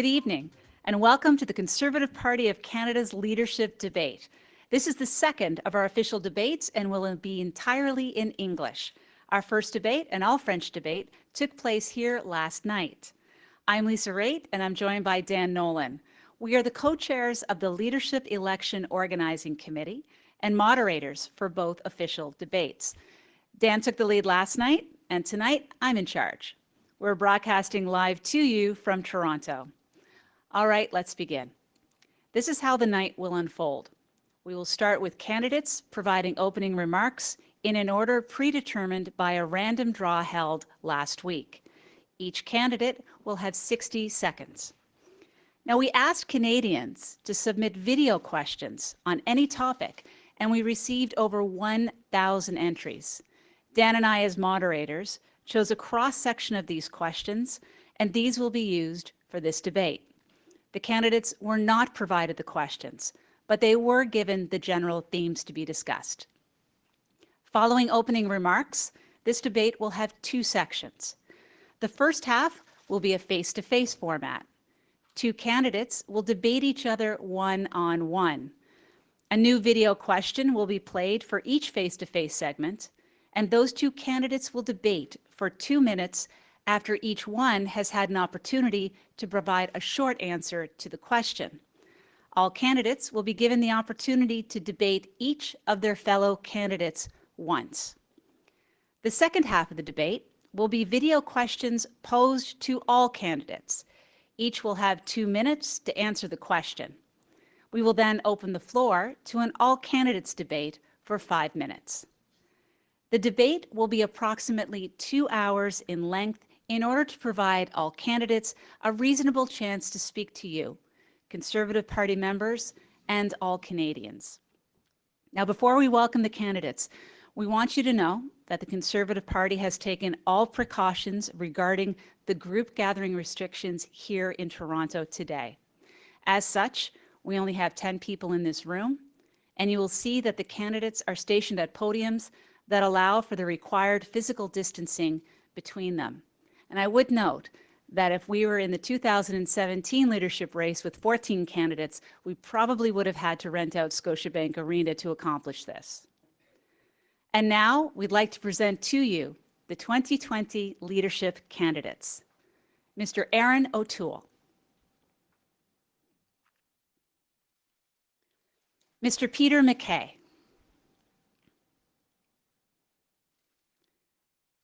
Good evening, and welcome to the Conservative Party of Canada's leadership debate. This is the second of our official debates and will be entirely in English. Our first debate, an all-French debate, took place here last night. I'm Lisa Raitt, and I'm joined by Dan Nolan. We are the co-chairs of the Leadership Election Organizing Committee and moderators for both official debates. Dan took the lead last night, and tonight I'm in charge. We're broadcasting live to you from Toronto. All right, let's begin. This is how the night will unfold. We will start with candidates providing opening remarks in an order predetermined by a random draw held last week. Each candidate will have 60 seconds. Now, we asked Canadians to submit video questions on any topic, and we received over 1,000 entries. Dan and I, as moderators, chose a cross-section of these questions, and these will be used for this debate. The candidates were not provided the questions, but they were given the general themes to be discussed. Following opening remarks, this debate will have two sections. The first half will be a face-to-face format. Two candidates will debate each other one-on-one. A new video question will be played for each face-to-face segment, and those two candidates will debate for 2 minutes after each one has had an opportunity to provide a short answer to the question. All candidates will be given the opportunity to debate each of their fellow candidates once. The second half of the debate will be video questions posed to all candidates. Each will have 2 minutes to answer the question. We will then open the floor to an all candidates debate for 5 minutes. The debate will be approximately 2 hours in length in order to provide all candidates a reasonable chance to speak to you, Conservative Party members, and all Canadians. Now, before we welcome the candidates, we want you to know that the Conservative Party has taken all precautions regarding the group gathering restrictions here in Toronto today. As such, we only have 10 people in this room, and you will see that the candidates are stationed at podiums that allow for the required physical distancing between them. And I would note that if we were in the 2017 leadership race with 14 candidates, we probably would have had to rent out Scotiabank Arena to accomplish this. And now we'd like to present to you the 2020 leadership candidates. Mr. Erin O'Toole. Mr. Peter MacKay.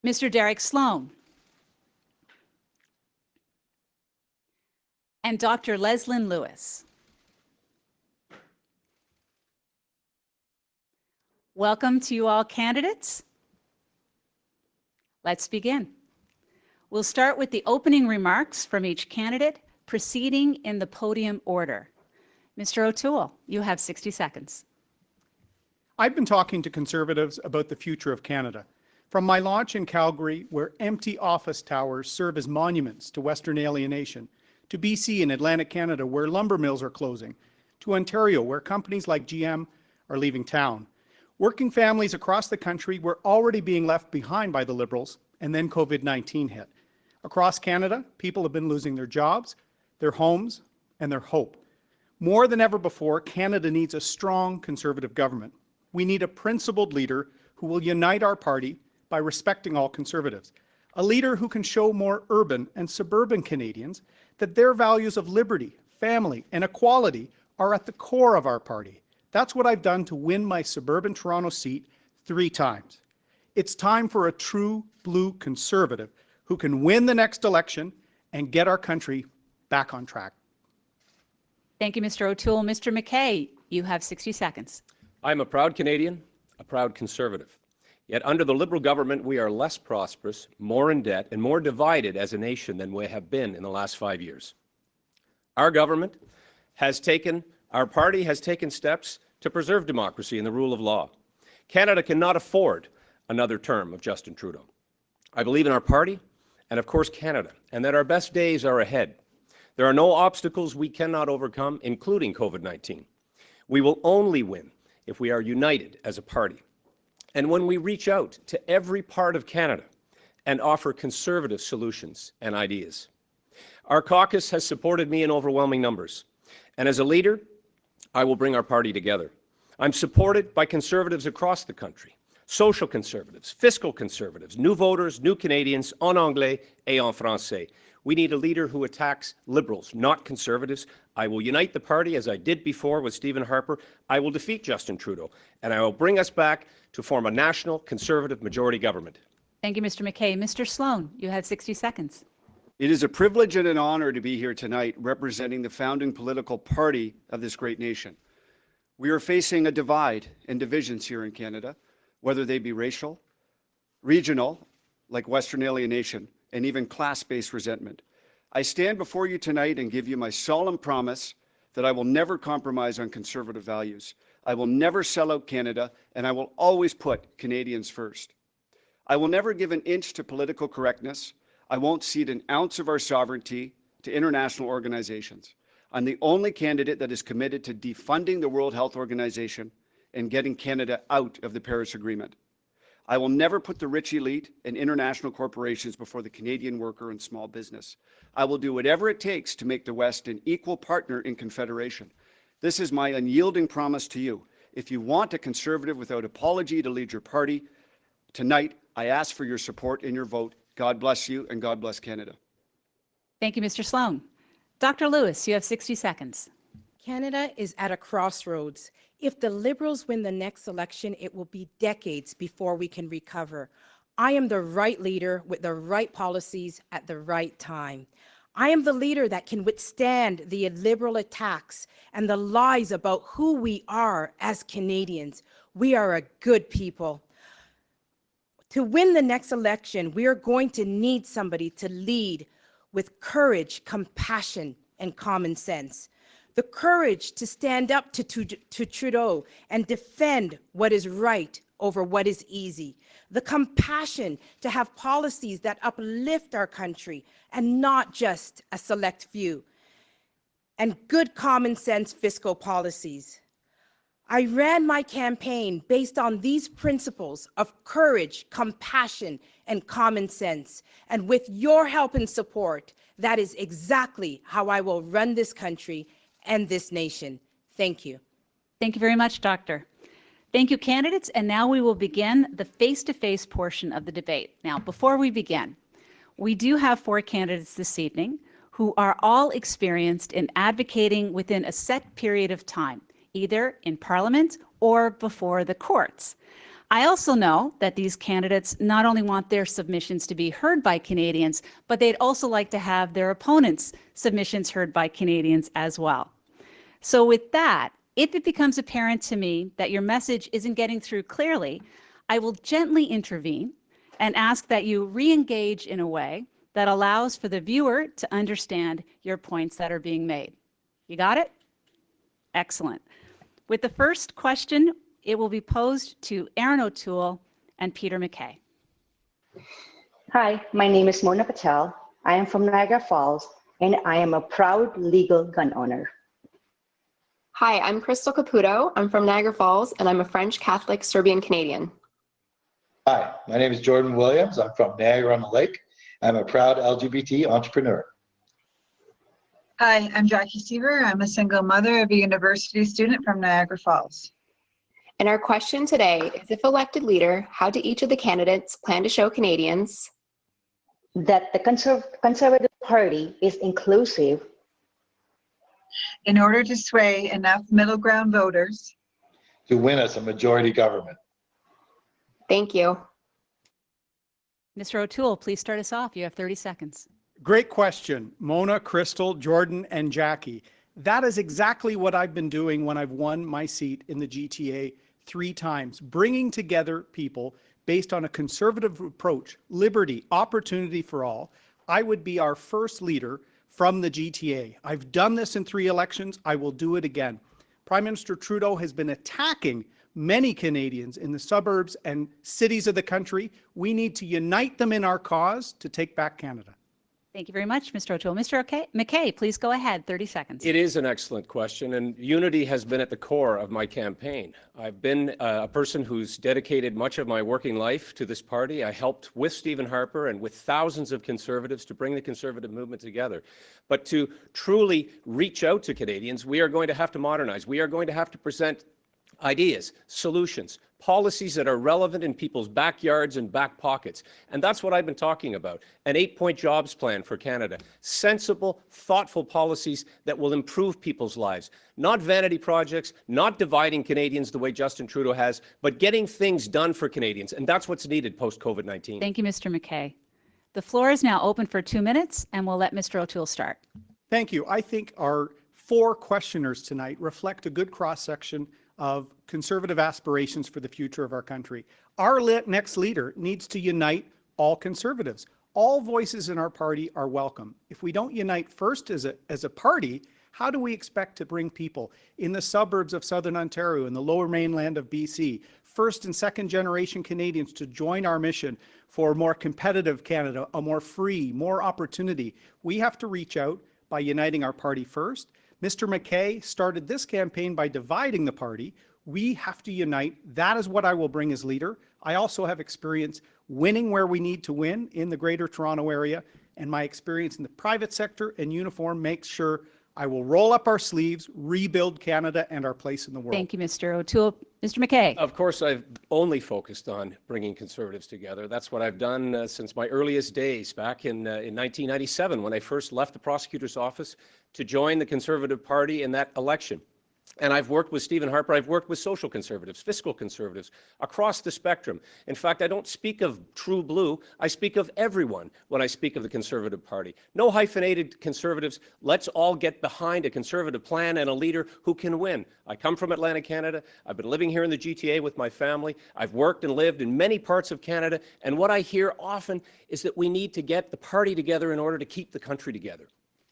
Mr. Derek Sloan. And Dr. Leslyn Lewis. Welcome to you all candidates. Let's begin. We'll start with the opening remarks from each candidate, proceeding in the podium order. Mr. O'Toole, you have 60 seconds. I've been talking to Conservatives about the future of Canada. From my launch in Calgary, where empty office towers serve as monuments to Western alienation, to BC and Atlantic Canada, where lumber mills are closing, to Ontario, where companies like GM are leaving town. Working families across the country were already being left behind by the Liberals, and then COVID-19 hit. Across Canada, people have been losing their jobs, their homes, and their hope. More than ever before, Canada needs a strong Conservative government. We need a principled leader who will unite our party by respecting all Conservatives. A leader who can show more urban and suburban Canadians that their values of liberty, family, and equality are at the core of our party. That's what I've done to win my suburban Toronto seat 3 times. It's time for a true blue Conservative who can win the next election and get our country back on track. Thank you, Mr. O'Toole. Mr. McKay, you have 60 seconds. I'm a proud Canadian, a proud Conservative. Yet under the Liberal government, we are less prosperous, more in debt, and more divided as a nation than we have been in the last 5 years. Our party has taken steps to preserve democracy and the rule of law. Canada cannot afford another term of Justin Trudeau. I believe in our party and, of course, Canada, and that our best days are ahead. There are no obstacles we cannot overcome, including COVID-19. We will only win if we are united as a party. And when we reach out to every part of Canada and offer Conservative solutions and ideas. Our caucus has supported me in overwhelming numbers. And as a leader, I will bring our party together. I'm supported by Conservatives across the country, social Conservatives, fiscal Conservatives, new voters, new Canadians, en anglais et en français. We need a leader who attacks Liberals, not Conservatives. I will unite the party as I did before with Stephen Harper. I will defeat Justin Trudeau, and I will bring us back to form a national Conservative majority government. Thank you, Mr. McKay. Mr. Sloan, you have 60 seconds. It is a privilege and an honor to be here tonight representing the founding political party of this great nation. We are facing a divide and divisions here in Canada, whether they be racial, regional, like Western alienation, and even class-based resentment. I stand before you tonight and give you my solemn promise that I will never compromise on Conservative values. I will never sell out Canada, and I will always put Canadians first. I will never give an inch to political correctness. I won't cede an ounce of our sovereignty to international organizations. I'm the only candidate that is committed to defunding the World Health Organization and getting Canada out of the Paris Agreement. I will never put the rich elite and international corporations before the Canadian worker and small business. I will do whatever it takes to make the West an equal partner in Confederation. This is my unyielding promise to you. If you want a Conservative without apology to lead your party, tonight I ask for your support in your vote. God bless you, and God bless Canada. Thank you, Mr. Sloan. Dr. Lewis, you have 60 seconds. Canada is at a crossroads. If the Liberals win the next election, it will be decades before we can recover. I am the right leader with the right policies at the right time. I am the leader that can withstand the Liberal attacks and the lies about who we are as Canadians. We are a good people. To win the next election, we are going to need somebody to lead with courage, compassion, and common sense. The courage to stand up to Trudeau and defend what is right over what is easy. The compassion to have policies that uplift our country and not just a select few. And good common sense fiscal policies. I ran my campaign based on these principles of courage, compassion, and common sense. And with your help and support, that is exactly how I will run this country and this nation. Thank you. Thank you very much, Doctor. Thank you, candidates. And now we will begin the face-to-face portion of the debate. Now, before we begin, we do have 4 candidates this evening who are all experienced in advocating within a set period of time, either in Parliament or before the courts. I also know that these candidates not only want their submissions to be heard by Canadians, but they'd also like to have their opponents' submissions heard by Canadians as well. So with that, if it becomes apparent to me that your message isn't getting through clearly, I will gently intervene and ask that you re-engage in a way that allows for the viewer to understand your points that are being made. You got it? Excellent. With the first question, it will be posed to Erin O'Toole and Peter MacKay. Hi, my name is Mona Patel. I am from Niagara Falls, and I am a proud legal gun owner. Hi, I'm Crystal Caputo. I'm from Niagara Falls, and I'm a French Catholic Serbian Canadian. Hi, my name is Jordan Williams. I'm from Niagara-on-the-Lake. I'm a proud LGBT entrepreneur. Hi, I'm Jackie Seaver. I'm a single mother of a university student from Niagara Falls. And our question today is, if elected leader, how do each of the candidates plan to show Canadians that the Conservative Party is inclusive in order to sway enough middle ground voters to win us a majority government? Thank you. Mr. O'Toole, please start us off. You have 30 seconds. Great question, Mona, Crystal, Jordan, and Jackie. That is exactly what I've been doing when I've won my seat in the GTA 3 times, bringing together people based on a conservative approach, liberty, opportunity for all. I would be our first leader from the GTA. I've done this in 3 elections. I will do it again. Prime Minister Trudeau has been attacking many Canadians in the suburbs and cities of the country. We need to unite them in our cause to take back Canada. Thank you very much, Mr. O'Toole. Mr. McKay, please go ahead, 30 seconds. It is an excellent question, and unity has been at the core of my campaign. I've been a person who's dedicated much of my working life to this party. I helped with Stephen Harper and with thousands of Conservatives to bring the Conservative movement together. But to truly reach out to Canadians, we are going to have to modernize. We are going to have to present ideas, solutions, policies that are relevant in people's backyards and back pockets. And that's what I've been talking about. An 8-point jobs plan for Canada. Sensible, thoughtful policies that will improve people's lives. Not vanity projects, not dividing Canadians the way Justin Trudeau has, but getting things done for Canadians. And that's what's needed post-COVID-19. Thank you, Mr. McKay. The floor is now open for 2 minutes, and we'll let Mr. O'Toole start. Thank you. I think our 4 questioners tonight reflect a good cross-section of Conservative aspirations for the future of our country. Our next leader needs to unite all Conservatives. All voices in our party are welcome. If we don't unite first as a party, how do we expect to bring people in the suburbs of Southern Ontario and the lower mainland of BC, first and second generation Canadians, to join our mission for a more competitive Canada, a more free, more opportunity? We have to reach out by uniting our party first. Mr. McKay started this campaign by dividing the party. We have to unite. That is what I will bring as leader. I also have experience winning where we need to win in the Greater Toronto area, and my experience in the private sector and uniform makes sure I will roll up our sleeves, rebuild Canada and our place in the world. Thank you, Mr. O'Toole. Mr. McKay. Of course, I've only focused on bringing Conservatives together. That's what I've done since my earliest days, back in 1997, when I first left the prosecutor's office to join the Conservative Party in that election. And I've worked with Stephen Harper, I've worked with social Conservatives, fiscal Conservatives, across the spectrum. In fact, I don't speak of true blue, I speak of everyone when I speak of the Conservative Party. No hyphenated Conservatives. Let's all get behind a Conservative plan and a leader who can win. I come from Atlantic Canada. I've been living here in the GTA with my family. I've worked and lived in many parts of Canada. And what I hear often is that we need to get the party together in order to keep the country together.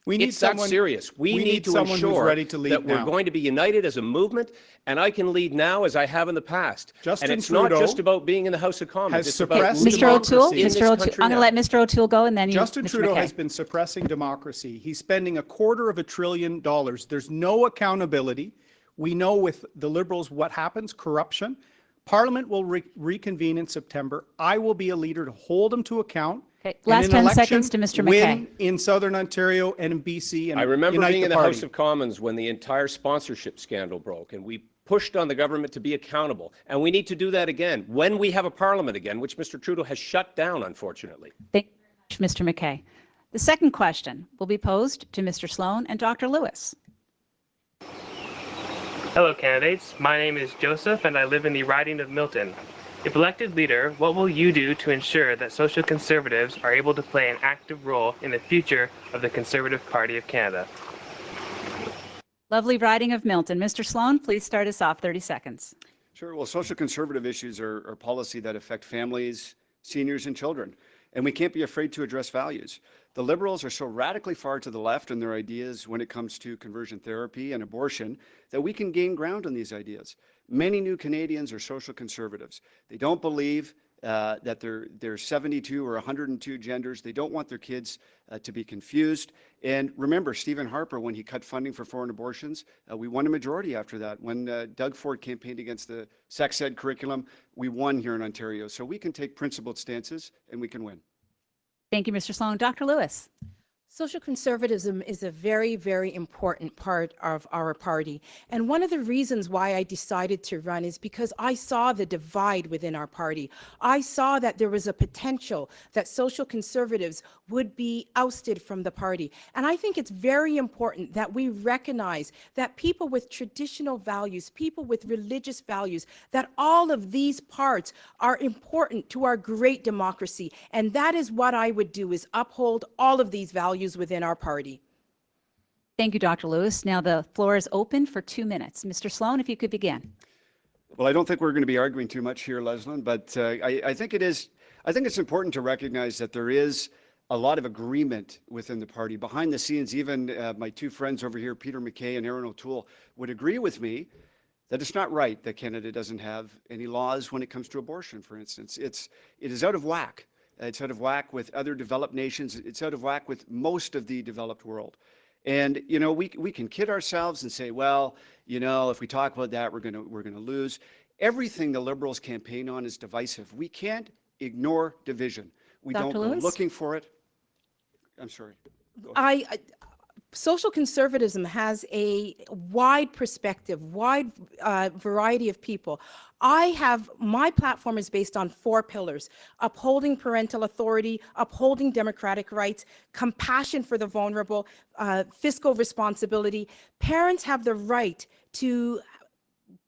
It's that serious. We need to ensure that we're going to be united as a movement, and I can lead now as I have in the past. Justin and it's Trudeau not just about being in the House of Commons. It's about Mr. O'Toole, I'm going to let Mr. O'Toole go, and then you, Justin Mr. Trudeau McKay. has been suppressing democracy. He's spending $250 billion. There's no accountability. We know with the Liberals what happens, corruption. Parliament will reconvene in September. I will be a leader to hold them to account. Okay. Last 10 seconds to Mr. McKay. Win in Southern Ontario and in BC. And I remember being in the party. House of Commons when the entire sponsorship scandal broke, and we pushed on the government to be accountable. And we need to do that again when we have a parliament again, which Mr. Trudeau has shut down, unfortunately. Thank you very much, Mr. McKay. The second question will be posed to Mr. Sloan and Dr. Lewis. Hello, candidates. My name is Joseph, and I live in the riding of Milton. If elected leader, what will you do to ensure that social conservatives are able to play an active role in the future of the Conservative Party of Canada? Lovely riding of Milton. Mr. Sloan, please start us off, 30 seconds. Sure. Well, social conservative issues are policy that affect families, seniors, and children. And we can't be afraid to address values. The Liberals are so radically far to the left in their ideas when it comes to conversion therapy and abortion that we can gain ground on these ideas. Many new Canadians are social conservatives. They don't believe that there's 72 or 102 genders. They don't want their kids to be confused. And remember, Stephen Harper, when he cut funding for foreign abortions, we won a majority after that. When Doug Ford campaigned against the sex ed curriculum, we won here in Ontario. So we can take principled stances and we can win. Thank you, Mr. Sloan. Dr. Lewis. Social conservatism is a very, very important part of our party. And one of the reasons why I decided to run is because I saw the divide within our party. I saw that there was a potential that social conservatives would be ousted from the party. And I think it's very important that we recognize that people with traditional values, people with religious values, that all of these parts are important to our great democracy. And that is what I would do, is uphold all of these values within our party. Thank you, Dr. Lewis. Now the floor is open for 2 minutes. Mr. Sloan, if you could begin. Well, I don't think we're going to be arguing too much here, Leslyn, but I think it's important to recognize that there is a lot of agreement within the party. Behind the scenes, even my two friends over here, Peter MacKay and Erin O'Toole, would agree with me that it's not right that Canada doesn't have any laws when it comes to abortion, for instance. It is out of whack. It's out of whack with other developed nations. It's out of whack with most of the developed world. And, you know, we can kid ourselves and say, well, you know, if we talk about that, we're going to lose. Everything the Liberals campaign on is divisive. We can't ignore division. We Dr. don't go Lewis? looking for it. I'm sorry. Social conservatism has a wide perspective, wide variety of people. My platform is based on 4 pillars: upholding parental authority, upholding democratic rights, compassion for the vulnerable, fiscal responsibility. Parents have the right to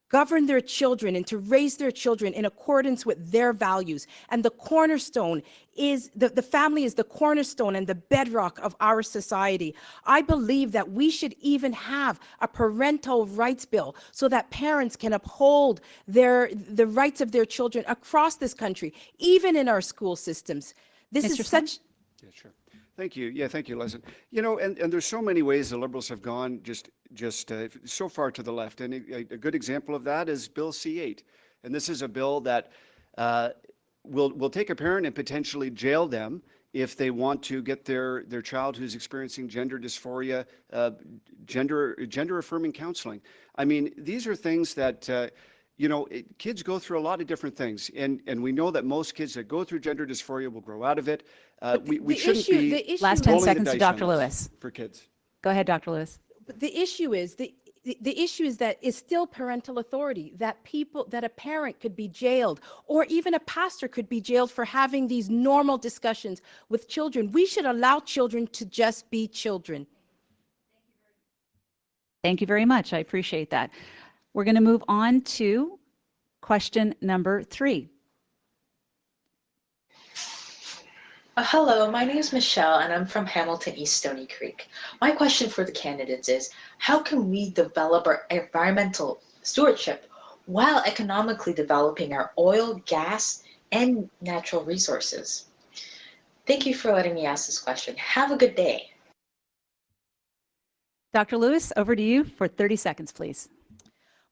govern their children and to raise their children in accordance with their values. And the cornerstone is, the family is the cornerstone and the bedrock of our society. I believe that we should even have a parental rights bill so that parents can uphold the rights of their children across this country, even in our school systems. This Mr. is Sloan? such... Yeah, sure. Thank you. Yeah, thank you, Leslyn. You know, and there's so many ways the Liberals have gone just so far to the left. And a good example of that is Bill C-8. And this is a bill that will take a parent and potentially jail them if they want to get their child who's experiencing gender dysphoria, gender affirming counseling. I mean, these are things that you know, kids go through a lot of different things, and we know that most kids that go through gender dysphoria will grow out of it. We shouldn't be Last 10 rolling the seconds to dice Dr. on this Lewis. for kids. Go ahead, Dr. Lewis. But the issue is the issue is that it's still parental authority, that a parent could be jailed, or even a pastor could be jailed for having these normal discussions with children. We should allow children to just be children. Thank you very much. I appreciate that. We're going to move on to question number 3. Hello, my name is Michelle and I'm from Hamilton East Stony Creek. My question for the candidates is, how can we develop our environmental stewardship while economically developing our oil, gas, and natural resources? Thank you for letting me ask this question. Have a good day. Dr. Lewis, over to you for 30 seconds, please.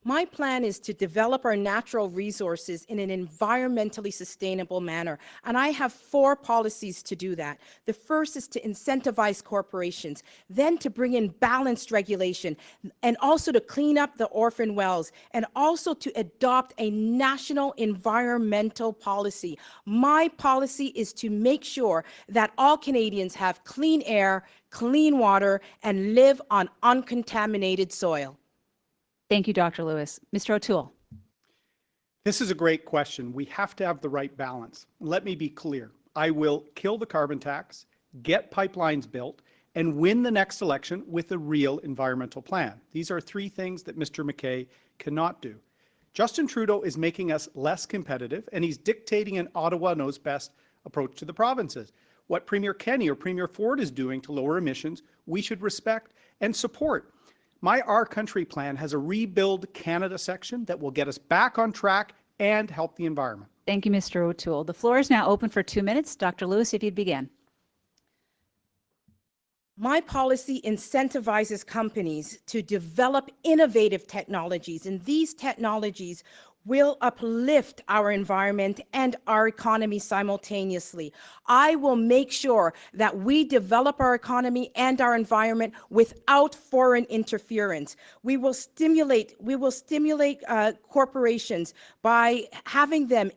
My plan is to develop our natural resources in an environmentally sustainable manner, and I have 4 policies to do that. The first is to incentivize corporations, then to bring in balanced regulation, and also to clean up the orphan wells, and also to adopt a national environmental policy. My policy is to make sure that all Canadians have clean air, clean water, and live on uncontaminated soil. Thank you, Dr. Lewis. Mr. O'Toole. This is a great question. We have to have the right balance. Let me be clear. I will kill the carbon tax, get pipelines built, and win the next election with a real environmental plan. These are 3 things that Mr. McKay cannot do. Justin Trudeau is making us less competitive, and he's dictating an Ottawa knows best approach to the provinces. What Premier Kenney or Premier Ford is doing to lower emissions, we should respect and support. My Our Country plan has a Rebuild Canada section that will get us back on track and help the environment. Thank you, Mr. O'Toole. The floor is now open for 2 minutes. Dr. Lewis, if you'd begin. My policy incentivizes companies to develop innovative technologies, and these technologies will uplift our environment and our economy simultaneously. I will make sure that we develop our economy and our environment without foreign interference. We will stimulate corporations by having them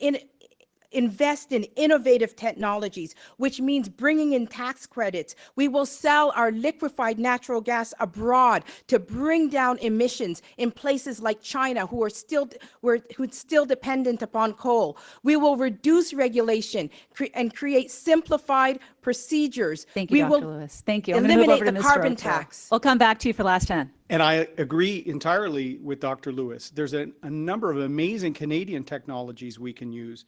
invest in innovative technologies, which means bringing in tax credits. We will sell our liquefied natural gas abroad to bring down emissions in places like China, who's still dependent upon coal. We will reduce regulation and create simplified procedures. Thank you, Dr. Lewis. Thank you. I'm going to move over to Mr. carbon O'Toole. tax. We'll come back to you for last 10. And I agree entirely with Dr. Lewis. There's a number of amazing Canadian technologies we can use.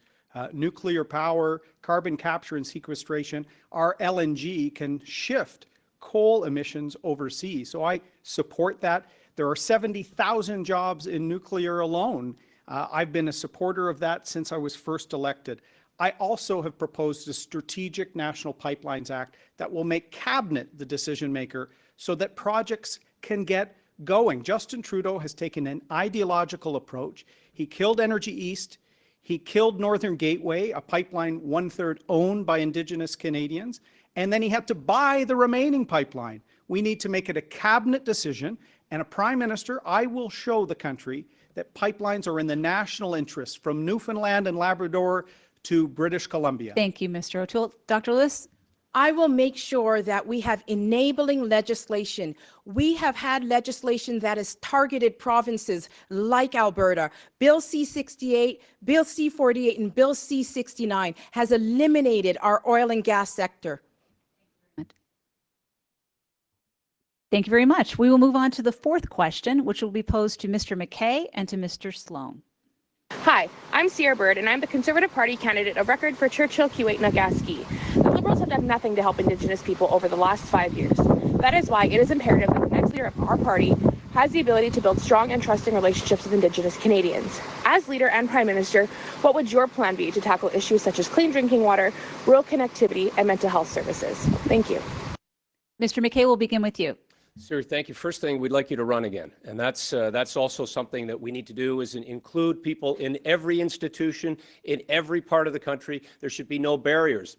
Nuclear power, carbon capture and sequestration. Our LNG can shift coal emissions overseas. So I support that. There are 70,000 jobs in nuclear alone. I've been a supporter of that since I was first elected. I also have proposed a Strategic National Pipelines Act that will make Cabinet the decision maker so that projects can get going. Justin Trudeau has taken an ideological approach. He killed Energy East. He killed Northern Gateway, a pipeline 1/3 owned by Indigenous Canadians, and then he had to buy the remaining pipeline. We need to make it a cabinet decision, and a Prime Minister, I will show the country that pipelines are in the national interest from Newfoundland and Labrador to British Columbia. Thank you, Mr. O'Toole. Dr. Lewis? I will make sure that we have enabling legislation. We have had legislation that has targeted provinces like Alberta. Bill C-68, Bill C-48, and Bill C-69 has eliminated our oil and gas sector. Thank you very much. We will move on to the fourth question, which will be posed to Mr. McKay and to Mr. Sloan. Hi, I'm Sierra Bird, and I'm the Conservative Party candidate of record for Churchill, Kuwait, Nagaski. The Liberals have done nothing to help Indigenous people over the last 5 years. That is why it is imperative that the next leader of our party has the ability to build strong and trusting relationships with Indigenous Canadians. As leader and Prime Minister, what would your plan be to tackle issues such as clean drinking water, rural connectivity, and mental health services? Thank you. Mr. McKay, we'll begin with you. Sir, thank you. First thing, we'd like you to run again. And that's also something that we need to do is include people in every institution, in every part of the country. There should be no barriers.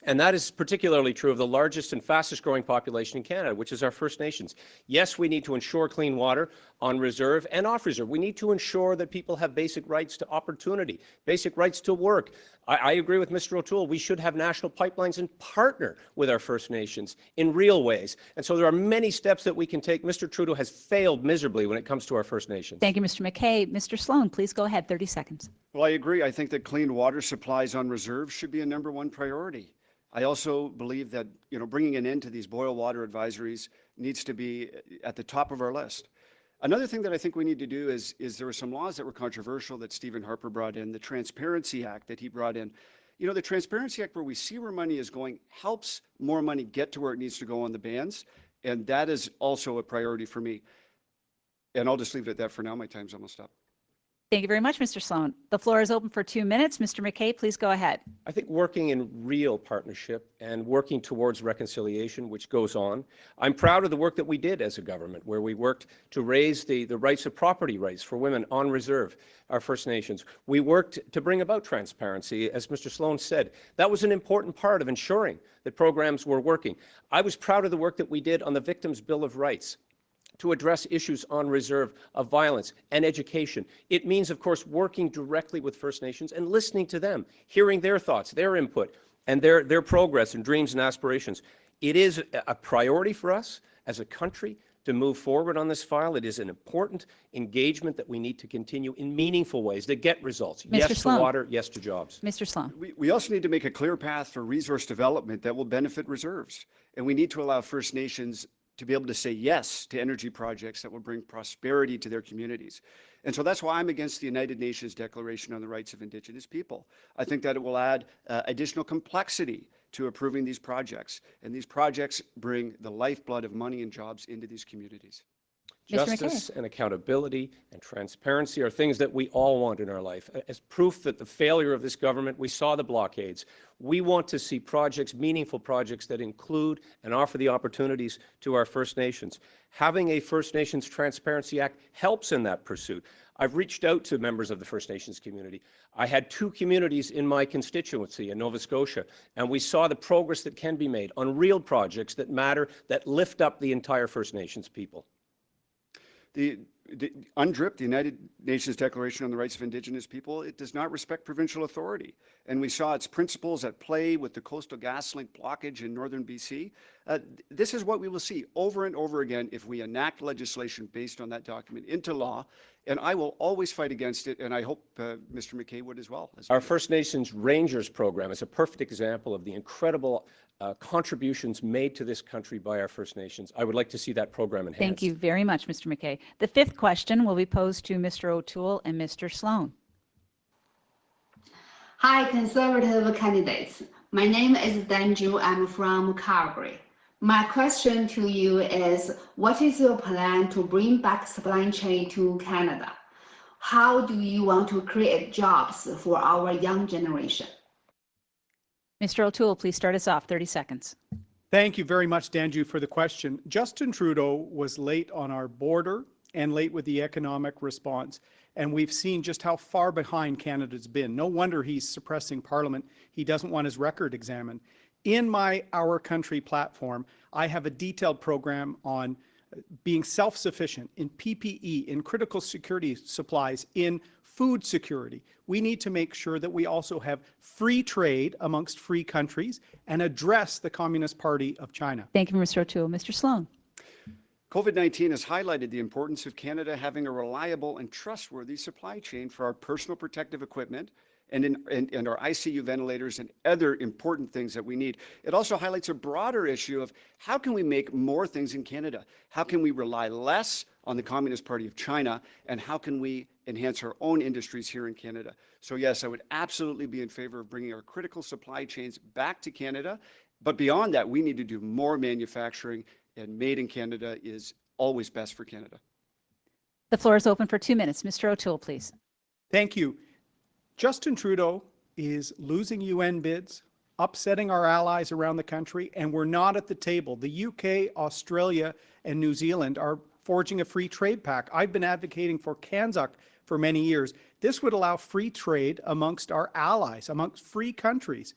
And that is particularly true of the largest and fastest growing population in Canada, which is our First Nations. Yes, we need to ensure clean water on reserve and off reserve. We need to ensure that people have basic rights to opportunity, basic rights to work. I agree with Mr. O'Toole. We should have national pipelines and partner with our First Nations in real ways. And so there are many steps that we can take. Mr. Trudeau has failed miserably when it comes to our First Nations. Thank you, Mr. McKay. Mr. Sloan, please go ahead. 30 seconds. Well, I agree. I think that clean water supplies on reserve should be a #1 priority. I also believe that, bringing an end to these boil water advisories needs to be at the top of our list. Another thing that I think we need to do is there were some laws that were controversial that Stephen Harper brought in, the Transparency Act that he brought in. The Transparency Act, where we see where money is going, helps more money get to where it needs to go on the bans, and that is also a priority for me. And I'll just leave it at that for now. My time's almost up. Thank you very much, Mr. Sloan. The floor is open for 2 minutes. Mr. McKay, please go ahead. I think working in real partnership and working towards reconciliation, which goes on. I'm proud of the work that we did as a government, where we worked to raise the rights of property rights for women on reserve, our First Nations. We worked to bring about transparency, as Mr. Sloan said. That was an important part of ensuring that programs were working. I was proud of the work that we did on the Victims' Bill of Rights, to address issues on reserve of violence and education. It means, of course, working directly with First Nations and listening to them, hearing their thoughts, their input, and their progress and dreams and aspirations. It is a priority for us as a country to move forward on this file. It is an important engagement that we need to continue in meaningful ways that get results. Mr. Yes Sloan. to water, yes to jobs. Mr. Sloan. We also need to make a clear path for resource development that will benefit reserves. And we need to allow First Nations to be able to say yes to energy projects that will bring prosperity to their communities. And so that's why I'm against the United Nations Declaration on the Rights of Indigenous People. I think that it will add additional complexity to approving these projects. And these projects bring the lifeblood of money and jobs into these communities. Justice and accountability and transparency are things that we all want in our life. As proof that the failure of this government, we saw the blockades. We want to see projects, meaningful projects that include and offer the opportunities to our First Nations. Having a First Nations Transparency Act helps in that pursuit. I've reached out to members of the First Nations community. I had 2 communities in my constituency in Nova Scotia, and we saw the progress that can be made on real projects that matter, that lift up the entire First Nations people. The UNDRIP, the United Nations Declaration on the Rights of Indigenous People, it does not respect provincial authority. And we saw its principles at play with the Coastal GasLink blockage in northern BC. This is what we will see over and over again if we enact legislation based on that document into law. And I will always fight against it, and I hope Mr. McKay would as well. Our First Nations Rangers program is a perfect example of the incredible contributions made to this country by our First Nations. I would like to see that program enhanced. Thank you very much, Mr. McKay. The 5th question will be posed to Mr. O'Toole and Mr. Sloan. Hi, Conservative candidates. My name is Danju. I'm from Calgary. My question to you is, what is your plan to bring back supply chain to Canada? How do you want to create jobs for our young generation? Mr. O'Toole, please start us off. 30 seconds. Thank you very much, Danju, for the question. Justin Trudeau was late on our border, and late with the economic response. And we've seen just how far behind Canada's been. No wonder he's suppressing Parliament. He doesn't want his record examined. In my Our Country platform, I have a detailed program on being self-sufficient in PPE, in critical security supplies, in food security. We need to make sure that we also have free trade amongst free countries and address the Communist Party of China. Thank you, Mr. O'Toole. Mr. Sloan. COVID-19 has highlighted the importance of Canada having a reliable and trustworthy supply chain for our personal protective equipment and our ICU ventilators and other important things that we need. It also highlights a broader issue of how can we make more things in Canada? How can we rely less on the Communist Party of China? And how can we enhance our own industries here in Canada? So yes, I would absolutely be in favor of bringing our critical supply chains back to Canada. But beyond that, we need to do more manufacturing, and made in Canada is always best for Canada. The floor is open for 2 minutes. Mr. O'Toole, please. Thank you. Justin Trudeau is losing UN bids, upsetting our allies around the country, and we're not at the table. The UK, Australia, and New Zealand are forging a free trade pact. I've been advocating for CANZUK for many years. This would allow free trade amongst our allies, amongst free countries.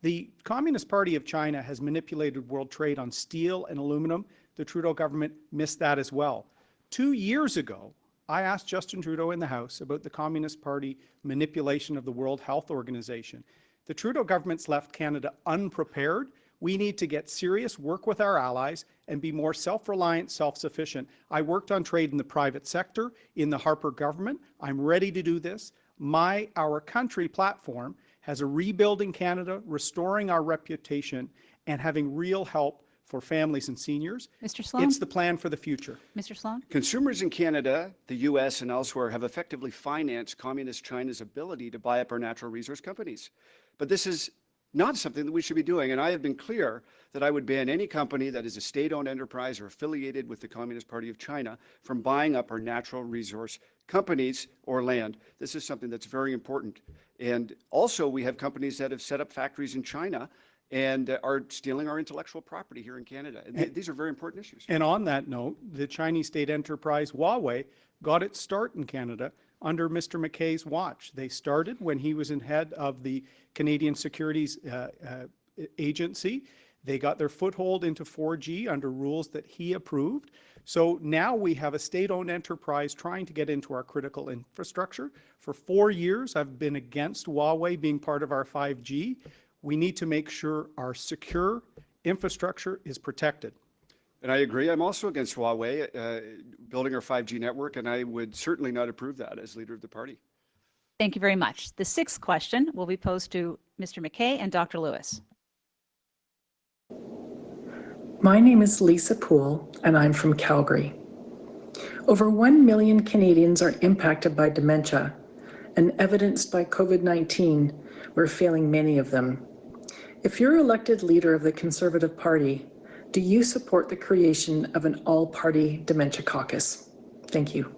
The Communist Party of China has manipulated world trade on steel and aluminum. The Trudeau government missed that as well. 2 years ago, I asked Justin Trudeau in the House about the Communist Party manipulation of the World Health Organization. The Trudeau government's left Canada unprepared. We need to get serious, work with our allies, and be more self-reliant, self-sufficient. I worked on trade in the private sector, in the Harper government. I'm ready to do this. Our Country platform has a rebuilding Canada, restoring our reputation, and having real help for families and seniors. Mr. Sloan? It's the plan for the future. Mr. Sloan? Consumers in Canada, the U.S., and elsewhere have effectively financed Communist China's ability to buy up our natural resource companies. But this is not something that we should be doing, and I have been clear that I would ban any company that is a state-owned enterprise or affiliated with the Communist Party of China from buying up our natural resource companies or land. This is something that's very important. And also, we have companies that have set up factories in China and are stealing our intellectual property here in Canada. And these are very important issues. And on that note, the Chinese state enterprise Huawei got its start in Canada under Mr. McKay's watch. They started when he was in head of the Canadian Securities Agency. They got their foothold into 4G under rules that he approved. So now we have a state-owned enterprise trying to get into our critical infrastructure. For 4 years, I've been against Huawei being part of our 5G. We need to make sure our secure infrastructure is protected. And I agree. I'm also against Huawei building our 5G network, and I would certainly not approve that as leader of the party. Thank you very much. The sixth question will be posed to Mr. McKay and Dr. Lewis. My name is Lisa Poole, and I'm from Calgary. Over 1 million Canadians are impacted by dementia, and evidenced by COVID-19, we're failing many of them. If you're elected leader of the Conservative Party, do you support the creation of an all-party dementia caucus? Thank you.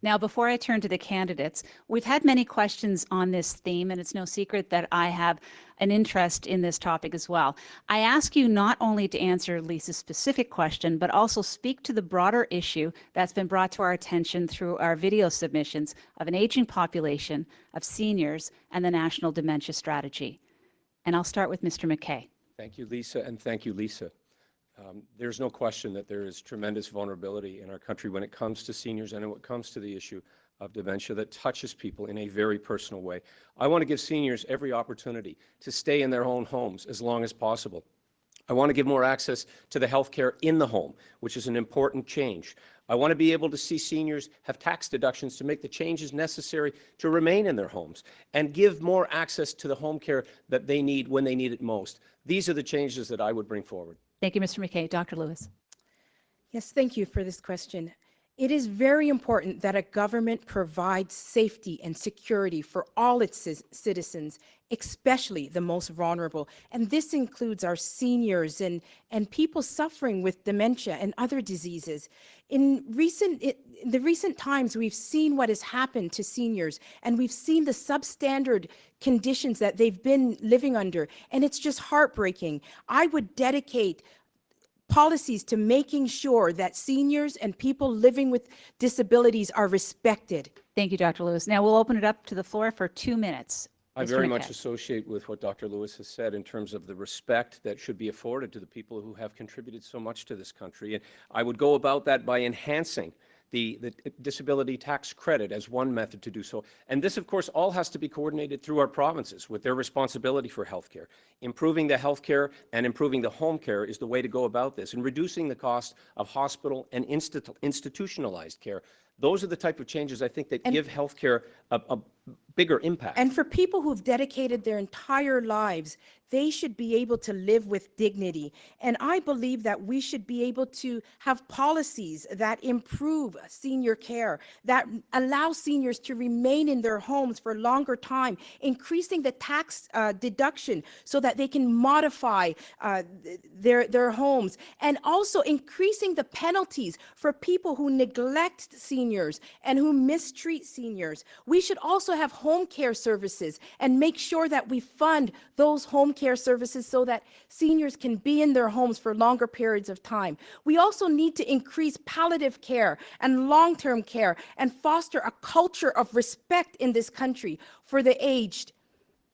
Now, before I turn to the candidates, we've had many questions on this theme, and it's no secret that I have an interest in this topic as well. I ask you not only to answer Lisa's specific question, but also speak to the broader issue that's been brought to our attention through our video submissions of an aging population, of seniors, and the National Dementia Strategy. And I'll start with Mr. McKay. Thank you, Lisa, and thank you, Lisa. There's no question that there is tremendous vulnerability in our country when it comes to seniors and when it comes to the issue of dementia that touches people in a very personal way. I want to give seniors every opportunity to stay in their own homes as long as possible. I want to give more access to the health care in the home, which is an important change. I want to be able to see seniors have tax deductions to make the changes necessary to remain in their homes and give more access to the home care that they need when they need it most. These are the changes that I would bring forward. Thank you, Mr. McKay. Dr. Lewis. Yes, thank you for this question. It is very important that a government provides safety and security for all its citizens, especially the most vulnerable. And this includes our seniors and people suffering with dementia and other diseases. In the recent times, we've seen what has happened to seniors, and we've seen the substandard conditions that they've been living under, and it's just heartbreaking. I would dedicate policies to making sure that seniors and people living with disabilities are respected. Thank you, Dr. Lewis. Now we'll open it up to the floor for 2 minutes. I Mr. very McKay. much associate with what Dr. Lewis has said in terms of the respect that should be afforded to the people who have contributed so much to this country. And I would go about that by enhancing the disability tax credit as one method to do so. And this, of course, all has to be coordinated through our provinces with their responsibility for health care. Improving the health care and improving the home care is the way to go about this, and reducing the cost of hospital and institutionalized care. Those are the type of changes I think that give health care a bigger impact. And for people who've dedicated their entire lives, they should be able to live with dignity. And I believe that we should be able to have policies that improve senior care, that allow seniors to remain in their homes for a longer time, increasing the tax deduction so that they can modify their homes, and also increasing the penalties for people who neglect seniors and who mistreat seniors. We should also have home care services and make sure that we fund those home care services so that seniors can be in their homes for longer periods of time. We also need to increase palliative care and long-term care and foster a culture of respect in this country for the aged.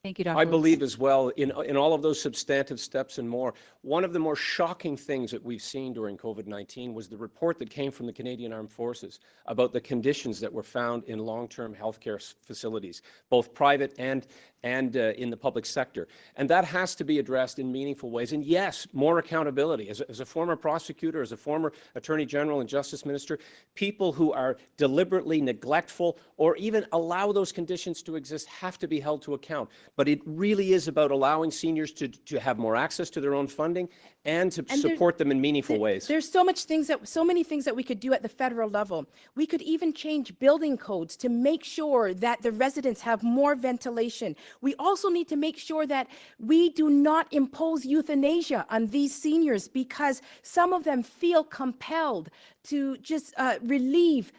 Thank you, Dr. I Lewis. believe as well in all of those substantive steps and more. One of the more shocking things that we've seen during COVID-19 was the report that came from the Canadian Armed Forces about the conditions that were found in long-term healthcare facilities, both private and in the public sector. And that has to be addressed in meaningful ways. And yes, more accountability. As a former prosecutor, as a former Attorney General and Justice Minister, people who are deliberately neglectful or even allow those conditions to exist have to be held to account. But it really is about allowing seniors to have more access to their own funding and to support them in meaningful ways. There's so many things that we could do at the federal level. We could even change building codes to make sure that the residents have more ventilation. We also need to make sure that we do not impose euthanasia on these seniors, because some of them feel compelled to just relieve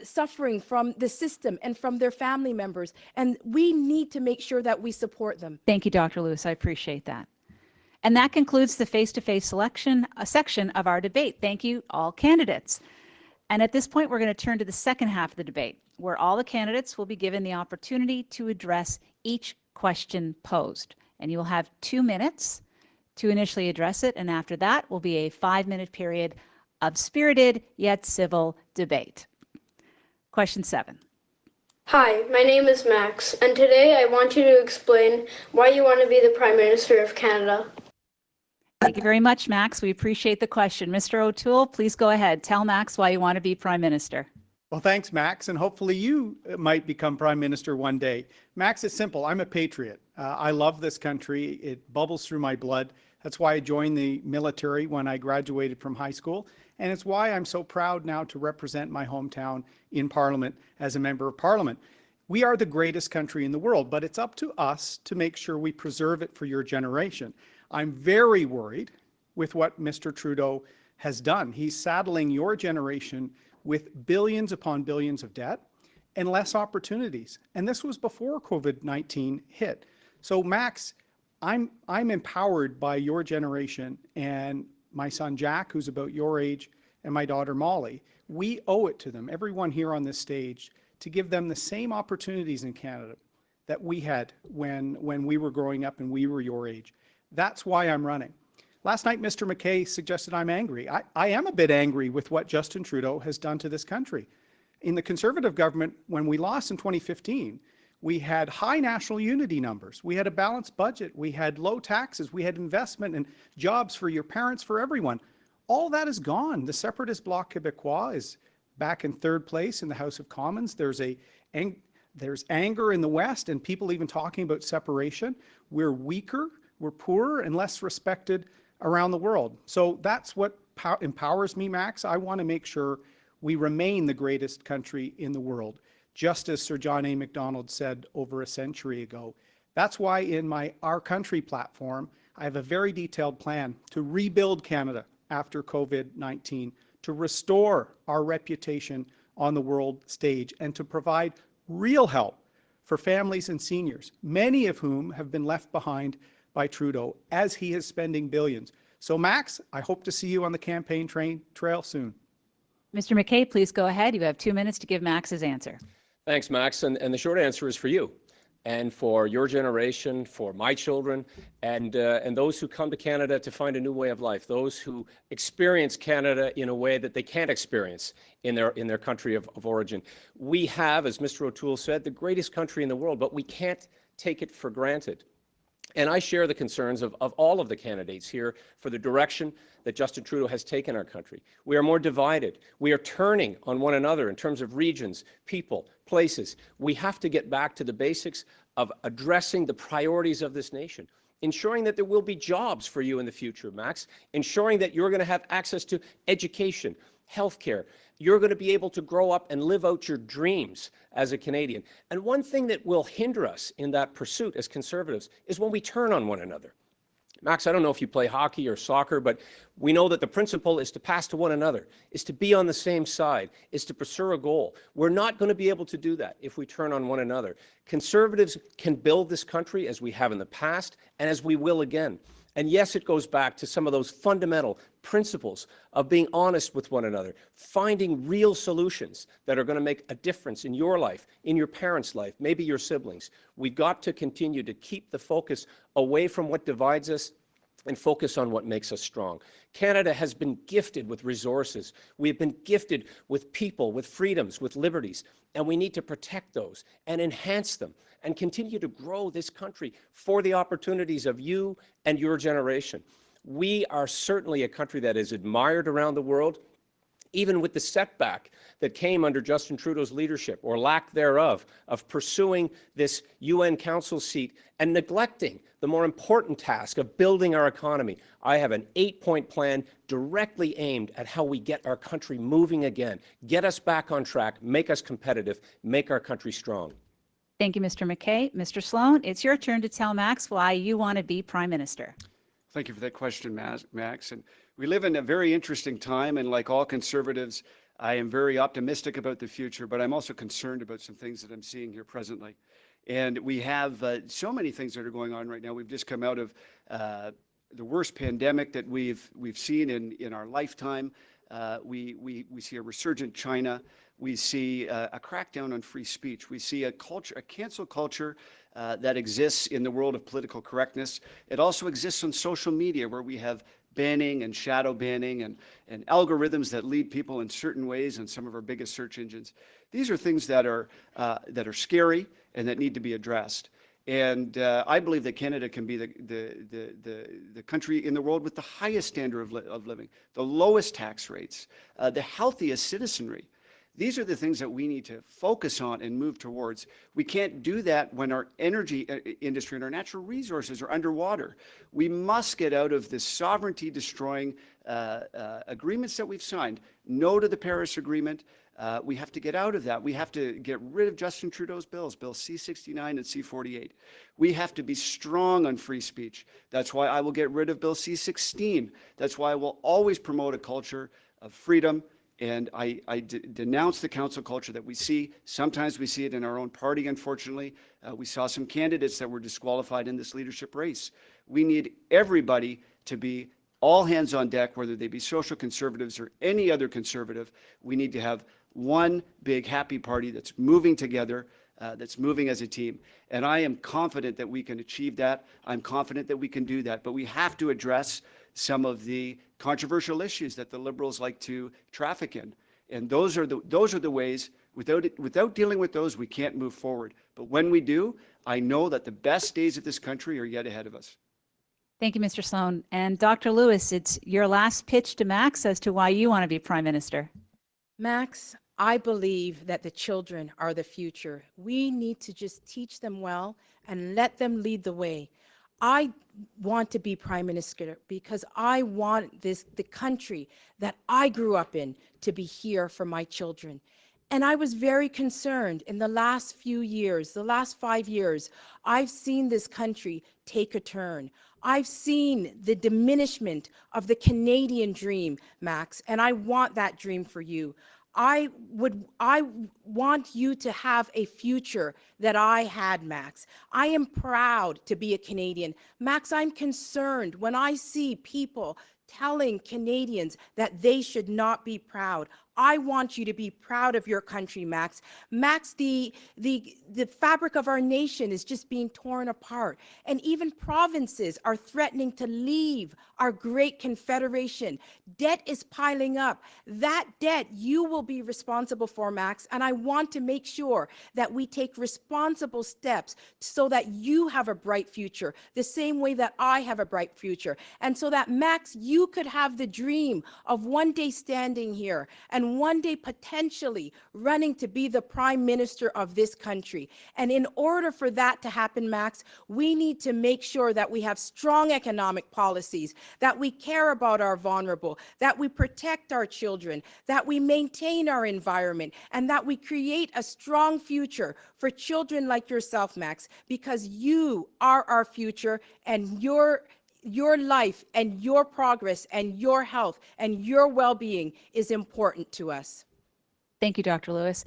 suffering from the system and from their family members. And we need to make sure that we support them. Thank you, Dr. Lewis. I appreciate that. And that concludes the face-to-face section of our debate. Thank you, all candidates. And at this point, we're going to turn to the second half of the debate, where all the candidates will be given the opportunity to address each question posed. And you will have 2 minutes to initially address it. And after that will be a 5-minute period of spirited yet civil debate. Question 7. Hi, my name is Max, and today I want you to explain why you want to be the Prime Minister of Canada. Thank you very much, Max. We appreciate the question. Mr. O'Toole, please go ahead. Tell Max why you want to be Prime Minister. Well, thanks, Max, and hopefully you might become Prime Minister one day. Max, it's simple. I'm a patriot. I love this country. It bubbles through my blood. That's why I joined the military when I graduated from high school, and it's why I'm so proud now to represent my hometown in Parliament as a Member of Parliament. We are the greatest country in the world, but it's up to us to make sure we preserve it for your generation. I'm very worried with what Mr. Trudeau has done. He's saddling your generation with billions upon billions of debt and less opportunities. And this was before COVID-19 hit. So Max, I'm empowered by your generation and my son Jack, who's about your age, and my daughter Molly. We owe it to them, everyone here on this stage, to give them the same opportunities in Canada that we had when we were growing up and we were your age. That's why I'm running. Last night, Mr. McKay suggested I'm angry. I am a bit angry with what Justin Trudeau has done to this country. In the Conservative government, when we lost in 2015, we had high national unity numbers. We had a balanced budget. We had low taxes. We had investment and jobs for your parents, for everyone. All that is gone. The separatist Bloc Québécois is back in 3rd place in the House of Commons. There's anger in the West and people even talking about separation. We're weaker, we're poorer and less respected around the world. So that's what empowers me, Max. I want to make sure we remain the greatest country in the world, just as Sir John A. Macdonald said over a century ago. That's why in my Our Country platform, I have a very detailed plan to rebuild Canada after COVID-19, to restore our reputation on the world stage, and to provide real help for families and seniors, many of whom have been left behind by Trudeau as he is spending billions. So Max, I hope to see you on the campaign trail soon. Mr. McKay, please go ahead. You have 2 minutes to give Max his answer. Thanks, Max. And the short answer is for you and for your generation, for my children, and those who come to Canada to find a new way of life, those who experience Canada in a way that they can't experience in their country of origin. We have, as Mr. O'Toole said, the greatest country in the world, but we can't take it for granted. And I share the concerns of all of the candidates here for the direction that Justin Trudeau has taken our country. We are more divided. We are turning on one another in terms of regions, people, places. We have to get back to the basics of addressing the priorities of this nation, ensuring that there will be jobs for you in the future, Max, ensuring that you're going to have access to education, healthcare. You're going to be able to grow up and live out your dreams as a Canadian. And one thing that will hinder us in that pursuit as Conservatives is when we turn on one another. Max, I don't know if you play hockey or soccer, but we know that the principle is to pass to one another, is to be on the same side, is to pursue a goal. We're not going to be able to do that if we turn on one another. Conservatives can build this country as we have in the past and as we will again. And yes, it goes back to some of those fundamental principles of being honest with one another, finding real solutions that are going to make a difference in your life, in your parents' life, maybe your siblings. We've got to continue to keep the focus away from what divides us and focus on what makes us strong. Canada has been gifted with resources. We have been gifted with people, with freedoms, with liberties, and we need to protect those and enhance them and continue to grow this country for the opportunities of you and your generation. We are certainly a country that is admired around the world, even with the setback that came under Justin Trudeau's leadership, or lack thereof, of pursuing this UN Council seat and neglecting the more important task of building our economy. I have an 8-point plan directly aimed at how we get our country moving again, get us back on track, make us competitive, make our country strong. Thank you, Mr. McKay. Mr. Sloan, it's your turn to tell Max why you want to be Prime Minister. Thank you for that question, Max. And we live in a very interesting time, and like all Conservatives, I am very optimistic about the future, but I'm also concerned about some things that I'm seeing here presently. And we have so many things that are going on right now. We've just come out of the worst pandemic that we've seen in our lifetime. We see a resurgent China. We see a crackdown on free speech. We see a cancel culture that exists in the world of political correctness. It also exists on social media, where we have banning and shadow banning and algorithms that lead people in certain ways on some of our biggest search engines. These are things that are scary and that need to be addressed. And I believe that Canada can be the country in the world with the highest standard of living, the lowest tax rates, the healthiest citizenry. These are the things that we need to focus on and move towards. We can't do that when our energy industry and our natural resources are underwater. We must get out of this sovereignty-destroying agreements that we've signed. No to the Paris Agreement. We have to get out of that. We have to get rid of Justin Trudeau's bills, Bill C-69 and C-48. We have to be strong on free speech. That's why I will get rid of Bill C-16. That's why I will always promote a culture of freedom. And I denounce the council culture that we see. Sometimes we see it in our own party, unfortunately. We saw some candidates that were disqualified in this leadership race. We need everybody to be all hands on deck, whether they be social conservatives or any other conservative. We need to have one big happy party that's moving together, that's moving as a team. And I am confident that we can achieve that. I'm confident that we can do that. But we have to address some of the controversial issues that the Liberals like to traffic in. And those are the ways, without dealing with those, we can't move forward. But when we do, I know that the best days of this country are yet ahead of us. Thank you, Mr. Sloan. And Dr. Lewis, it's your last pitch to Max as to why you want to be Prime Minister. Max, I believe that the children are the future. We need to just teach them well and let them lead the way. I want to be Prime Minister because I want the country that I grew up in to be here for my children. And I was very concerned in the last few years, the last 5 years, I've seen this country take a turn. I've seen the diminishment of the Canadian dream, Max, and I want that dream for you. I want you to have a future that I had, Max. I am proud to be a Canadian. Max, I'm concerned when I see people telling Canadians that they should not be proud. I want you to be proud of your country, Max. Max, the fabric of our nation is just being torn apart. And even provinces are threatening to leave our great confederation. Debt is piling up. That debt you will be responsible for, Max. And I want to make sure that we take responsible steps so that you have a bright future, the same way that I have a bright future. And so that, Max, you could have the dream of one day standing here and one day potentially running to be the Prime Minister of this country. And in order for that to happen, Max, we need to make sure that we have strong economic policies, that we care about our vulnerable, that we protect our children, that we maintain our environment, and that we create a strong future for children like yourself, Max, because you are our future, and your life and your progress and your health and your well-being is important to us. Thank you, Dr. Lewis.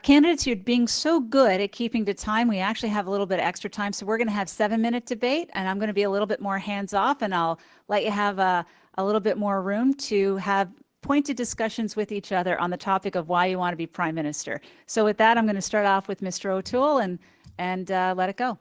Candidates, you're being so good at keeping to time. We actually have a little bit of extra time, so we're going to have 7-minute debate, and I'm going to be a little bit more hands-off, and I'll let you have a little bit more room to have pointed discussions with each other on the topic of why you want to be Prime Minister. So with that, I'm going to start off with Mr. O'Toole and let it go.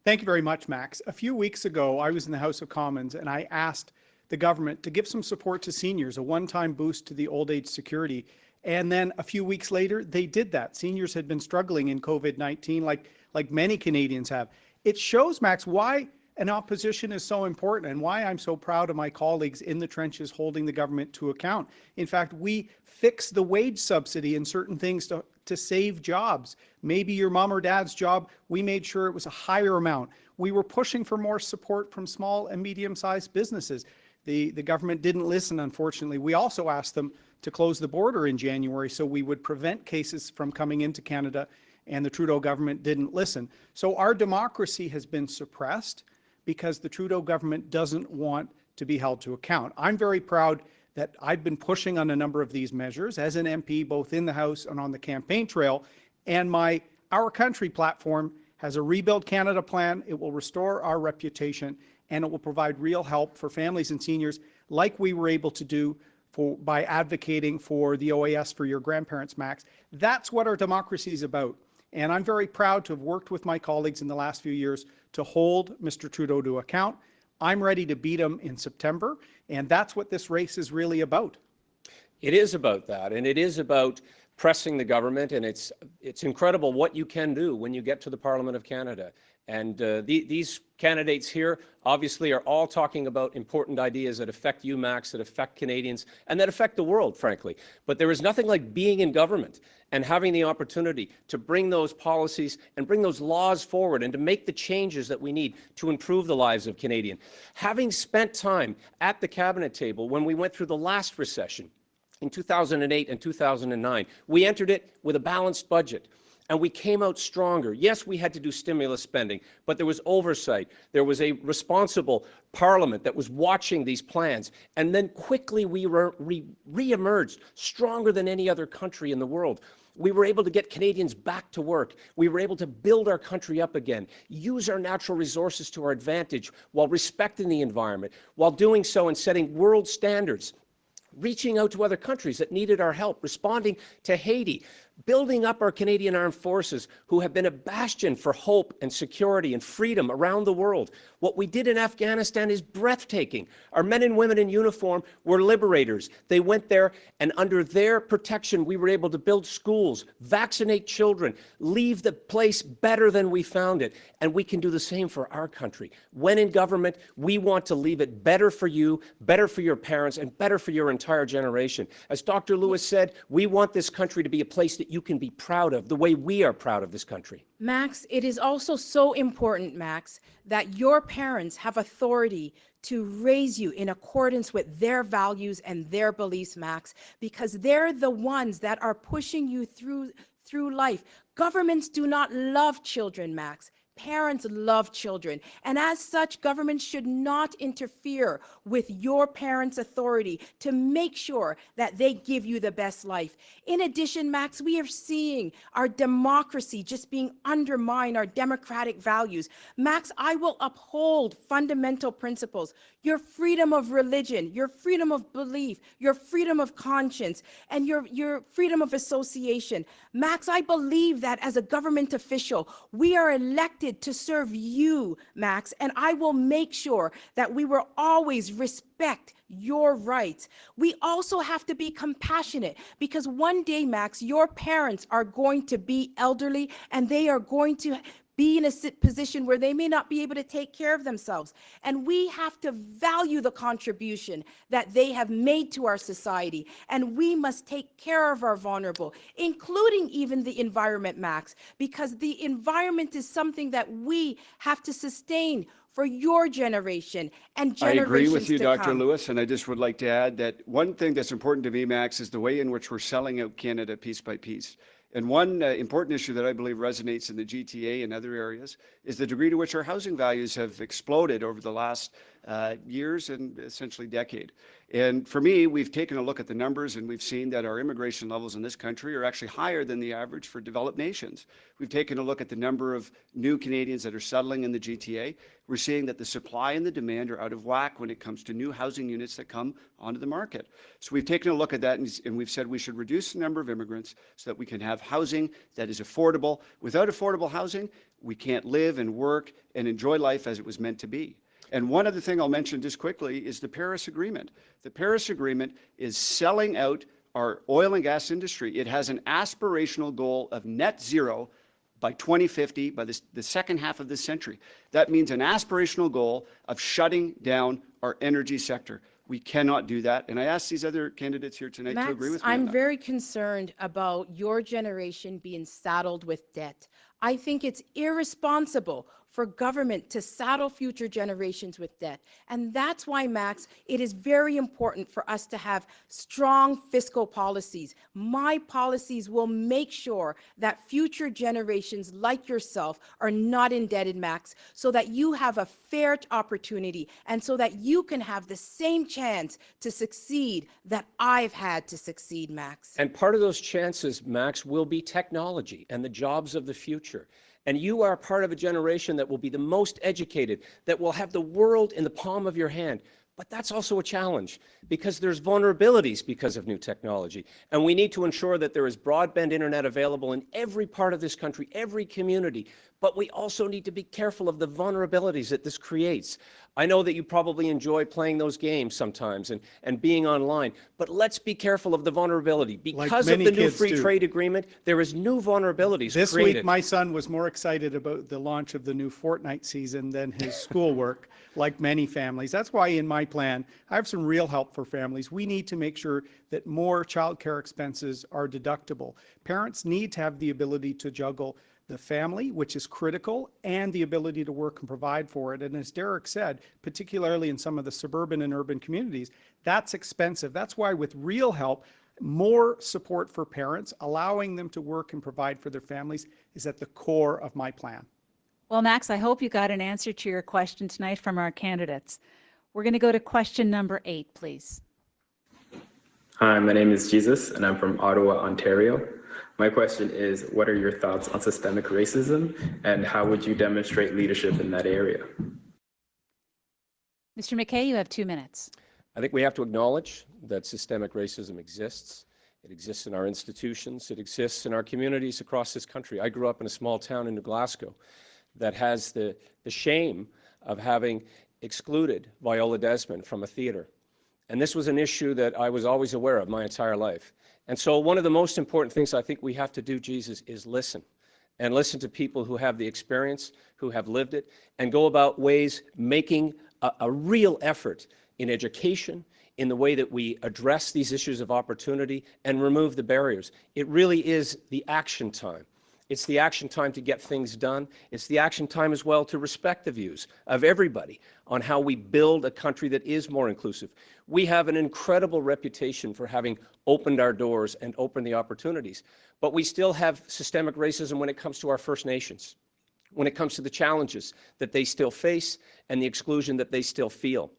Thank you very much, Max. A few weeks ago, I was in the House of Commons and I asked the government to give some support to seniors, a one-time boost to the old age security. And then a few weeks later, they did that. Seniors had been struggling in COVID-19 like many Canadians have. It shows, Max, why an opposition is so important and why I'm so proud of my colleagues in the trenches holding the government to account. In fact, we fixed the wage subsidy and certain things to save jobs. Maybe your mom or dad's job, we made sure it was a higher amount. We were pushing for more support from small and medium-sized businesses. The government didn't listen, unfortunately. We also asked them to close the border in January so we would prevent cases from coming into Canada, and the Trudeau government didn't listen. So our democracy has been suppressed because the Trudeau government doesn't want to be held to account. I'm very proud that I've been pushing on a number of these measures as an MP, both in the House and on the campaign trail, and Our Country platform has a Rebuild Canada plan. It will restore our reputation, and it will provide real help for families and seniors like we were able to do by advocating for the OAS for your grandparents, Max. That's what our democracy is about. And I'm very proud to have worked with my colleagues in the last few years to hold Mr. Trudeau to account. I'm ready to beat him in September, and that's what this race is really about. It is about that, and it is about pressing the government, and it's incredible what you can do when you get to the Parliament of Canada. And these candidates here obviously are all talking about important ideas that affect you, Max, that affect Canadians, and that affect the world, frankly. But there is nothing like being in government and having the opportunity to bring those policies and bring those laws forward and to make the changes that we need to improve the lives of Canadians. Having spent time at the cabinet table when we went through the last recession in 2008 and 2009, we entered it with a balanced budget. And we came out stronger. Yes, we had to do stimulus spending, but there was oversight. There was a responsible parliament that was watching these plans. And then quickly we re-emerged stronger than any other country in the world. We were able to get Canadians back to work. We were able to build our country up again, use our natural resources to our advantage while respecting the environment, while doing so and setting world standards, reaching out to other countries that needed our help, responding to Haiti, building up our Canadian Armed Forces, who have been a bastion for hope and security and freedom around the world. What we did in Afghanistan is breathtaking. Our men and women in uniform were liberators. They went there, and under their protection, we were able to build schools, vaccinate children, leave the place better than we found it. And we can do the same for our country. When in government, we want to leave it better for you, better for your parents, and better for your entire generation. As Dr. Lewis said, we want this country to be a place that you can be proud of, the way we are proud of this country. Max, it is also so important, Max, that your parents have authority to raise you in accordance with their values and their beliefs, Max, because they're the ones that are pushing you through life. Governments do not love children, Max. parents love children. And as such, government should not interfere with your parents' authority to make sure that they give you the best life. In addition, Max, we are seeing our democracy just being undermined, our democratic values. Max, I will uphold fundamental principles, your freedom of religion, your freedom of belief, your freedom of conscience, and your freedom of association. Max, I believe that as a government official, we are elected to serve you, Max, and I will make sure that we will always respect your rights. We also have to be compassionate because one day, Max, your parents are going to be elderly and they are going to be in a position where they may not be able to take care of themselves. And we have to value the contribution that they have made to our society. And we must take care of our vulnerable, including even the environment, Max, because the environment is something that we have to sustain for your generation and generations to come. I agree with you, Dr. Lewis, and I just would like to add that one thing that's important to me, Max, is the way in which we're selling out Canada piece by piece. And one important issue that I believe resonates in the GTA and other areas is the degree to which our housing values have exploded over the last years and essentially decade. And for me, we've taken a look at the numbers and we've seen that our immigration levels in this country are actually higher than the average for developed nations. We've taken a look at the number of new Canadians that are settling in the GTA. We're seeing that the supply and the demand are out of whack when it comes to new housing units that come onto the market. So we've taken a look at that and we've said we should reduce the number of immigrants so that we can have housing that is affordable. Without affordable housing, we can't live and work and enjoy life as it was meant to be. And one other thing I'll mention just quickly is the Paris Agreement. The Paris Agreement is selling out our oil and gas industry. It has an aspirational goal of net zero by 2050, by the second half of this century. That means an aspirational goal of shutting down our energy sector. We cannot do that. And I ask these other candidates here tonight to agree with me. I'm very concerned about your generation being saddled with debt. I think it's irresponsible for government to saddle future generations with debt. And that's why, Max, it is very important for us to have strong fiscal policies. My policies will make sure that future generations like yourself are not indebted, Max, so that you have a fair opportunity and so that you can have the same chance to succeed that I've had to succeed, Max. And part of those chances, Max, will be technology and the jobs of the future. And you are part of a generation that will be the most educated, that will have the world in the palm of your hand. But that's also a challenge because there's vulnerabilities because of new technology. And we need to ensure that there is broadband internet available in every part of this country, every community. But we also need to be careful of the vulnerabilities that this creates. I know that you probably enjoy playing those games sometimes and being online, but let's be careful of the vulnerability. Because of the new free trade agreement, there is new vulnerabilities This created. week, my son was more excited about the launch of the new Fortnite season than his schoolwork, like many families. That's why in my plan, I have some real help for families. We need to make sure that more childcare expenses are deductible. Parents need to have the ability to juggle the family, which is critical, and the ability to work and provide for it. And as Derek said, particularly in some of the suburban and urban communities, that's expensive. That's why with real help, more support for parents, allowing them to work and provide for their families is at the core of my plan. Well, Max, I hope you got an answer to your question tonight from our candidates. We're going to go to question number 8, please. Hi, my name is Jesus, and I'm from Ottawa, Ontario. My question is, what are your thoughts on systemic racism, and how would you demonstrate leadership in that area? Mr. McKay, you have 2 minutes. I think we have to acknowledge that systemic racism exists. It exists in our institutions. It exists in our communities across this country. I grew up in a small town in New Glasgow that has the shame of having excluded Viola Desmond from a theater. And this was an issue that I was always aware of my entire life. And so one of the most important things I think we have to do, Jesus, is listen. And listen to people who have the experience, who have lived it, and go about ways making a real effort in education, in the way that we address these issues of opportunity and remove the barriers. It really is the action time. It's the action time to get things done. It's the action time as well to respect the views of everybody on how we build a country that is more inclusive. We have an incredible reputation for having opened our doors and opened the opportunities, but we still have systemic racism when it comes to our First Nations. when it comes to the challenges that they still face and the exclusion that they still feel.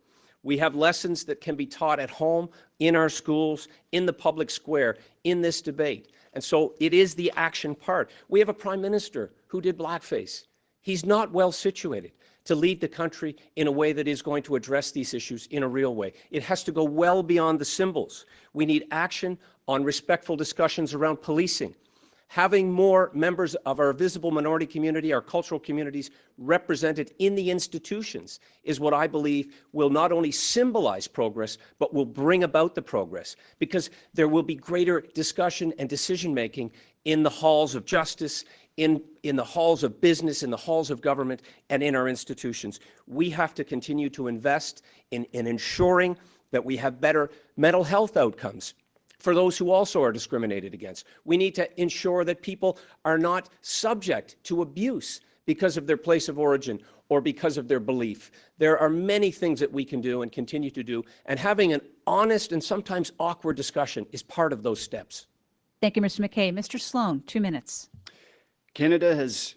We have lessons that can be taught at home, in our schools, in the public square, in this debate. And so it is the action part. We have a prime minister who did blackface. He's not well situated to lead the country in a way that is going to address these issues in a real way. It has to go well beyond the symbols. We need action on respectful discussions around policing. Having more members of our visible minority community, our cultural communities, represented in the institutions is what I believe will not only symbolize progress, but will bring about the progress, because there will be greater discussion and decision-making in the halls of justice, in the halls of business, in the halls of government, and in our institutions. We have to continue to invest in ensuring that we have better mental health outcomes for those who also are discriminated against. We need to ensure that people are not subject to abuse because of their place of origin or because of their belief. There are many things that we can do and continue to do, and having an honest and sometimes awkward discussion is part of those steps. Thank you, Mr. McKay. Mr. Sloan, 2 minutes. Canada has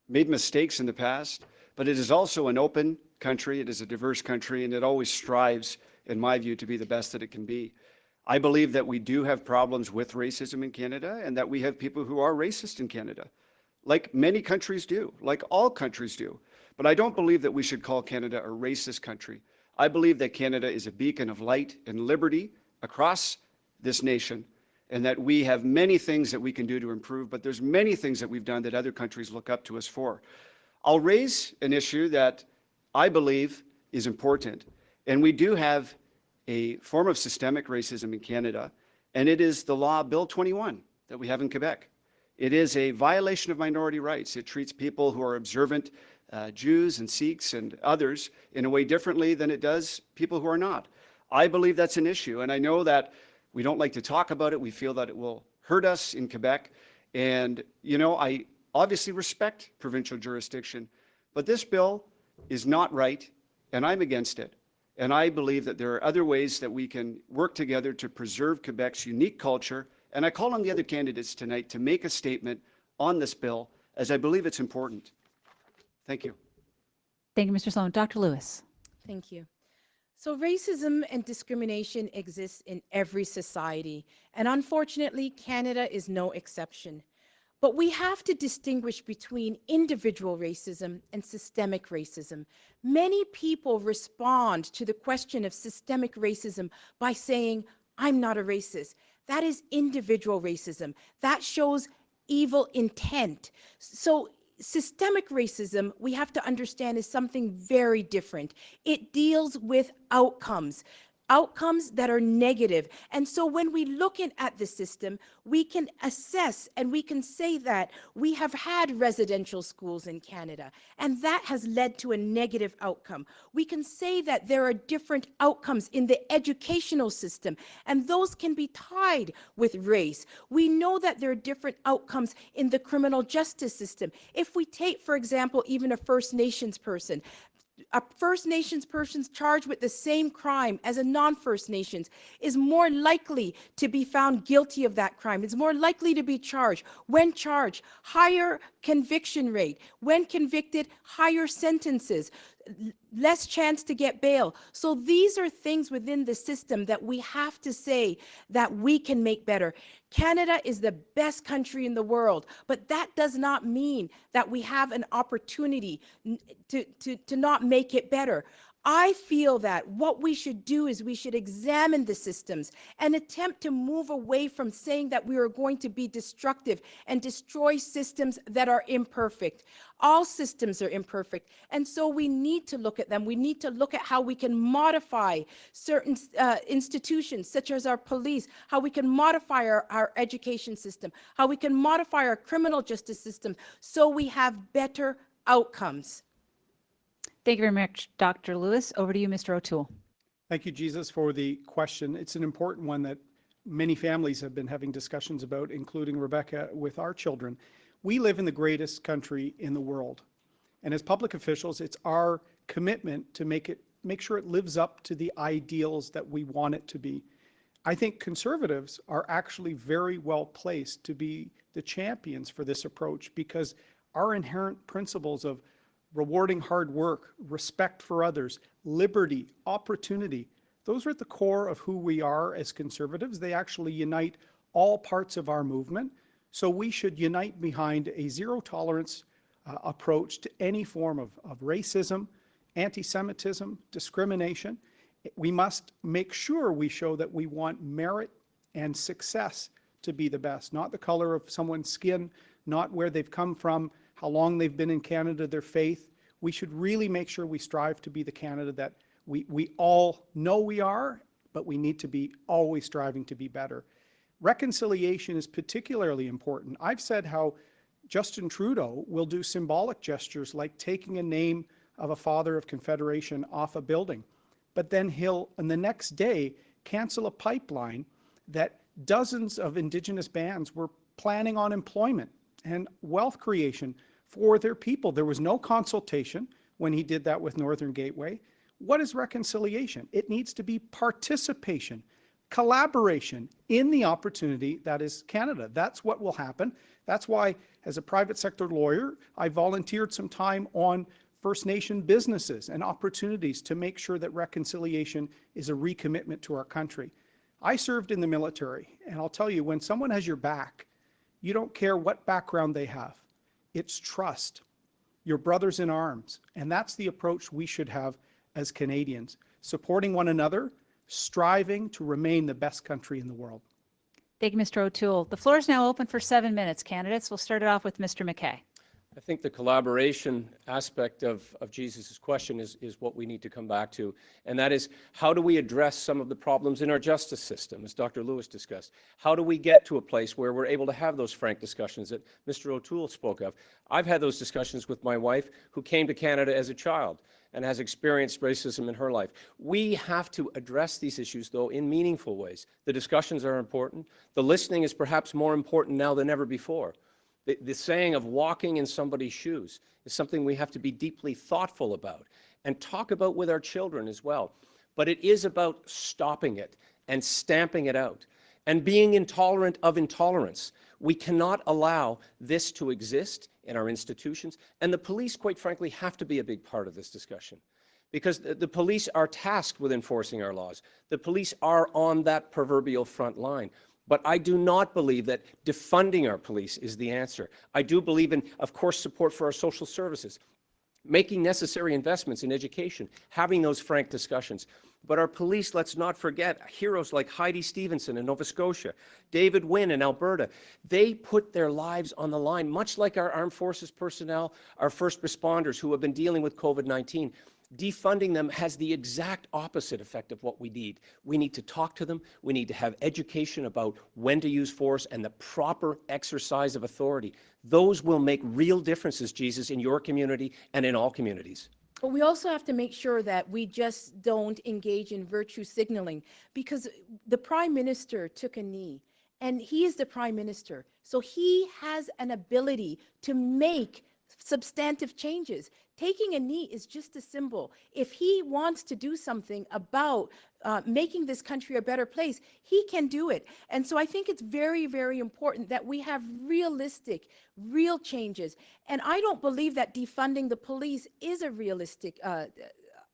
made mistakes in the past, but it is also an open country. It is a diverse country, and it always strives, in my view, to be the best that it can be. I believe that we do have problems with racism in Canada, and that we have people who are racist in Canada, like many countries do, like all countries do. But I don't believe that we should call Canada a racist country. I believe that Canada is a beacon of light and liberty across this nation, and that we have many things that we can do to improve, but there's many things that we've done that other countries look up to us for. I'll raise an issue that I believe is important, and we do have a form of systemic racism in Canada, and it is the law Bill 21 that we have in Quebec. It is a violation of minority rights. It treats people who are observant, Jews and Sikhs and others, in a way differently than it does people who are not. I believe that's an issue, and I know that we don't like to talk about it. We feel that it will hurt us in Quebec. And, you know, I obviously respect provincial jurisdiction, but this bill is not right, and I'm against it. And I believe that there are other ways that we can work together to preserve Quebec's unique culture. And I call on the other candidates tonight to make a statement on this bill, as I believe it's important. Thank you. Thank you, Mr. Sloan. Dr. Lewis. Thank you. So racism and discrimination exists in every society, and unfortunately, Canada is no exception. But we have to distinguish between individual racism and systemic racism. Many people respond to the question of systemic racism by saying, I'm not a racist. That is individual racism. That shows evil intent. So systemic racism, we have to understand, is something very different. It deals with outcomes that are negative. And so when we look at the system, we can assess and we can say that we have had residential schools in Canada, and that has led to a negative outcome. We can say that there are different outcomes in the educational system, and those can be tied with race. We know that there are different outcomes in the criminal justice system. If we take, for example, even a First Nations person, a First Nations person charged with the same crime as a non-First Nations is more likely to be found guilty of that crime. It's more likely to be charged. When charged, higher conviction rate. When convicted, higher sentences. Less chance to get bail. So these are things within the system that we have to say that we can make better. Canada is the best country in the world, but that does not mean that we have an opportunity to not make it better. I feel that what we should do is we should examine the systems and attempt to move away from saying that we are going to be destructive and destroy systems that are imperfect. All systems are imperfect, and so we need to look at them. We need to look at how we can modify certain institutions, such as our police, how we can modify our education system, how we can modify our criminal justice system so we have better outcomes. Thank you very much, Dr. Lewis. Over to you, Mr. O'Toole. Thank you, Jesus, for the question. It's an important one that many families have been having discussions about, including Rebecca, with our children. We live in the greatest country in the world. And as public officials, it's our commitment to make sure it lives up to the ideals that we want it to be. I think conservatives are actually very well placed to be the champions for this approach, because our inherent principles of rewarding hard work, respect for others, liberty, opportunity, those are at the core of who we are as Conservatives. They actually unite all parts of our movement. So we should unite behind a zero tolerance approach to any form of racism, anti-Semitism, discrimination. We must make sure we show that we want merit and success to be the best, not the color of someone's skin, not where they've come from, how long they've been in Canada, their faith. We should really make sure we strive to be the Canada that we all know we are, but we need to be always striving to be better. Reconciliation is particularly important. I've said how Justin Trudeau will do symbolic gestures like taking a name of a father of Confederation off a building, but then he'll, on the next day, cancel a pipeline that dozens of Indigenous bands were planning on employment and wealth creation for their people. There was no consultation when he did that with Northern Gateway. What is reconciliation? It needs to be participation, collaboration in the opportunity that is Canada. That's what will happen. That's why, as a private sector lawyer, I volunteered some time on First Nation businesses and opportunities to make sure that reconciliation is a recommitment to our country. I served in the military, and I'll tell you, when someone has your back, you don't care what background they have. It's trust. Your brothers in arms. And that's the approach we should have as Canadians, supporting one another, striving to remain the best country in the world. Thank you, Mr. O'Toole. The floor is now open for 7 minutes. Candidates, we'll start it off with Mr. McKay. I think the collaboration aspect of Jesus' question is what we need to come back to, and that is, how do we address some of the problems in our justice system, as Dr. Lewis discussed? How do we get to a place where we're able to have those frank discussions that Mr. O'Toole spoke of? I've had those discussions with my wife, who came to Canada as a child and has experienced racism in her life. We have to address these issues, though, in meaningful ways. The discussions are important. The listening is perhaps more important now than ever before. The saying of walking in somebody's shoes is something we have to be deeply thoughtful about and talk about with our children as well. But it is about stopping it and stamping it out and being intolerant of intolerance. We cannot allow this to exist in our institutions, and the police, quite frankly, have to be a big part of this discussion, because the police are tasked with enforcing our laws. The police are on that proverbial front line. But I do not believe that defunding our police is the answer. I do believe in, of course, support for our social services, making necessary investments in education, having those frank discussions. But our police, let's not forget, heroes like Heidi Stevenson in Nova Scotia, David Wynn in Alberta, they put their lives on the line, much like our armed forces personnel, our first responders who have been dealing with COVID-19. Defunding them has the exact opposite effect of what we need. We need to talk to them. We need to have education about when to use force and the proper exercise of authority. Those will make real differences, Jesus, in your community and in all communities. But we also have to make sure that we just don't engage in virtue signaling, because the Prime Minister took a knee, and he is the Prime Minister. So he has an ability to make substantive changes. Taking a knee is just a symbol. If he wants to do something about making this country a better place, he can do it. And so I think it's very, very important that we have realistic, real changes. And I don't believe that defunding the police is a realistic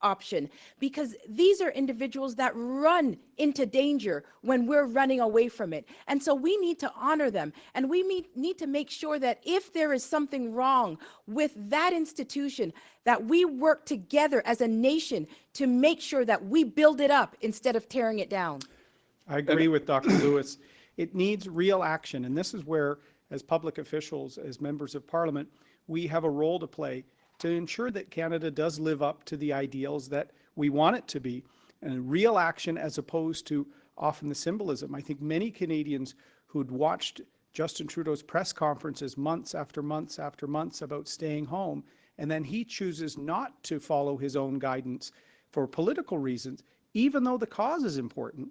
option, because these are individuals that run into danger when we're running away from it. And so we need to honor them, and we need to make sure that if there is something wrong with that institution, that we work together as a nation to make sure that we build it up instead of tearing it down. I agree with Dr. Lewis. It needs real action, and this is where, as public officials, as members of Parliament, we have a role to play to ensure that Canada does live up to the ideals that we want it to be, and real action as opposed to often the symbolism. I think many Canadians who'd watched Justin Trudeau's press conferences months after months after months about staying home, and then he chooses not to follow his own guidance for political reasons, even though the cause is important,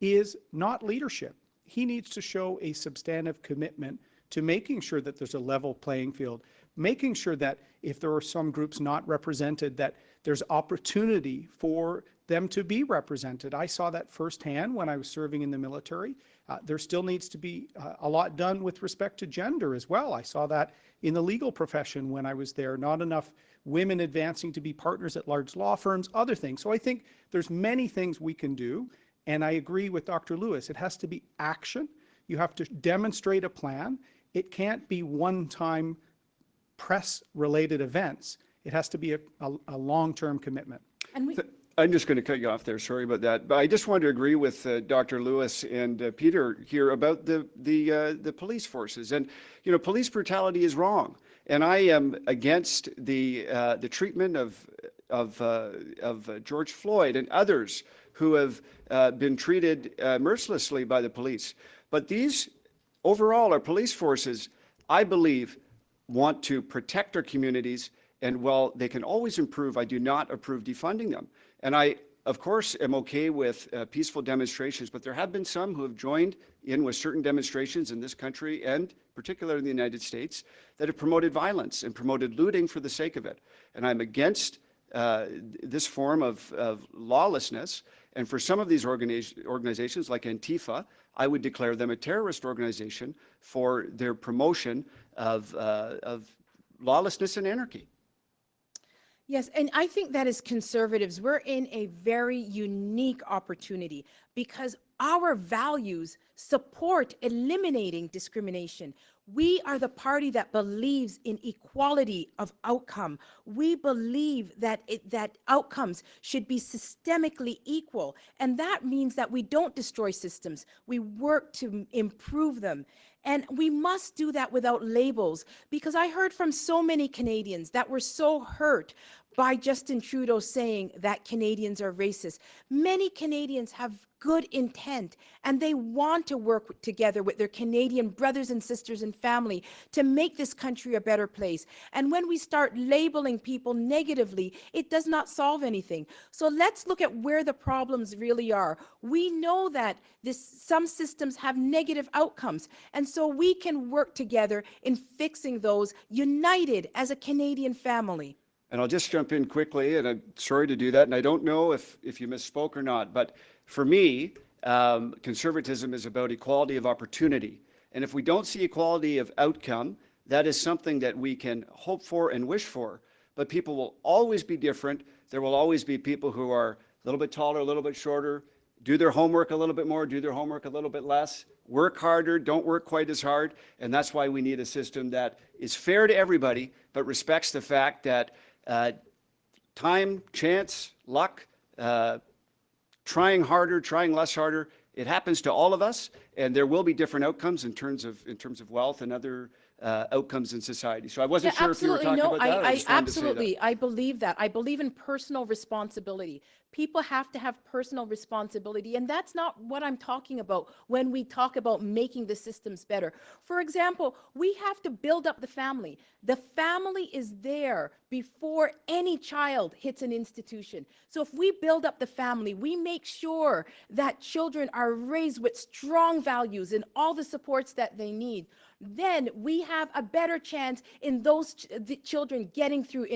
is not leadership. He needs to show a substantive commitment to making sure that there's a level playing field, making sure that if there are some groups not represented, that there's opportunity for them to be represented. I saw that firsthand when I was serving in the military. There still needs to be a lot done with respect to gender as well. I saw that in the legal profession when I was there. Not enough women advancing to be partners at large law firms, other things. So I think there's many things we can do, and I agree with Dr. Lewis. It has to be action. You have to demonstrate a plan. It can't be one-time press-related events. It has to be a long-term commitment. And I'm just going to cut you off there. Sorry about that. But I just want to agree with Dr. Lewis and Peter here about the police forces. And, you know, police brutality is wrong. And I am against the treatment of George Floyd and others who have been treated mercilessly by the police. But these, overall, our police forces, I believe, want to protect our communities. And while they can always improve, I do not approve defunding them. And I, of course, am okay with peaceful demonstrations, but there have been some who have joined in with certain demonstrations in this country, and particularly in the United States, that have promoted violence and promoted looting for the sake of it. And I'm against this form of lawlessness. And for some of these organizations, like Antifa, I would declare them a terrorist organization for their promotion of lawlessness and anarchy. Yes, and I think that as conservatives, we're in a very unique opportunity because our values support eliminating discrimination. We are the party that believes in equality of outcome. We believe that that outcomes should be systemically equal. And that means that we don't destroy systems. We work to improve them. And we must do that without labels, because I heard from so many Canadians that were so hurt by Justin Trudeau saying that Canadians are racist. Many Canadians have good intent, and they want to work together with their Canadian brothers and sisters and family to make this country a better place. And when we start labeling people negatively, it does not solve anything. So let's look at where the problems really are. We know that some systems have negative outcomes, and so we can work together in fixing those, united as a Canadian family. And I'll just jump in quickly, and I'm sorry to do that, and I don't know if you misspoke or not, but for me, conservatism is about equality of opportunity. And if we don't see equality of outcome, that is something that we can hope for and wish for. But people will always be different. There will always be people who are a little bit taller, a little bit shorter, do their homework a little bit more, do their homework a little bit less, work harder, don't work quite as hard. And that's why we need a system that is fair to everybody, but respects the fact that time, chance, luck, trying harder, trying less harder, it happens to all of us, and there will be different outcomes in terms of wealth and other outcomes in society. So I wasn't sure if you were talking about that. I believe that. I believe in personal responsibility. People have to have personal responsibility, and that's not what I'm talking about when we talk about making the systems better. For example, we have to build up the family. The family is there before any child hits an institution. So if we build up the family, we make sure that children are raised with strong values and all the supports that they need, then we have a better chance in those the children getting through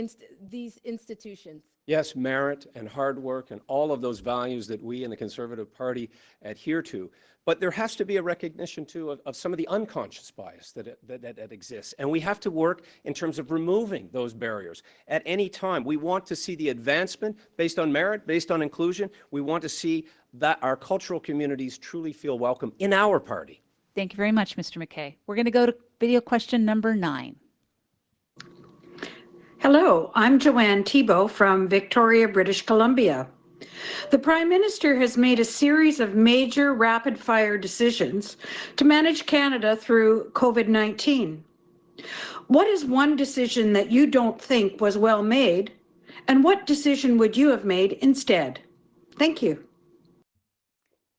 these institutions. Yes, merit and hard work and all of those values that we in the Conservative Party adhere to. But there has to be a recognition, too, of some of the unconscious bias that exists. And we have to work in terms of removing those barriers. At any time, we want to see the advancement based on merit, based on inclusion. We want to see that our cultural communities truly feel welcome in our party. Thank you very much, Mr. McKay. We're going to go to video question number 9. Hello, I'm Joanne Thibault from Victoria, British Columbia. The Prime Minister has made a series of major rapid-fire decisions to manage Canada through COVID-19. What is one decision that you don't think was well made, and what decision would you have made instead? Thank you.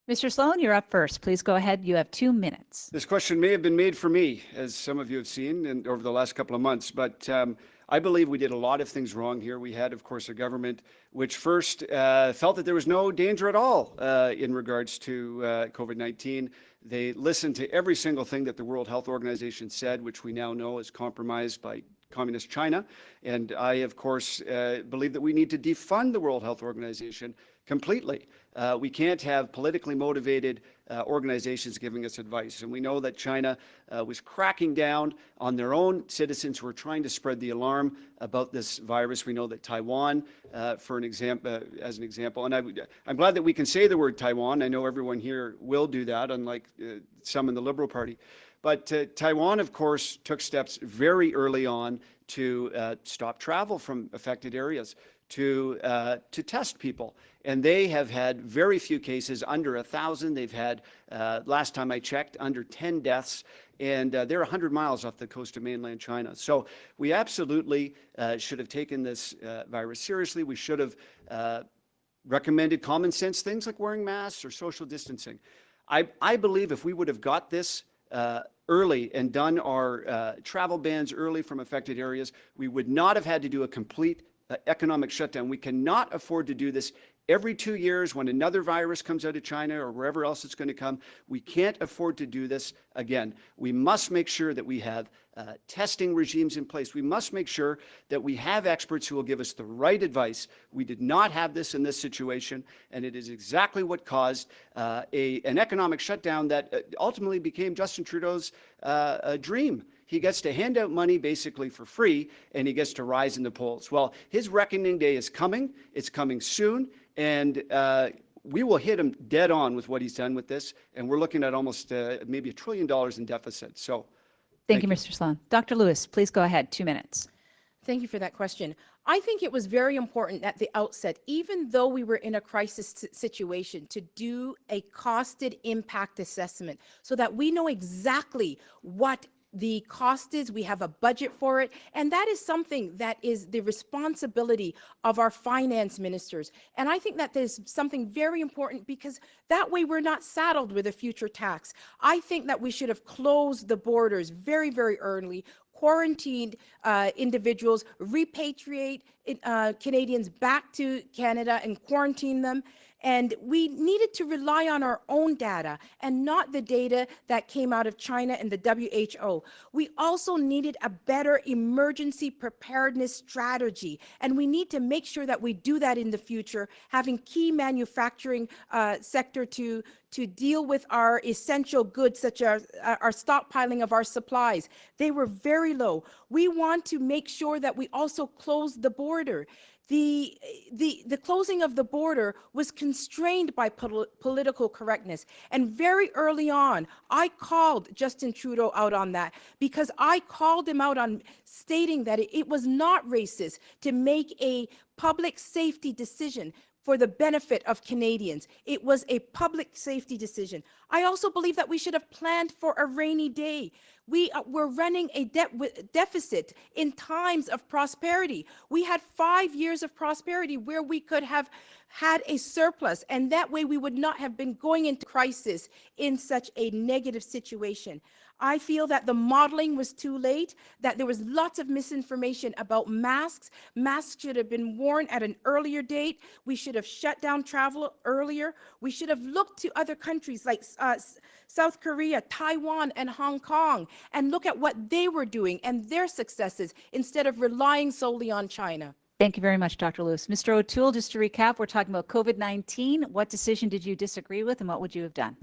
Mr. Sloan, you're up first. Please go ahead. You have 2 minutes. This question may have been made for me, as some of you have seen over the last couple of months, but I believe we did a lot of things wrong here. We had, of course, a government which first felt that there was no danger at all in regards to COVID-19. They listened to every single thing that the World Health Organization said, which we now know is compromised by Communist China. And I, of course, believe that we need to defund the World Health Organization completely. We can't have politically motivated organizations giving us advice. And we know that China was cracking down on their own citizens who are trying to spread the alarm about this virus. We know that Taiwan, as an example, and I'm glad that we can say the word Taiwan. I know everyone here will do that, unlike some in the Liberal Party. But Taiwan, of course, took steps very early on to stop travel from affected areas, to test people. And they have had very few cases, under 1,000. They've had, last time I checked, under 10 deaths. And they're 100 miles off the coast of mainland China. So we absolutely should have taken this virus seriously. We should have recommended common sense things like wearing masks or social distancing. I believe if we would have got this early and done our travel bans early from affected areas, we would not have had to do a complete economic shutdown. We cannot afford to do this every 2 years when another virus comes out of China or wherever else it's going to come. We can't afford to do this again. We must make sure that we have testing regimes in place. We must make sure that we have experts who will give us the right advice. We did not have this in this situation, and it is exactly what caused an economic shutdown that ultimately became Justin Trudeau's dream. He gets to hand out money basically for free, and he gets to rise in the polls. Well, his reckoning day is coming. It's coming soon, and we will hit him dead on with what he's done with this, and we're looking at almost maybe $1 trillion in deficit. So, thank you, Mr. Sloan. Dr. Lewis, please go ahead. 2 minutes. Thank you for that question. I think it was very important at the outset, even though we were in a crisis situation, to do a costed impact assessment so that we know exactly what the cost is. We have a budget for it, and that is something that is the responsibility of our finance ministers. And I think that there's something very important, because that way we're not saddled with a future tax. I think that we should have closed the borders very, very early, quarantined individuals, repatriate Canadians back to Canada and quarantine them. And we needed to rely on our own data and not the data that came out of China and the WHO. We also needed a better emergency preparedness strategy. And we need to make sure that we do that in the future, having key manufacturing sector to deal with our essential goods, such as our stockpiling of our supplies. They were very low. We want to make sure that we also close the border. The closing of the border was constrained by political correctness. And very early on, I called Justin Trudeau out on that, because I called him out on stating that it was not racist to make a public safety decision for the benefit of Canadians. It was a public safety decision. I also believe that we should have planned for a rainy day. We were running a deficit in times of prosperity. We had 5 years of prosperity where we could have had a surplus, and that way we would not have been going into crisis in such a negative situation. I feel that the modeling was too late, that there was lots of misinformation about masks. Masks should have been worn at an earlier date. We should have shut down travel earlier. We should have looked to other countries like South Korea, Taiwan, and Hong Kong, and look at what they were doing and their successes instead of relying solely on China. Thank you very much, Dr. Lewis. Mr. O'Toole, just to recap, we're talking about COVID-19. What decision did you disagree with, and what would you have done?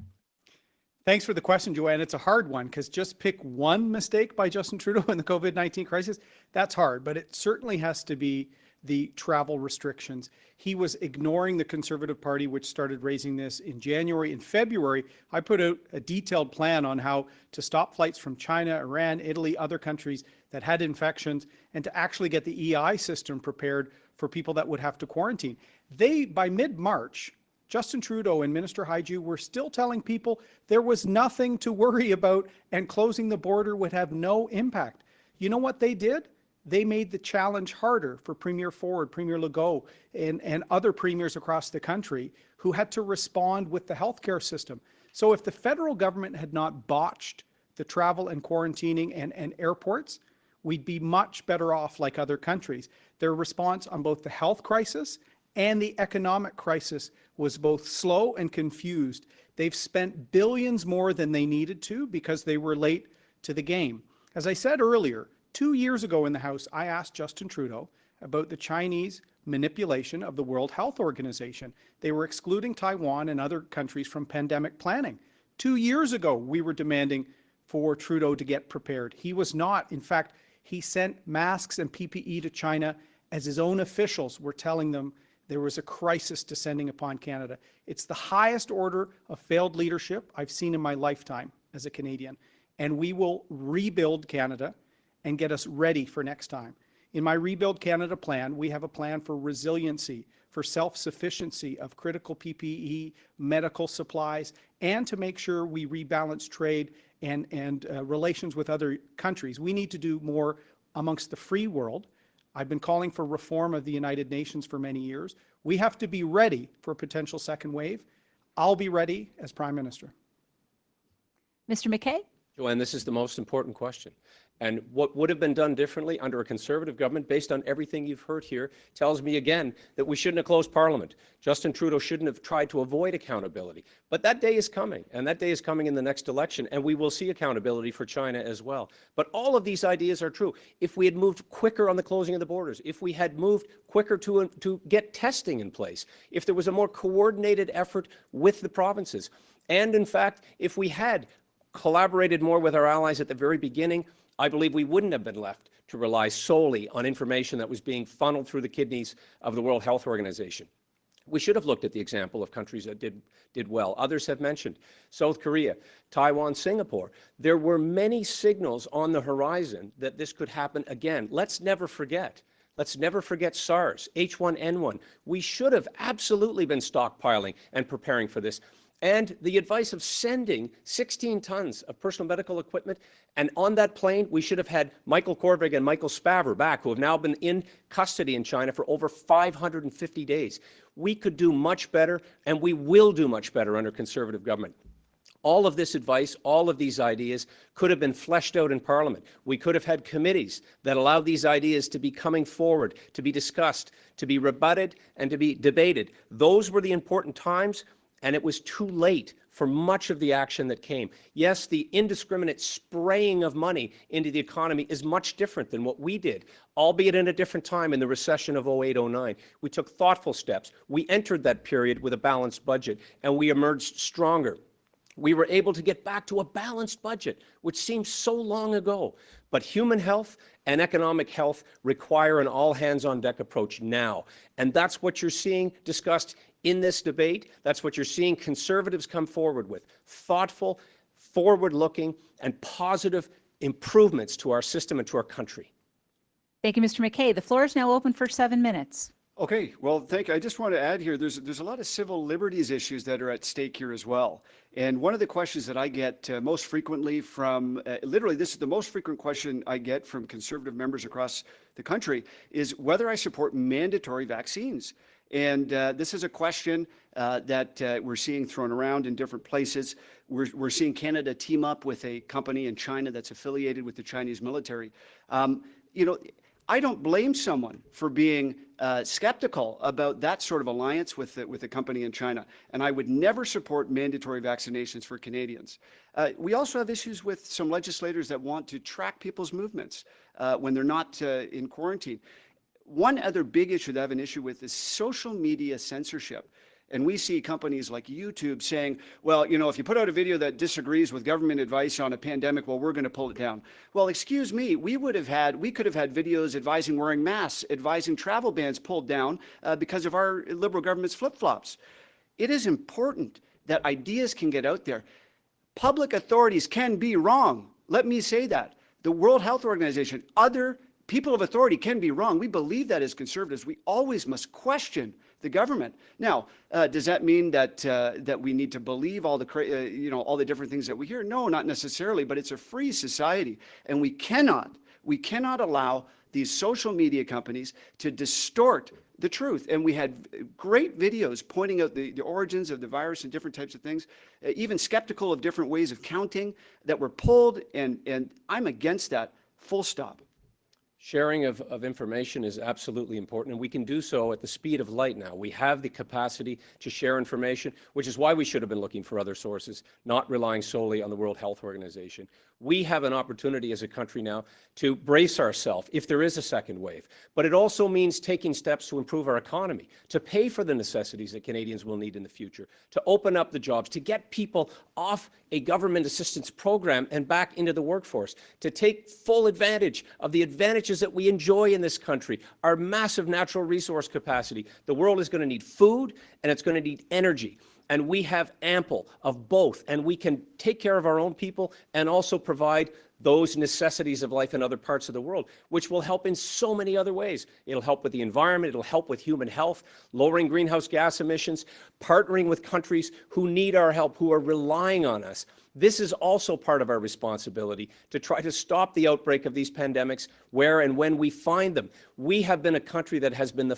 Thanks for the question, Joanne. It's a hard one, because just pick one mistake by Justin Trudeau in the COVID-19 crisis. That's hard, but it certainly has to be the travel restrictions. He was ignoring the Conservative Party, which started raising this in January. In February, I put out a detailed plan on how to stop flights from China, Iran, Italy, other countries that had infections, and to actually get the EI system prepared for people that would have to quarantine. By mid-March, Justin Trudeau and Minister Haiju were still telling people there was nothing to worry about and closing the border would have no impact. You know what they did? They made the challenge harder for Premier Ford, Premier Legault, and other premiers across the country who had to respond with the healthcare system. So if the federal government had not botched the travel and quarantining and airports, we'd be much better off like other countries. Their response on both the health crisis and the economic crisis was both slow and confused. They've spent billions more than they needed to because they were late to the game. As I said earlier, 2 years ago in the House, I asked Justin Trudeau, about the Chinese manipulation of the World Health Organization. They were excluding Taiwan and other countries from pandemic planning. 2 years ago, we were demanding for Trudeau to get prepared. He was not. In fact, he sent masks and PPE to China as his own officials were telling them there was a crisis descending upon Canada. It's the highest order of failed leadership I've seen in my lifetime as a Canadian. And we will rebuild Canada and get us ready for next time. In my Rebuild Canada plan, we have a plan for resiliency, for self-sufficiency of critical PPE, medical supplies, and to make sure we rebalance trade and relations with other countries. We need to do more amongst the free world. I've been calling for reform of the United Nations for many years. We have to be ready for a potential second wave. I'll be ready as Prime Minister. Mr. McKay? Joanne, this is the most important question. And what would have been done differently under a Conservative government, based on everything you've heard here, tells me again that we shouldn't have closed Parliament. Justin Trudeau shouldn't have tried to avoid accountability. But that day is coming, and that day is coming in the next election, and we will see accountability for China as well. But all of these ideas are true. If we had moved quicker on the closing of the borders, if we had moved quicker to get testing in place, if there was a more coordinated effort with the provinces, and in fact, if we had collaborated more with our allies at the very beginning, I believe we wouldn't have been left to rely solely on information that was being funneled through the kidneys of the World Health Organization. We should have looked at the example of countries that did well. Others have mentioned South Korea, Taiwan, Singapore. There were many signals on the horizon that this could happen again. Let's never forget. Let's never forget SARS, H1N1. We should have absolutely been stockpiling and preparing for this. And the advice of sending 16 tons of personal medical equipment, and on that plane, we should have had Michael Korvig and Michael Spavor back, who have now been in custody in China for over 550 days. We could do much better, and we will do much better under Conservative government. All of this advice, all of these ideas could have been fleshed out in Parliament. We could have had committees that allowed these ideas to be coming forward, to be discussed, to be rebutted, and to be debated. Those were the important times. And it was too late for much of the action that came. Yes, the indiscriminate spraying of money into the economy is much different than what we did, albeit in a different time in the recession of 08-09. We took thoughtful steps. We entered that period with a balanced budget, and we emerged stronger. We were able to get back to a balanced budget, which seems so long ago. But human health and economic health require an all-hands-on-deck approach now. And that's what you're seeing discussed in this debate. That's what you're seeing Conservatives come forward with. Thoughtful, forward-looking, and positive improvements to our system and to our country. Thank you, Mr. McKay. The floor is now open for 7 minutes. Okay, well, thank you. I just want to add here, there's a lot of civil liberties issues that are at stake here as well. And one of the questions that I get most frequently from, literally this is the most frequent question I get from Conservative members across the country, is whether I support mandatory vaccines. And this is a question that we're seeing thrown around in different places. We're seeing Canada team up with a company in China that's affiliated with the Chinese military. You know, I don't blame someone for being skeptical about that sort of alliance with the company in China, and I would never support mandatory vaccinations for Canadians. We also have issues with some legislators that want to track people's movements when they're not in quarantine. One other big issue that I have an issue with is social media censorship. And we see companies like YouTube saying, well, you know, if you put out a video that disagrees with government advice on a pandemic, well, we're going to pull it down. Well, excuse me, we could have had videos advising wearing masks, advising travel bans pulled down because of our Liberal government's flip-flops. It is important that ideas can get out there. Public authorities can be wrong. Let me say that. The World Health Organization, other people of authority can be wrong. We believe that as Conservatives. We always must question the government. Now, does that mean that that we need to believe all the all the different things that we hear? No, not necessarily. But it's a free society, and we cannot allow these social media companies to distort the truth. And we had great videos pointing out the origins of the virus and different types of things, even skeptical of different ways of counting that were pulled. And I'm against that. Full stop. Sharing of information is absolutely important, and we can do so at the speed of light now. We have the capacity to share information, which is why we should have been looking for other sources, not relying solely on the World Health Organization. We have an opportunity as a country now to brace ourselves if there is a second wave. But it also means taking steps to improve our economy, to pay for the necessities that Canadians will need in the future, to open up the jobs, to get people off a government assistance program and back into the workforce, to take full advantage of the advantages that we enjoy in this country, our massive natural resource capacity. The world is going to need food and it's going to need energy. And we have ample of both, and we can take care of our own people and also provide those necessities of life in other parts of the world, which will help in so many other ways. It'll help with the environment, it'll help with human health, lowering greenhouse gas emissions, partnering with countries who need our help, who are relying on us. This is also part of our responsibility to try to stop the outbreak of these pandemics where and when we find them. We have been a country that has been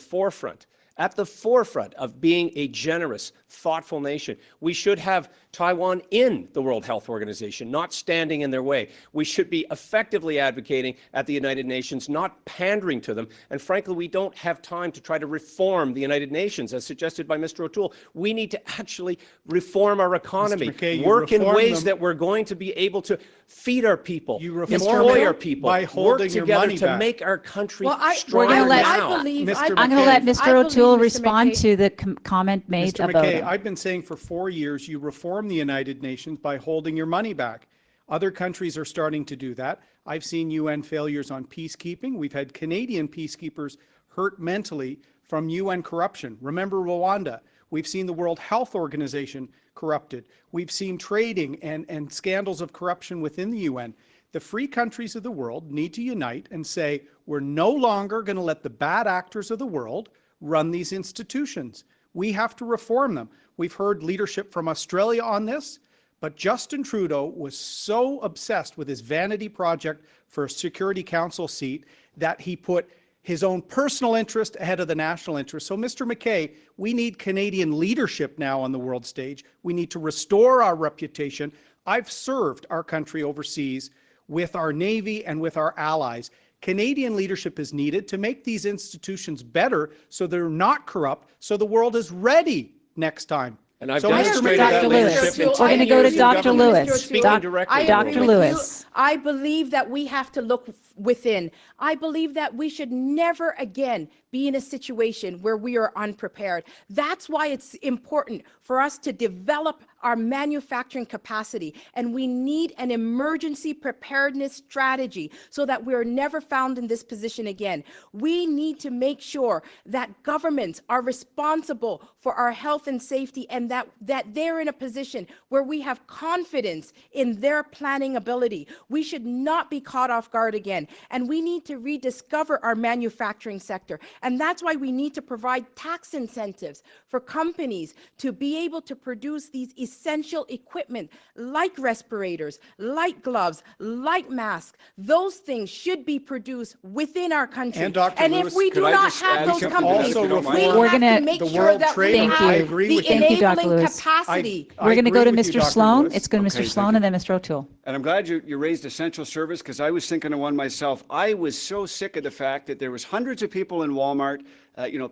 at the forefront of being a generous, thoughtful nation. We should have Taiwan in the World Health Organization, not standing in their way. We should be effectively advocating at the United Nations, not pandering to them. And frankly, we don't have time to try to reform the United Nations, as suggested by Mr. O'Toole. We need to actually reform our economy, McKay, work in ways that we're going to be able to feed our people, employ our people, by holding work your together money to back. make our country We're going to let, now. I'm going to let Mr. O'Toole respond to the comment made Mr. about McKay, him. I've been saying for 4 years you reform the United Nations by holding your money back. Other countries are starting to do that. I've seen UN failures on peacekeeping. We've had Canadian peacekeepers hurt mentally from UN corruption. Remember Rwanda. We've seen the World Health Organization corrupted. We've seen trading and scandals of corruption within the UN. The free countries of the world need to unite and say, we're no longer going to let the bad actors of the world run these institutions. We have to reform them. We've heard leadership from Australia on this, but Justin Trudeau was so obsessed with his vanity project for a Security Council seat that he put his own personal interest ahead of the national interest. So, Mr. McKay, we need Canadian leadership now on the world stage. We need to restore our reputation. I've served our country overseas with our Navy and with our allies. Canadian leadership is needed to make these institutions better so they're not corrupt, so the world is ready next time. And I've So demonstrated that leadership in We're going to go to Dr. Lewis. Speaking directly. Dr. Lewis. I believe that we have to look within. I believe that we should never again be in a situation where we are unprepared. That's why it's important for us to develop our manufacturing capacity, and we need an emergency preparedness strategy so that we're never found in this position again. We need to make sure that governments are responsible for our health and safety, and that they're in a position where we have confidence in their planning ability. We should not be caught off guard again, and we need to rediscover our manufacturing sector. And that's why we need to provide tax incentives for companies to be able to produce these essential equipment like respirators, like gloves, like masks. Those things should be produced within our country. And Dr. And Lewis, if we do not have those companies, we have to make sure that we have the enabling capacity. We're going to go to Mr. Sloan. It's going to Mr. Sloan and then Mr. O'Toole. And I'm glad you raised essential service, because I was thinking of one myself. I was so sick of the fact that there was hundreds of people in Walmart,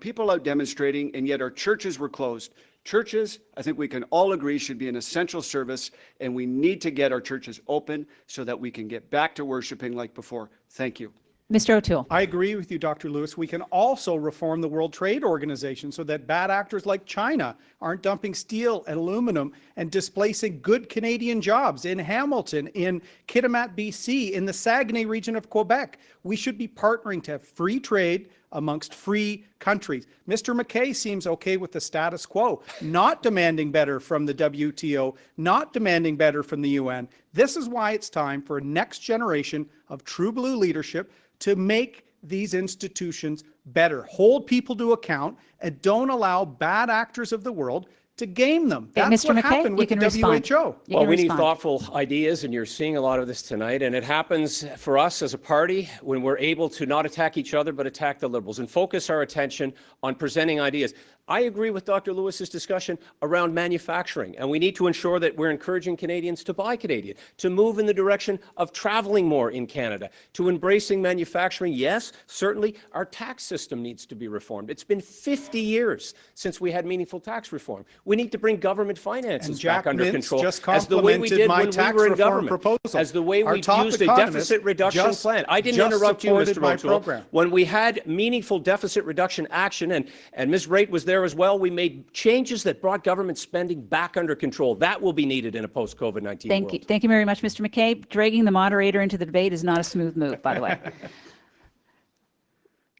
people out demonstrating, and yet our churches were closed. Churches, I think we can all agree, should be an essential service, and we need to get our churches open so that we can get back to worshiping like before. Thank you. Mr. O'Toole. I agree with you, Dr. Lewis. We can also reform the World Trade Organization so that bad actors like China aren't dumping steel and aluminum and displacing good Canadian jobs in Hamilton, in Kitimat, BC, in the Saguenay region of Quebec. We should be partnering to have free trade amongst free countries. Mr. McKay seems okay with the status quo, not demanding better from the WTO, not demanding better from the UN. This is why it's time for a next generation of true blue leadership to make these institutions better, hold people to account, and don't allow bad actors of the world to game them. That's what happened with the WHO. Well, we need thoughtful ideas, and you're seeing a lot of this tonight. And it happens for us as a party when we're able to not attack each other, but attack the Liberals and focus our attention on presenting ideas. I agree with Dr. Lewis's discussion around manufacturing, and we need to ensure that we're encouraging Canadians to buy Canadian, to move in the direction of traveling more in Canada, to embracing manufacturing. Yes, certainly our tax system needs to be reformed. It's been 50 years since we had meaningful tax reform. We need to bring government finances back under control, as the way we did when we were in government, as the way we used a deficit reduction plan. I didn't interrupt you, Mr. O'Toole. When we had meaningful deficit reduction action, and Ms. Raitt was there as well, we made changes that brought government spending back under control. That will be needed in a post-COVID-19 world. Thank you very much, Mr. McKay. Dragging the moderator into the debate is not a smooth move, by the way.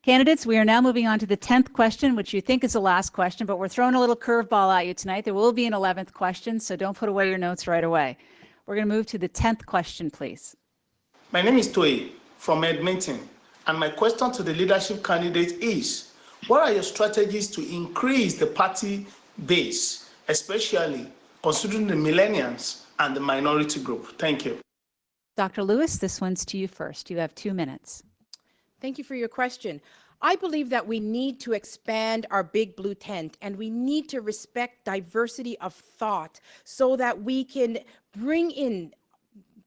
Candidates, we are now moving on to the 10th question, which you think is the last question, but we're throwing a little curveball at you tonight. There will be an 11th question, so don't put away your notes right away. We're going to move to the 10th question, please. My name is Toy from Edmonton, and my question to the leadership candidate is, what are your strategies to increase the party base, especially considering the millennials and the minority group? Thank you. Dr. Lewis, this one's to you first. You have 2 minutes. Thank you for your question. I believe that we need to expand our big blue tent, and we need to respect diversity of thought so that we can bring in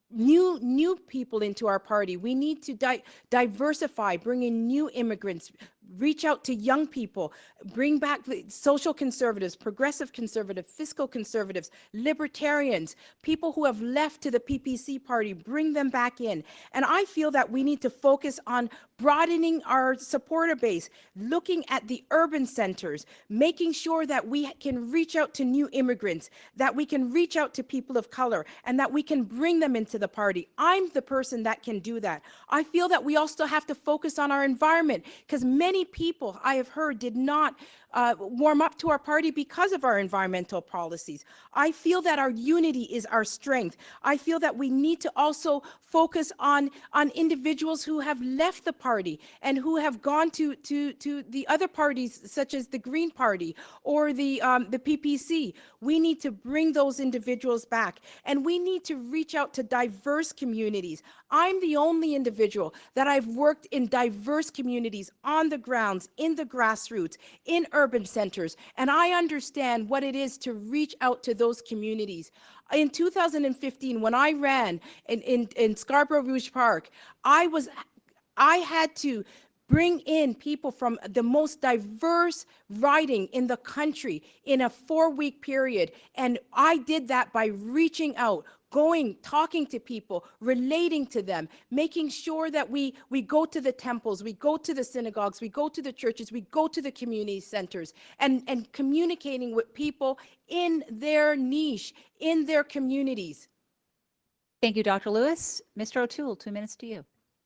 new people into our party. We need to diversify, bring in new immigrants, reach out to young people, bring back the social conservatives, progressive conservatives, fiscal conservatives, libertarians, people who have left to the PPC party, bring them back in. And I feel that we need to focus on broadening our supporter base, looking at the urban centers, making sure that we can reach out to new immigrants, that we can reach out to people of color, and that we can bring them into the party. I'm the person that can do that. I feel that we also have to focus on our environment, because many people I have heard did not warm up to our party because of our environmental policies. I feel that our unity is our strength. I feel that we need to also focus on individuals who have left the party and who have gone to the other parties, such as the Green Party or the PPC. We need to bring those individuals back, and we need to reach out to diverse communities. I'm the only individual that I've worked in diverse communities on the grounds, in the grassroots, in urban centers, and I understand what it is to reach out to those communities. In 2015, when I ran in Scarborough Rouge Park, I had to bring in people from the most diverse riding in the country in a 4-week period. And I did that by reaching out, going, talking to people, relating to them, making sure that we go to the temples, we go to the synagogues, we go to the churches, we go to the community centers, and communicating with people in their niche, in their communities. Thank you, Dr. Lewis. Mr. O'Toole, 2 minutes to you.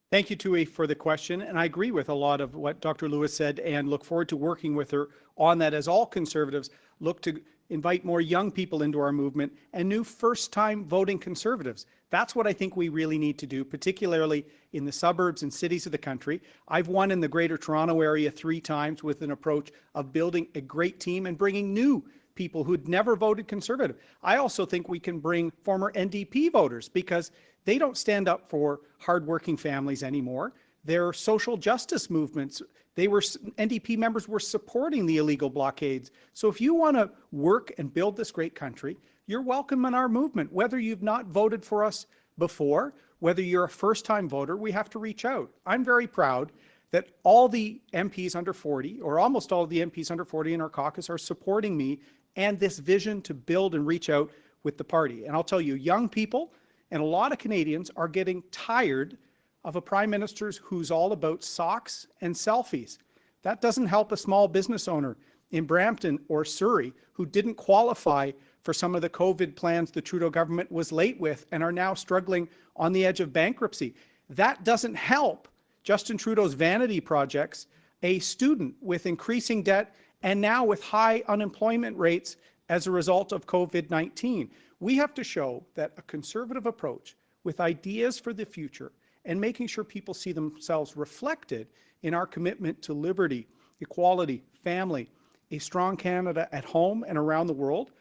Thank you, Tui, for the question. And I agree with a lot of what Dr. Lewis said and look forward to working with her on that, as all Conservatives look to invite more young people into our movement and new first-time voting Conservatives. That's what I think we really need to do, particularly in the suburbs and cities of the country. I've won in the Greater Toronto area 3 times with an approach of building a great team and bringing new people who'd never voted Conservative. I also think we can bring former NDP voters, because they don't stand up for hardworking families anymore. They're social justice movements. NDP members were supporting the illegal blockades. So if you want to work and build this great country, you're welcome in our movement. Whether you've not voted for us before, whether you're a first-time voter, we have to reach out. I'm very proud that all the MPs under 40, or almost all of the MPs under 40 in our caucus, are supporting me and this vision to build and reach out with the party. And I'll tell you, young people and a lot of Canadians are getting tired of a prime minister who's all about socks and selfies. That doesn't help a small business owner in Brampton or Surrey who didn't qualify for some of the COVID plans the Trudeau government was late with and are now struggling on the edge of bankruptcy. That doesn't help Justin Trudeau's vanity projects, a student with increasing debt and now with high unemployment rates as a result of COVID-19. We have to show that a Conservative approach with ideas for the future and making sure people see themselves reflected in our commitment to liberty, equality, family, a strong Canada at home and around the world,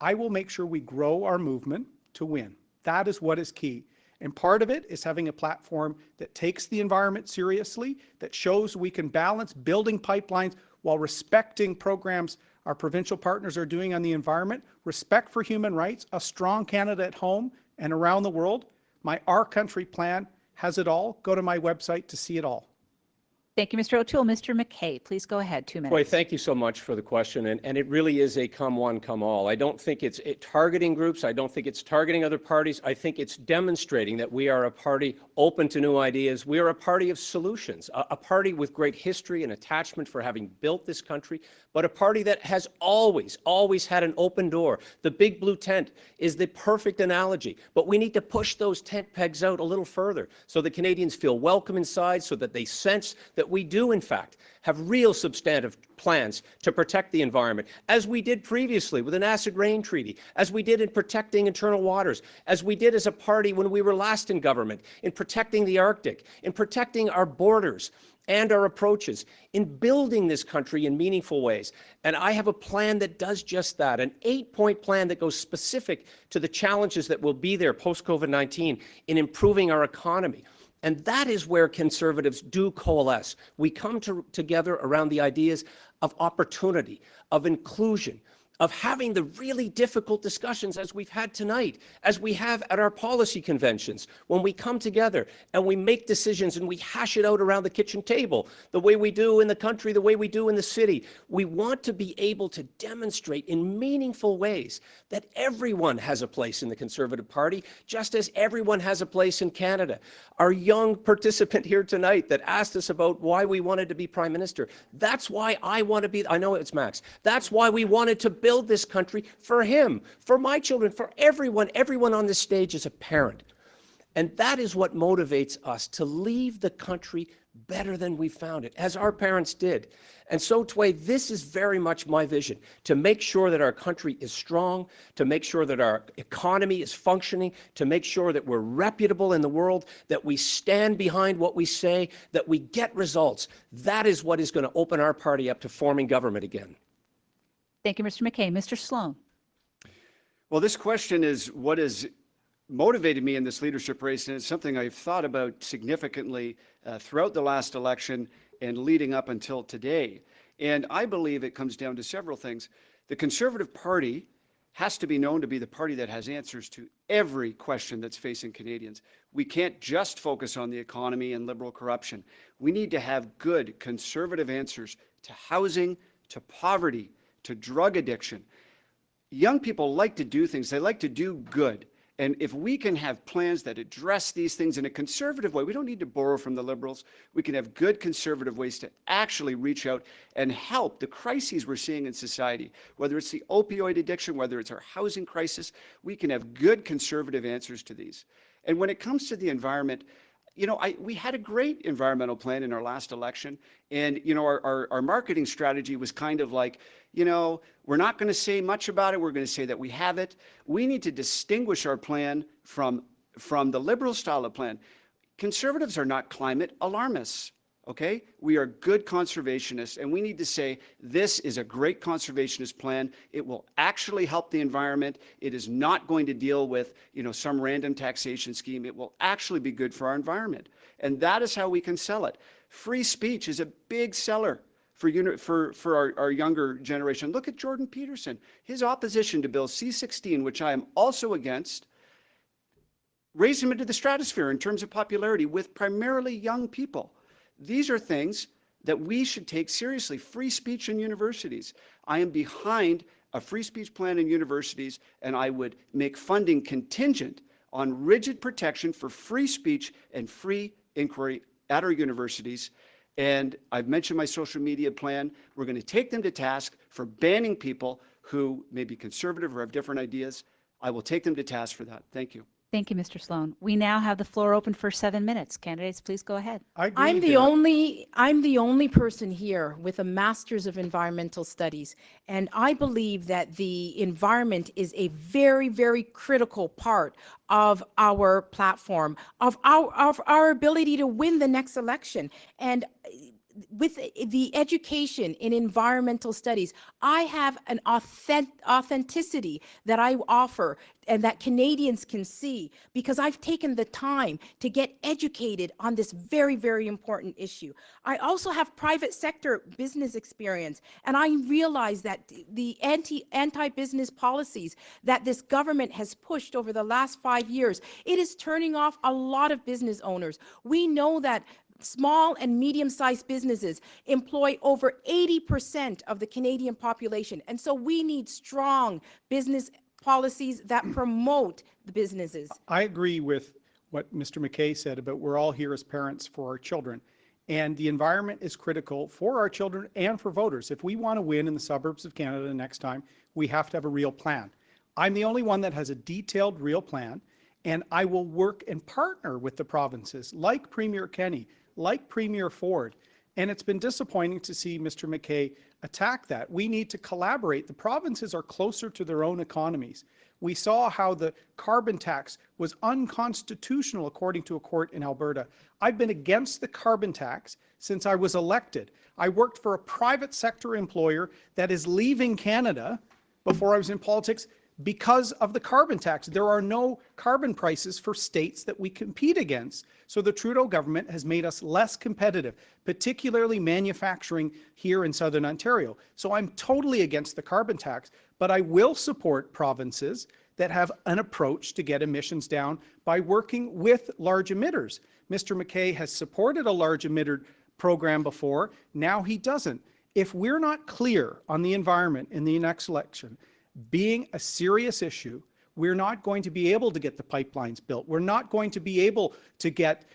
I will make sure we grow our movement to win. That is what is key. And part of it is having a platform that takes the environment seriously, that shows we can balance building pipelines while respecting programs our provincial partners are doing on the environment, respect for human rights, a strong Canada at home and around the world. My Our Country plan has it all. Go to my website to see it all. Thank you, Mr. O'Toole. Mr. McKay, please go ahead. 2 minutes. Boy, thank you so much for the question. And it really is a come one, come all. I don't think it's targeting groups. I don't think it's targeting other parties. I think it's demonstrating that we are a party open to new ideas. We are a party of solutions, a party with great history and attachment for having built this country, but a party that has always had an open door. The big blue tent is the perfect analogy, but we need to push those tent pegs out a little further so that Canadians feel welcome inside, so that they sense that we do, in fact, have real substantive plans to protect the environment, as we did previously with an acid rain treaty, as we did in protecting internal waters, as we did as a party when we were last in government, in protecting the Arctic, in protecting our borders and our approaches, in building this country in meaningful ways. And I have a plan that does just that, an 8-point plan that goes specific to the challenges that will be there post-COVID-19 in improving our economy. And that is where Conservatives do coalesce. We come together around the ideas of opportunity, of inclusion, of having the really difficult discussions as we've had tonight, as we have at our policy conventions, when we come together and we make decisions and we hash it out around the kitchen table, the way we do in the country, the way we do in the city. We want to be able to demonstrate in meaningful ways that everyone has a place in the Conservative Party, just as everyone has a place in Canada. Our young participant here tonight that asked us about why we wanted to be Prime Minister, that's why I want to be, I know it's Max, that's why we wanted to build this country for him, for my children, for everyone on this stage is a parent. And that is what motivates us to leave the country better than we found it, as our parents did. And so, Tway, this is very much my vision, to make sure that our country is strong, to make sure that our economy is functioning, to make sure that we're reputable in the world, that we stand behind what we say, that we get results. That is what is going to open our party up to forming government again. Thank you, Mr. McKay. Mr. Sloan. Well, this question is what has motivated me in this leadership race, and it's something I've thought about significantly throughout the last election and leading up until today. And I believe it comes down to several things. The Conservative Party has to be known to be the party that has answers to every question that's facing Canadians. We can't just focus on the economy and liberal corruption. We need to have good conservative answers to housing, to poverty, to drug addiction. Young people like to do things. They like to do good. And if we can have plans that address these things in a conservative way, we don't need to borrow from the Liberals. We can have good conservative ways to actually reach out and help the crises we're seeing in society, whether it's the opioid addiction, whether it's our housing crisis. We can have good conservative answers to these. And when it comes to the environment, you know, we had a great environmental plan in our last election, and, you know, our marketing strategy was kind of like, you know, we're not going to say much about it. We're going to say that we have it. We need to distinguish our plan from the Liberal style of plan. Conservatives are not climate alarmists. Okay, we are good conservationists, and we need to say this is a great conservationist plan. It will actually help the environment. It is not going to deal with, you know, some random taxation scheme. It will actually be good for our environment, and that is how we can sell it. Free speech is a big seller for our younger generation. Look at Jordan Peterson. His opposition to Bill C-16, which I am also against, raised him into the stratosphere in terms of popularity with primarily young people. These are things that we should take seriously. Free speech in universities. I am behind a free speech plan in universities, and I would make funding contingent on rigid protection for free speech and free inquiry at our universities. And I've mentioned my social media plan. We're going to take them to task for banning people who may be conservative or have different ideas. I will take them to task for that. Thank you. Thank you, Mr. Sloan. We now have the floor open for 7 minutes. Candidates, please go ahead. I'm the only person here with a Master's of Environmental Studies, and I believe that the environment is a very, very critical part of our platform, of our ability to win the next election. And with the education in environmental studies, I have an authenticity that I offer and that Canadians can see because I've taken the time to get educated on this very, very important issue. I also have private sector business experience, and I realize that the anti-business policies that this government has pushed over the last 5 years, it is turning off a lot of business owners. We know that small and medium-sized businesses employ over 80% of the Canadian population. And so we need strong business policies that promote the businesses. I agree with what Mr. McKay said about we're all here as parents for our children. And the environment is critical for our children and for voters. If we want to win in the suburbs of Canada next time, we have to have a real plan. I'm the only one that has a detailed, real plan, and I will work and partner with the provinces like Premier Kenney, like Premier Ford. And it's been disappointing to see Mr. McKay attack that. We need to collaborate. The provinces are closer to their own economies. We saw how the carbon tax was unconstitutional according to a court in Alberta. I've been against the carbon tax since I was elected. I worked for a private sector employer that is leaving Canada before I was in politics because of the carbon tax. There are no carbon prices for states that we compete against. So the Trudeau government has made us less competitive, particularly manufacturing here in Southern Ontario. So I'm totally against the carbon tax, but I will support provinces that have an approach to get emissions down by working with large emitters. Mr. McKay has supported a large emitter program before. Now he doesn't. If we're not clear on the environment in the next election, being a serious issue, we're not going to be able to get the pipelines built. We're not going to be able to get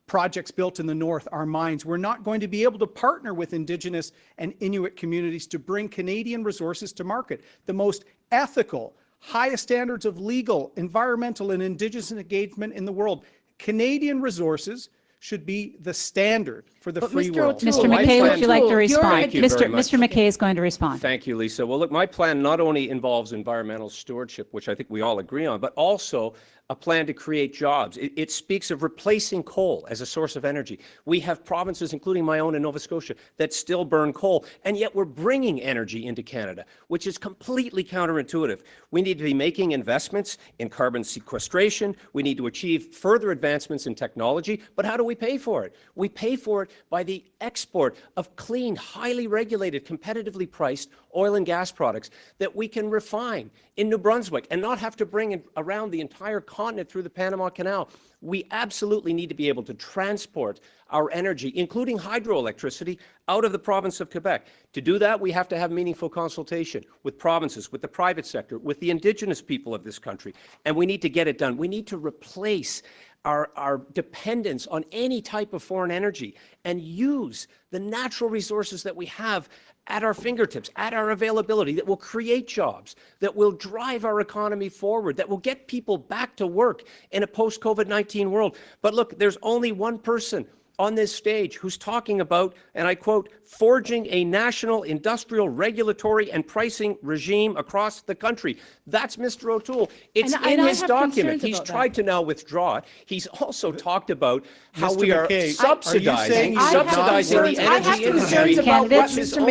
projects built in the north, our mines. We're not going to be able to partner with Indigenous and Inuit communities to bring Canadian resources to market. The most ethical, highest standards of legal, environmental, and Indigenous engagement in the world. Canadian resources should be the standard for the free world. Mr. McKay, would you like to respond? Mr. McKay is going to respond. Thank you, Lisa. Well, look, my plan not only involves environmental stewardship, which I think we all agree on, but also a plan to create jobs. It speaks of replacing coal as a source of energy. We have provinces, including my own in Nova Scotia, that still burn coal, and yet we're bringing energy into Canada, which is completely counterintuitive. We need to be making investments in carbon sequestration. We need to achieve further advancements in technology, but how do we pay for it? We pay for it by the export of clean, highly regulated, competitively priced oil and gas products that we can refine in New Brunswick and not have to bring around the entire continent through the Panama Canal. We absolutely need to be able to transport our energy, including hydroelectricity, out of the province of Quebec. To do that, we have to have meaningful consultation with provinces, with the private sector, with the Indigenous people of this country, and we need to get it done. We need to replace our dependence on any type of foreign energy and use the natural resources that we have at our fingertips, at our availability, that will create jobs, that will drive our economy forward, that will get people back to work in a post-COVID-19 world. But look, there's only one person on this stage who's talking about, and I quote, forging a national industrial regulatory and pricing regime across the country. That's Mr. O'Toole. It's in his document. He's tried to now withdraw it. He's also talked about how we are subsidizing the energy industry. Mr.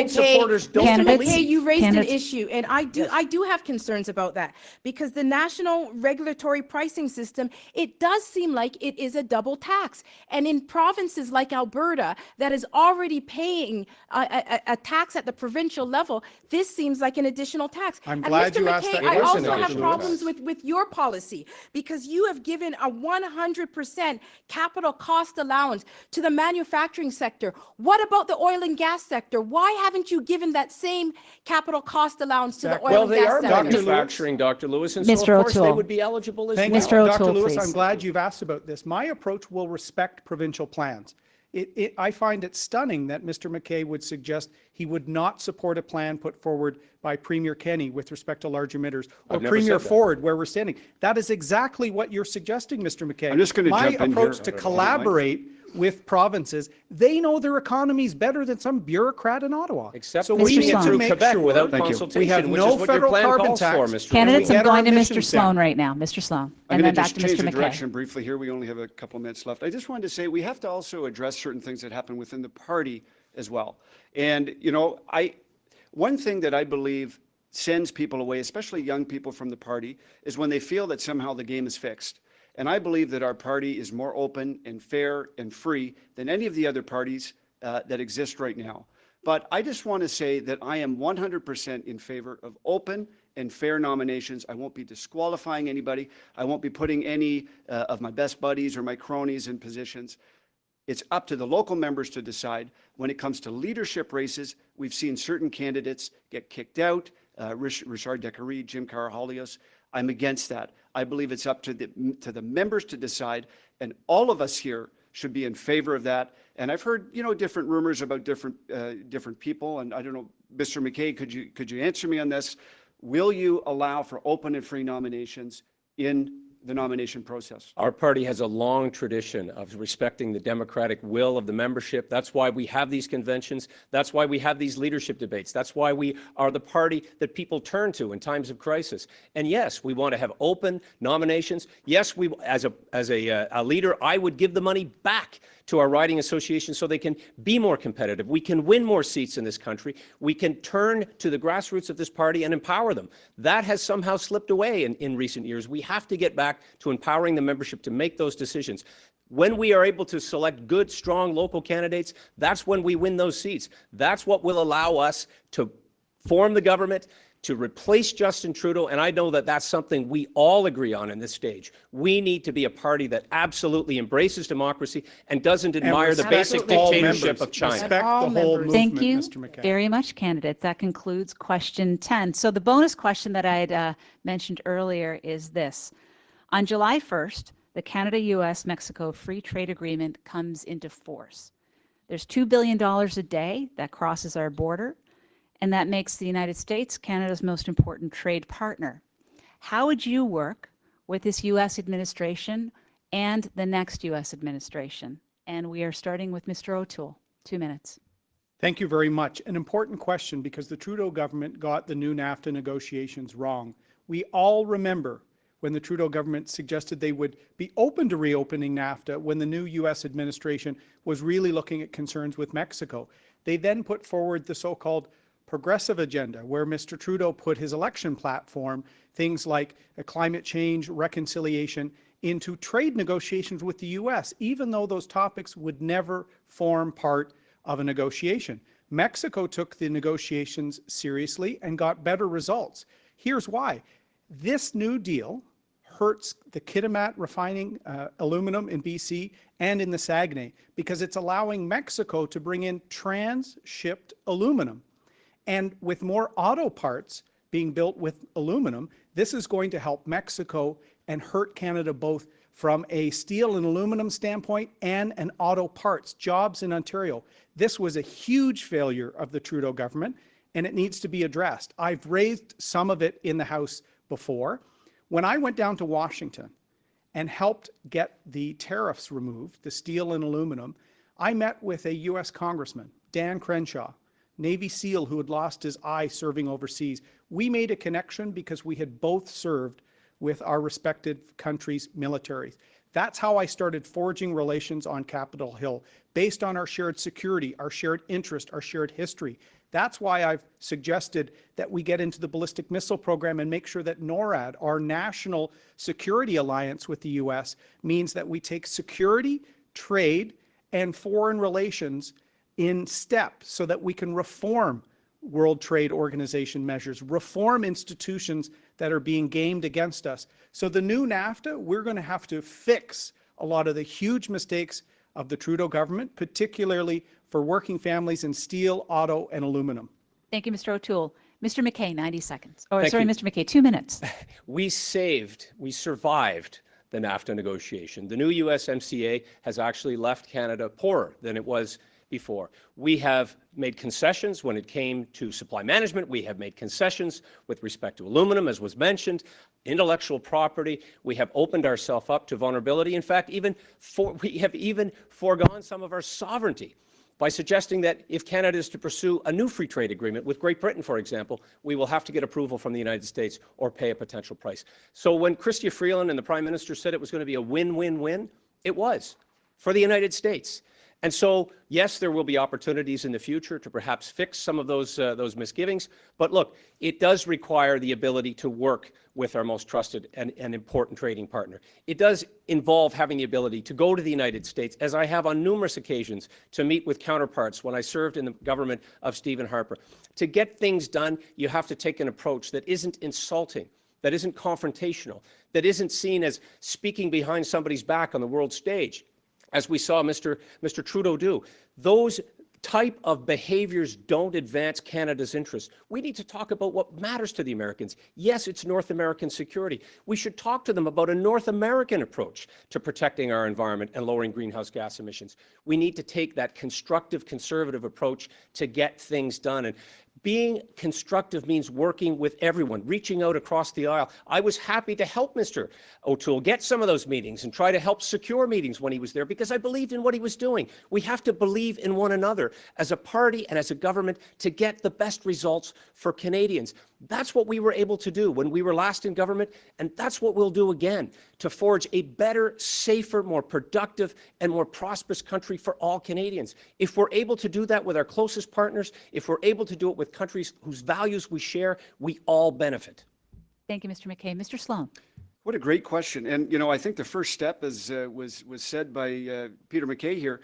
McKay, you raised an issue, and I do have concerns about that, because the national regulatory pricing system, it does seem like it is a double tax. And in provinces like Alberta that is already paying a tax at the provincial level, this seems like an additional tax. I'm glad you asked that. I also have problems with your policy, because you have given a 100% capital cost allowance to the manufacturing sector. What about the oil and gas sector? Why haven't you given that same capital cost allowance to the oil and gas sector? Well, they are manufacturing, Dr. Lewis, and so of course they would be eligible as well. Mr. O'Toole, Dr. Lewis, I'm glad you've asked about this. My approach will respect provincial plans. I find it stunning that Mr. McKay would suggest he would not support a plan put forward by Premier Kenney with respect to large emitters, or Premier Ford, where we're standing. That is exactly what you're suggesting, Mr. McKay. I'm just going to jump in here. My approach to collaborate with provinces, they know their economies better than some bureaucrat in Ottawa. Except so we we can need get to through make Quebec sure without we consultation, have which no is what your federal plan carbon calls tax. for, Mr. Candidates, We I'm get our going to Mr. emissions Sloan down. right now. Mr. Sloan. I'm And going then to back just to change Mr. the McKay. direction briefly here. We only have a couple of minutes left. I just wanted to say we have to also address certain things that happen within the party as well. And, you know, one thing that I believe sends people away, especially young people from the party, is when they feel that somehow the game is fixed. And I believe that our party is more open and fair and free than any of the other parties that exist right now. But I just want to say that I am 100% in favor of open and fair nominations. I won't be disqualifying anybody. I won't be putting any of my best buddies or my cronies in positions. It's up to the local members to decide. When it comes to leadership races, we've seen certain candidates get kicked out, Richard Decarie, Jim Karahalios. I'm against that. I believe it's up to the members to decide, and all of us here should be in favor of that. And I've heard, you know, different rumors about different people, and I don't know, Mr. McKay, could you answer me on this? Will you allow for open and free nominations in the nomination process? Our party has a long tradition of respecting the democratic will of the membership. That's why we have these conventions. That's why we have these leadership debates. That's why we are the party that people turn to in times of crisis. And yes, we want to have open nominations. Yes, as a leader, I would give the money back to our riding associations so they can be more competitive. We can win more seats in this country. We can turn to the grassroots of this party and empower them. That has somehow slipped away in recent years. We have to get back to empowering the membership to make those decisions. When we are able to select good, strong local candidates, that's when we win those seats. That's what will allow us to form the government, to replace Justin Trudeau, and I know that that's something we all agree on in this stage. We need to be a party that absolutely embraces democracy and doesn't admire the basic dictatorship of China. Respect the whole movement, Thank you Mr. McKay. very much, candidates. That concludes question 10. So the bonus question that I had mentioned earlier is this. On July 1st, the Canada-U.S.-Mexico Free Trade Agreement comes into force. There's $2 billion a day that crosses our border, and that makes the United States Canada's most important trade partner. How would you work with this U.S. administration and the next U.S. administration? And we are starting with Mr. O'Toole. 2 minutes. Thank you very much. An important question because the Trudeau government got the new NAFTA negotiations wrong. We all remember when the Trudeau government suggested they would be open to reopening NAFTA when the new U.S. administration was really looking at concerns with Mexico. They then put forward the so-called progressive agenda, where Mr. Trudeau put his election platform, things like climate change, reconciliation, into trade negotiations with the U.S., even though those topics would never form part of a negotiation. Mexico took the negotiations seriously and got better results. Here's why. This new deal hurts the Kitimat refining aluminum in BC and in the Saguenay because it's allowing Mexico to bring in trans-shipped aluminum. And with more auto parts being built with aluminum, this is going to help Mexico and hurt Canada both from a steel and aluminum standpoint and an auto parts, jobs in Ontario. This was a huge failure of the Trudeau government, and it needs to be addressed. I've raised some of it in the House before. When I went down to Washington and helped get the tariffs removed, the steel and aluminum, I met with a U.S. Congressman, Dan Crenshaw, Navy SEAL who had lost his eye serving overseas. We made a connection because we had both served with our respected countries' militaries. That's how I started forging relations on Capitol Hill, based on our shared security, our shared interest, our shared history. That's why I've suggested that we get into the ballistic missile program and make sure that NORAD, our national security alliance with the U.S., means that we take security, trade, and foreign relations in step so that we can reform World Trade Organization measures, reform institutions that are being gamed against us. So the new NAFTA, we're going to have to fix a lot of the huge mistakes of the Trudeau government, particularly for working families in steel, auto, and aluminum. Thank you, Mr. O'Toole. Mr. McKay, 90 seconds. Oh, Thank sorry, you. Mr. McKay, 2 minutes. We survived the NAFTA negotiation. The new USMCA has actually left Canada poorer than it was before. We have made concessions when it came to supply management. We have made concessions with respect to aluminum, as was mentioned, intellectual property. We have opened ourselves up to vulnerability. In fact, we have even foregone some of our sovereignty by suggesting that if Canada is to pursue a new free trade agreement with Great Britain, for example, we will have to get approval from the United States or pay a potential price. So when Chrystia Freeland and the Prime Minister said it was going to be a win-win-win, it was for the United States. And so, yes, there will be opportunities in the future to perhaps fix some of those misgivings. But look, it does require the ability to work with our most trusted and important trading partner. It does involve having the ability to go to the United States, as I have on numerous occasions, to meet with counterparts when I served in the government of Stephen Harper. To get things done, you have to take an approach that isn't insulting, that isn't confrontational, that isn't seen as speaking behind somebody's back on the world stage, as we saw Mr. Trudeau do. Those type of behaviors don't advance Canada's interests. We need to talk about what matters to the Americans. Yes, it's North American security. We should talk to them about a North American approach to protecting our environment and lowering greenhouse gas emissions. We need to take that constructive, conservative approach to get things done. And being constructive means working with everyone, reaching out across the aisle. I was happy to help Mr. O'Toole get some of those meetings and try to help secure meetings when he was there because I believed in what he was doing. We have to believe in one another as a party and as a government to get the best results for Canadians. That's what we were able to do when we were last in government, and that's what we'll do again to forge a better, safer, more productive, and more prosperous country for all Canadians. If we're able to do that with our closest partners, if we're able to do it with countries whose values we share, we all benefit. Thank you, Mr. McKay. Mr. Sloan. What a great question. And, you know, I think the first step, as was said by Peter MacKay here,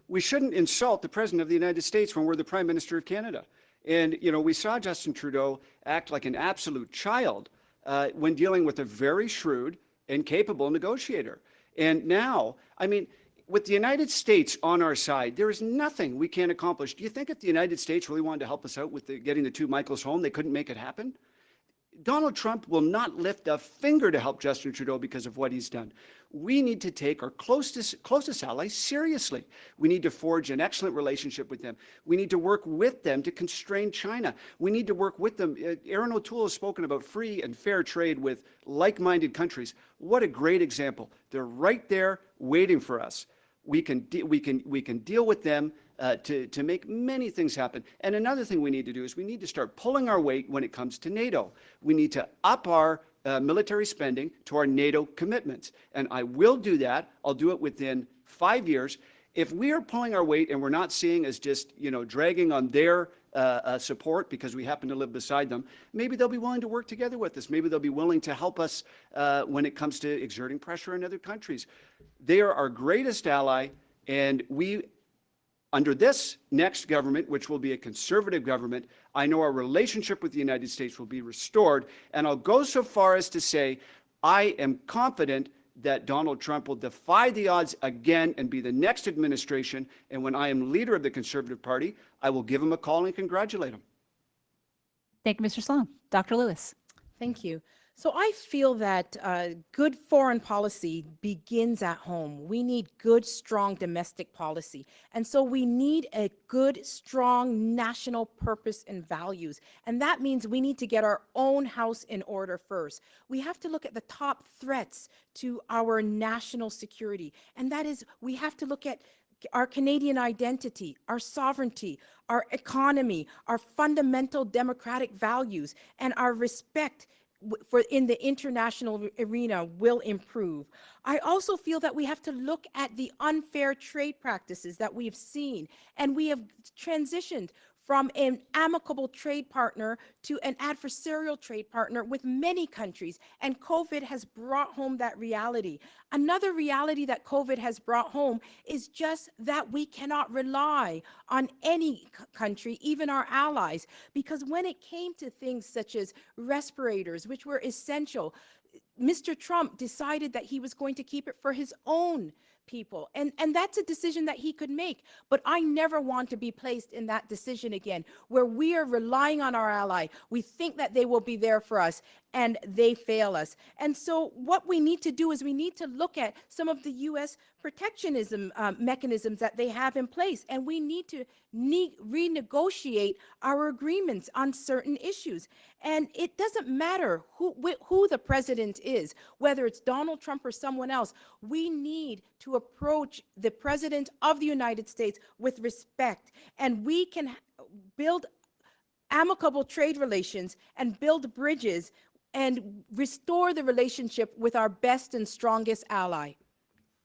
we shouldn't insult the President of the United States when we're the Prime Minister of Canada. And, you know, we saw Justin Trudeau act like an absolute child when dealing with a very shrewd and capable negotiator. And now, I mean, with the United States on our side, there is nothing we can't accomplish. Do you think if the United States really wanted to help us out with getting the two Michaels home, they couldn't make it happen? Donald Trump will not lift a finger to help Justin Trudeau because of what he's done. We need to take our closest allies seriously. We need to forge an excellent relationship with them. We need to work with them to constrain China. We need to work with them. Erin O'Toole has spoken about free and fair trade with like-minded countries. What a great example. They're right there waiting for us. We can deal with them to make many things happen. And another thing we need to do is we need to start pulling our weight when it comes to NATO. We need to up our military spending to our NATO commitments. And I will do that. I'll do it within 5 years. If we are pulling our weight and we're not seeing as just, you know, dragging on their support because we happen to live beside them, maybe they'll be willing to work together with us. Maybe they'll be willing to help us when it comes to exerting pressure in other countries. They are our greatest ally, and we, under this next government, which will be a conservative government, I know our relationship with the United States will be restored. And I'll go so far as to say I am confident that Donald Trump will defy the odds again and be the next administration. And when I am leader of the Conservative Party, I will give him a call and congratulate him. Thank you, Mr. Sloan. Dr. Lewis. Thank you. So I feel that good foreign policy begins at home. We need good, strong domestic policy. And so we need a good, strong national purpose and values. And that means we need to get our own house in order first. We have to look at the top threats to our national security. And that is, we have to look at our Canadian identity, our sovereignty, our economy, our fundamental democratic values, and our respect for in the international arena will improve. I also feel that we have to look at the unfair trade practices that we have seen, and we have transitioned from an amicable trade partner to an adversarial trade partner with many countries, and COVID has brought home that reality. Another reality that COVID has brought home is just that we cannot rely on any country, even our allies, because when it came to things such as respirators, which were essential, Mr. Trump decided that he was going to keep it for his own people. And that's a decision that he could make. But I never want to be placed in that decision again, where we are relying on our ally. We think that they will be there for us. and they fail us. And so what we need to do is we need to look at some of the U.S. protectionism mechanisms that they have in place, and we need to renegotiate our agreements on certain issues. And it doesn't matter who the president is, whether it's Donald Trump or someone else. We need to approach the president of the United States with respect, and we can build amicable trade relations and build bridges and restore the relationship with our best and strongest ally.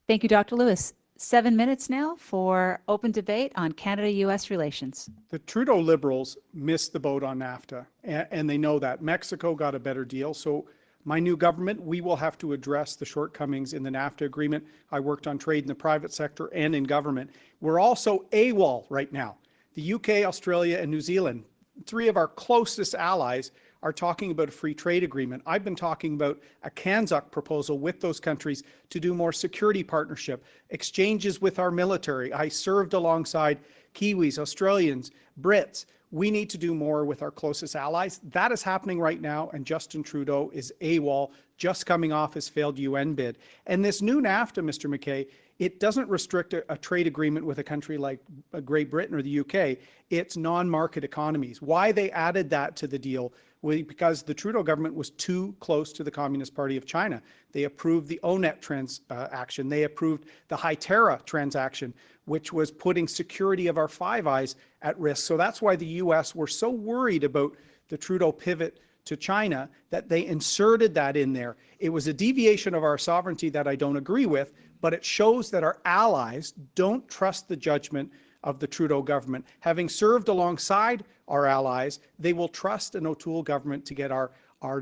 Thank you, Dr. Lewis. 7 minutes now for open debate on Canada-U.S. relations. The Trudeau Liberals missed the boat on NAFTA, and they know that. Mexico got a better deal, so my new government, we will have to address the shortcomings in the NAFTA agreement. I worked on trade in the private sector and in government. We're also AWOL right now. The UK, Australia, and New Zealand, 3 of our closest allies, are talking about a free trade agreement. I've been talking about a CANZUC proposal with those countries to do more security partnership, exchanges with our military. I served alongside Kiwis, Australians, Brits. We need to do more with our closest allies. That is happening right now, and Justin Trudeau is AWOL, just coming off his failed UN bid. And this new NAFTA, Mr. McKay, it doesn't restrict a trade agreement with a country like Great Britain or the UK. It's non-market economies. Why they added that to the deal was because the Trudeau government was too close to the Communist Party of China. They approved the ONET transaction. They approved the Hytera transaction, which was putting security of our Five Eyes at risk. So that's why the U.S. were so worried about the Trudeau pivot to China that they inserted that in there. It was a deviation of our sovereignty that I don't agree with, but it shows that our allies don't trust the judgment of the Trudeau government. Having served alongside our allies, they will trust an O'Toole government to get our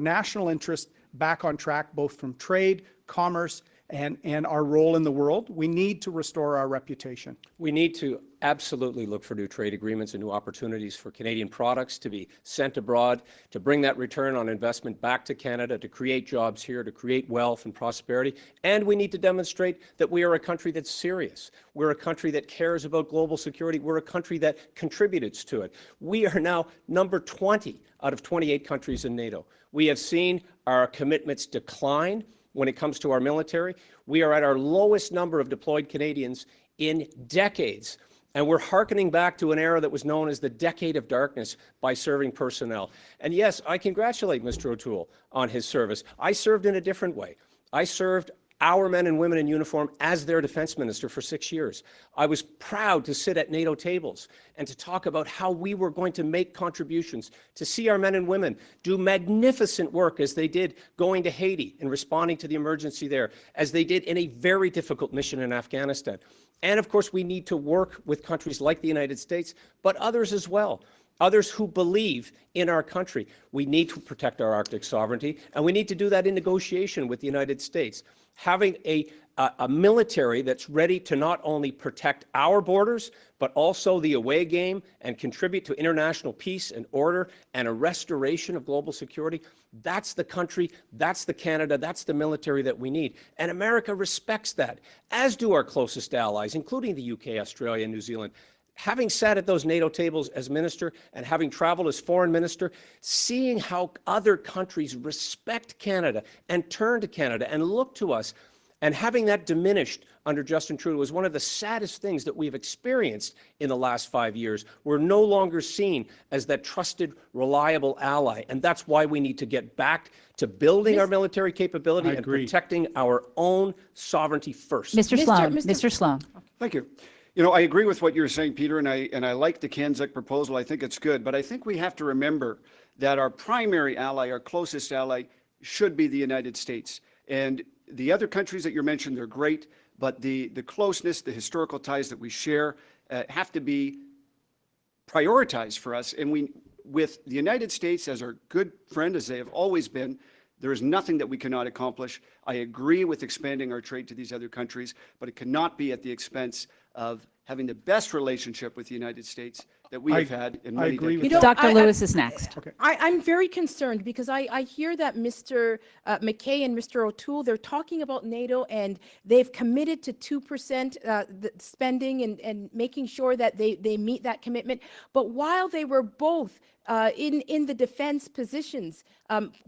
national interest back on track, both from trade, commerce, and our role in the world. We need to restore our reputation. We need to absolutely look for new trade agreements and new opportunities for Canadian products to be sent abroad, to bring that return on investment back to Canada, to create jobs here, to create wealth and prosperity. And we need to demonstrate that we are a country that's serious. We're a country that cares about global security. We're a country that contributes to it. We are now number 20 out of 28 countries in NATO. We have seen our commitments decline when it comes to our military. We are at our lowest number of deployed Canadians in decades. And we're hearkening back to an era that was known as the Decade of Darkness by serving personnel. And yes, I congratulate Mr. O'Toole on his service. I served in a different way. I served our men and women in uniform as their defense minister for 6 years. I was proud to sit at NATO tables and to talk about how we were going to make contributions, to see our men and women do magnificent work as they did going to Haiti and responding to the emergency there, as they did in a very difficult mission in Afghanistan. And of course, we need to work with countries like the United States, but others as well. Others who believe in our country. We need to protect our Arctic sovereignty, and we need to do that in negotiation with the United States. Having a military that's ready to not only protect our borders, but also the away game and contribute to international peace and order and a restoration of global security, that's the country, that's the Canada, that's the military that we need. And America respects that, as do our closest allies, including the UK, Australia, and New Zealand. Having sat at those NATO tables as minister and having traveled as foreign minister, seeing how other countries respect Canada and turn to Canada and look to us, and having that diminished under Justin Trudeau was one of the saddest things that we've experienced in the last 5 years. We're no longer seen as that trusted, reliable ally, and that's why we need to get back to building our military capability and protecting our own sovereignty first. Mr. Sloan. Thank you. You know, I agree with what you're saying, Peter, and I like the CANZUC proposal. I think it's good, but I think we have to remember that our primary ally, our closest ally, should be the United States. And the other countries that you mentioned, they're great, but the closeness, the historical ties that we share have to be prioritized for us. And with the United States as our good friend, as they have always been, there is nothing that we cannot accomplish. I agree with expanding our trade to these other countries, but it cannot be at the expense of having the best relationship with the United States that we have had in many agree decades. with Dr. Lewis is next. Okay. I'm very concerned because I hear that Mr. McKay and Mr. O'Toole, they're talking about NATO and they've committed to 2% spending and making sure that they meet that commitment. But while they were both in the defense positions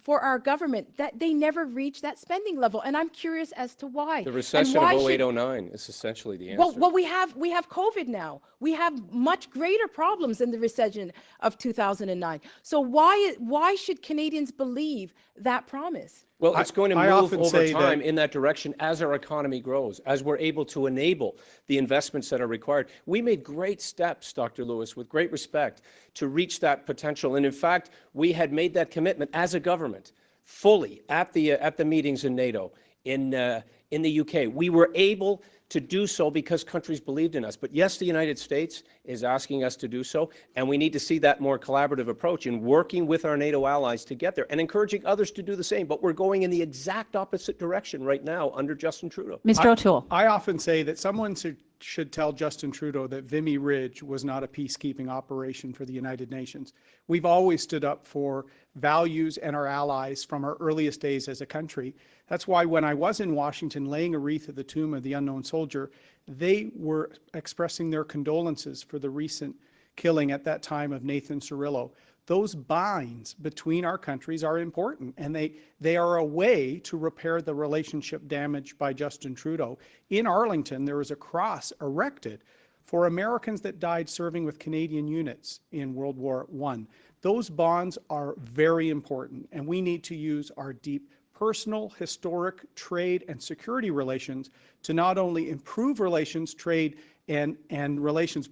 for our government, that they never reached that spending level. And I'm curious as to why. The recession of 08-09 is essentially the answer. Well, we have COVID now. We have much greater problems in the recession of 2009. So why should Canadians believe that promise? Well, it's going to move over time that in that direction as our economy grows, as we're able to enable the investments that are required. We made great steps, Dr. Lewis, with great respect, to reach that potential. And in fact, we had made that commitment as a government fully at the meetings in NATO, in the UK. We were able to do so because countries believed in us. But yes, the United States is asking us to do so, and we need to see that more collaborative approach in working with our NATO allies to get there and encouraging others to do the same. But we're going in the exact opposite direction right now under Justin Trudeau. Mr. O'Toole. I often say that someone should tell Justin Trudeau that Vimy Ridge was not a peacekeeping operation for the United Nations. We've always stood up for values and our allies from our earliest days as a country. That's why when I was in Washington laying a wreath at the tomb of the unknown soldier, they were expressing their condolences for the recent killing at that time of Nathan Cirillo. Those binds between our countries are important, and they are a way to repair the relationship damaged by Justin Trudeau. In Arlington, there was a cross erected for Americans that died serving with Canadian units in World War I. Those bonds are very important, and we need to use our deep personal, historic, trade, and security relations to not only improve relations, trade, and relations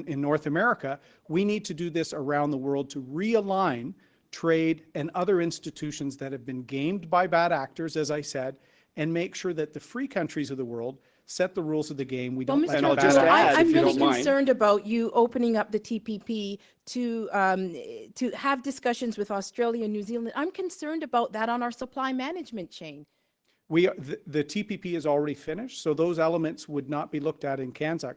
in North America, we need to do this around the world to realign trade and other institutions that have been gamed by bad actors, as I said, and make sure that the free countries of the world set the rules of the game. We don't let Mr. bad actors. I'm really concerned about you opening up the TPP to have discussions with Australia and New Zealand. I'm concerned about that on our supply management chain. The TPP is already finished, so those elements would not be looked at in CANZAC.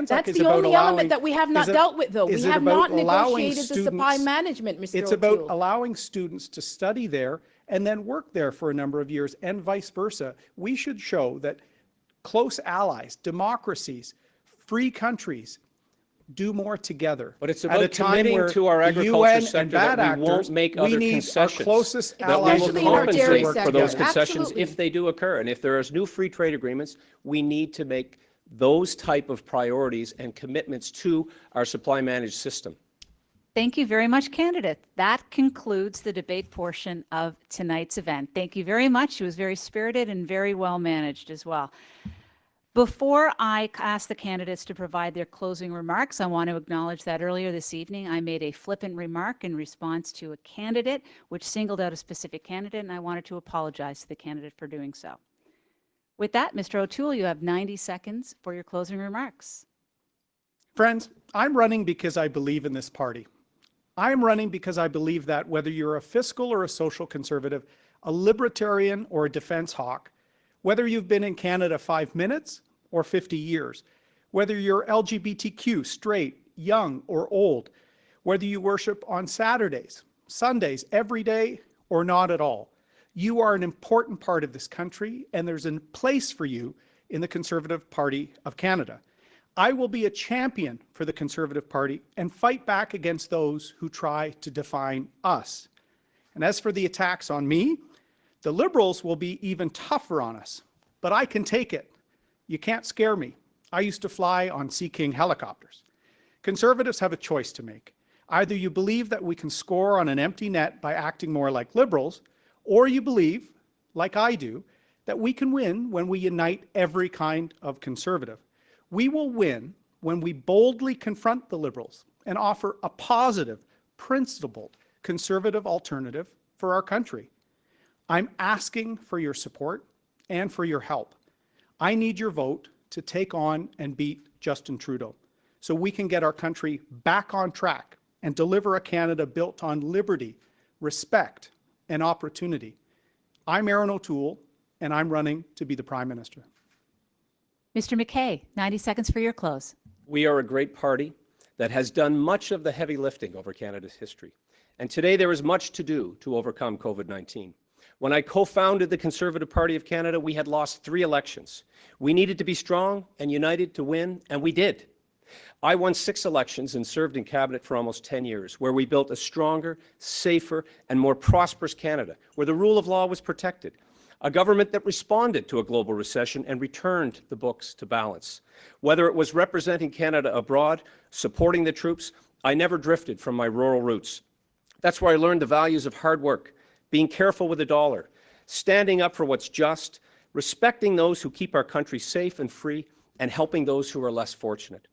That's the only element that we have not dealt with, though. We have not negotiated the supply management, Mr. It's O'Toole. about allowing students to study there and then work there for a number of years, and vice versa. We should show that close allies, democracies, free countries do more together. But it's about committing to our agriculture sector that we won't make other concessions. Our closest that allies we will compensate for those concessions if they do occur. And if there is new free trade agreements, we need to make those type of priorities and commitments to our supply managed system. Thank you very much, candidate. That concludes the debate portion of tonight's event. Thank you very much. It was very spirited and very well managed as well. Before I ask the candidates to provide their closing remarks, I want to acknowledge that earlier this evening I made a flippant remark in response to a candidate which singled out a specific candidate, and I wanted to apologize to the candidate for doing so. With that, Mr. O'Toole, you have 90 seconds for your closing remarks. Friends, I'm running because I believe in this party. I'm running because I believe that whether you're a fiscal or a social conservative, a libertarian or a defense hawk, whether you've been in Canada 5 minutes or 50 years, whether you're LGBTQ, straight, young or old, whether you worship on Saturdays, Sundays, every day or not at all, you are an important part of this country, and there's a place for you in the Conservative Party of Canada. I will be a champion for the Conservative Party and fight back against those who try to define us. And as for the attacks on me, the Liberals will be even tougher on us, but I can take it. You can't scare me. I used to fly on Sea King helicopters. Conservatives have a choice to make. Either you believe that we can score on an empty net by acting more like Liberals, or you believe, like I do, that we can win when we unite every kind of conservative. We will win when we boldly confront the Liberals and offer a positive, principled, conservative alternative for our country. I'm asking for your support and for your help. I need your vote to take on and beat Justin Trudeau so we can get our country back on track and deliver a Canada built on liberty, respect, and opportunity. I'm Erin O'Toole, and I'm running to be the Prime Minister. Mr. McKay, 90 seconds for your close. We are a great party that has done much of the heavy lifting over Canada's history. And today there is much to do to overcome COVID-19. When I co-founded the Conservative Party of Canada, we had lost 3 elections. We needed to be strong and united to win, and we did. I won 6 elections and served in cabinet for almost 10 years, where we built a stronger, safer, and more prosperous Canada, where the rule of law was protected, a government that responded to a global recession and returned the books to balance. Whether it was representing Canada abroad, supporting the troops, I never drifted from my rural roots. That's where I learned the values of hard work, being careful with the dollar, standing up for what's just, respecting those who keep our country safe and free, and helping those who are less fortunate.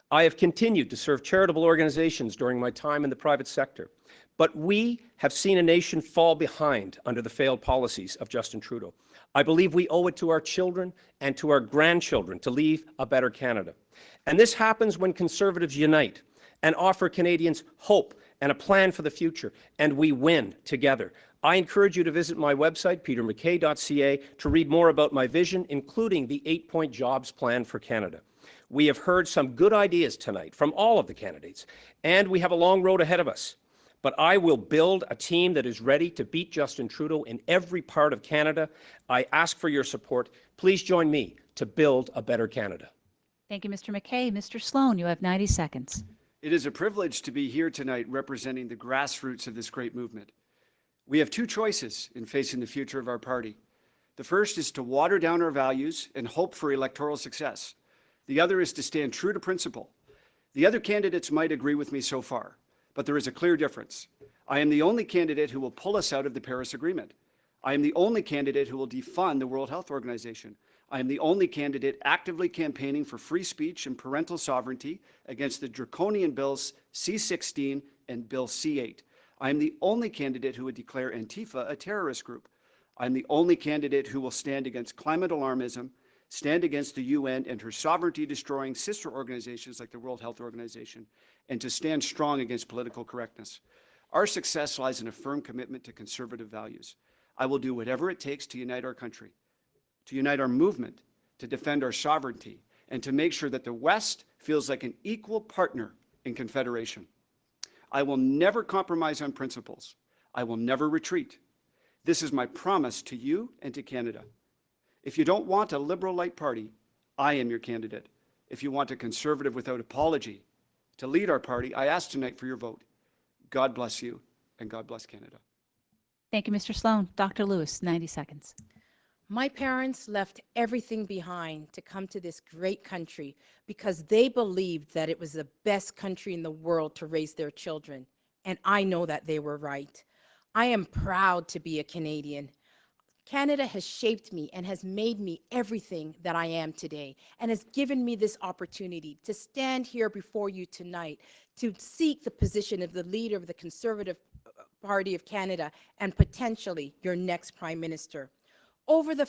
I have continued to serve charitable organizations during my time in the private sector, but we have seen a nation fall behind under the failed policies of Justin Trudeau. I believe we owe it to our children and to our grandchildren to leave a better Canada. And this happens when Conservatives unite and offer Canadians hope and a plan for the future, and we win together. I encourage you to visit my website, petermackay.ca, to read more about my vision, including the 8-point jobs plan for Canada. We have heard some good ideas tonight from all of the candidates, and we have a long road ahead of us. But I will build a team that is ready to beat Justin Trudeau in every part of Canada. I ask for your support. Please join me to build a better Canada. Thank you, Mr. McKay. Mr. Sloan, you have 90 seconds. It is a privilege to be here tonight representing the grassroots of this great movement. We have 2 choices in facing the future of our party. The first is to water down our values and hope for electoral success. The other is to stand true to principle. The other candidates might agree with me so far, but there is a clear difference. I am the only candidate who will pull us out of the Paris Agreement. I am the only candidate who will defund the World Health Organization. I am the only candidate actively campaigning for free speech and parental sovereignty against the draconian bills C-16 and Bill C-8. I am the only candidate who would declare Antifa a terrorist group. I'm the only candidate who will stand against climate alarmism, stand against the UN and her sovereignty-destroying sister organizations like the World Health Organization, and to stand strong against political correctness. Our success lies in a firm commitment to conservative values. I will do whatever it takes to unite our country, to unite our movement, to defend our sovereignty, and to make sure that the West feels like an equal partner in Confederation. I will never compromise on principles. I will never retreat. This is my promise to you and to Canada. If you don't want a Liberal light party, I am your candidate. If you want a Conservative without apology to lead our party, I ask tonight for your vote. God bless you, and God bless Canada. Thank you, Mr. Sloan. Dr. Lewis, 90 seconds. My parents left everything behind to come to this great country because they believed that it was the best country in the world to raise their children. And I know that they were right. I am proud to be a Canadian. Canada has shaped me and has made me everything that I am today, and has given me this opportunity to stand here before you tonight to seek the position of the leader of the Conservative Party of Canada and potentially your next Prime Minister. Over the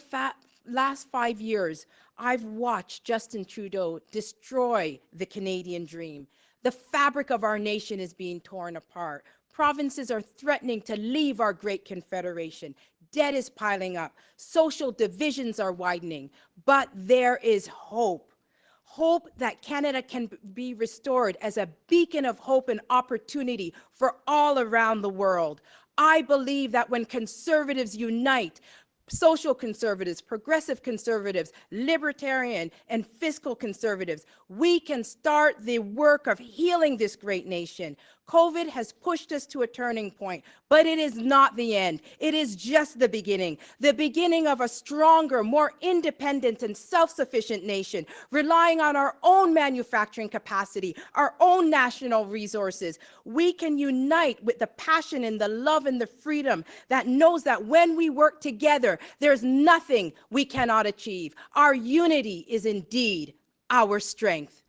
last 5 years, I've watched Justin Trudeau destroy the Canadian dream. The fabric of our nation is being torn apart. Provinces are threatening to leave our great confederation. Debt is piling up. Social divisions are widening. But there is hope. Hope that Canada can be restored as a beacon of hope and opportunity for all around the world. I believe that when Conservatives unite, social conservatives, progressive conservatives, libertarian and fiscal conservatives, we can start the work of healing this great nation. COVID has pushed us to a turning point, but it is not the end. It is just the beginning of a stronger, more independent and self-sufficient nation, relying on our own manufacturing capacity, our own national resources. We can unite with the passion and the love and the freedom that knows that when we work together, there's nothing we cannot achieve. Our unity is indeed our strength.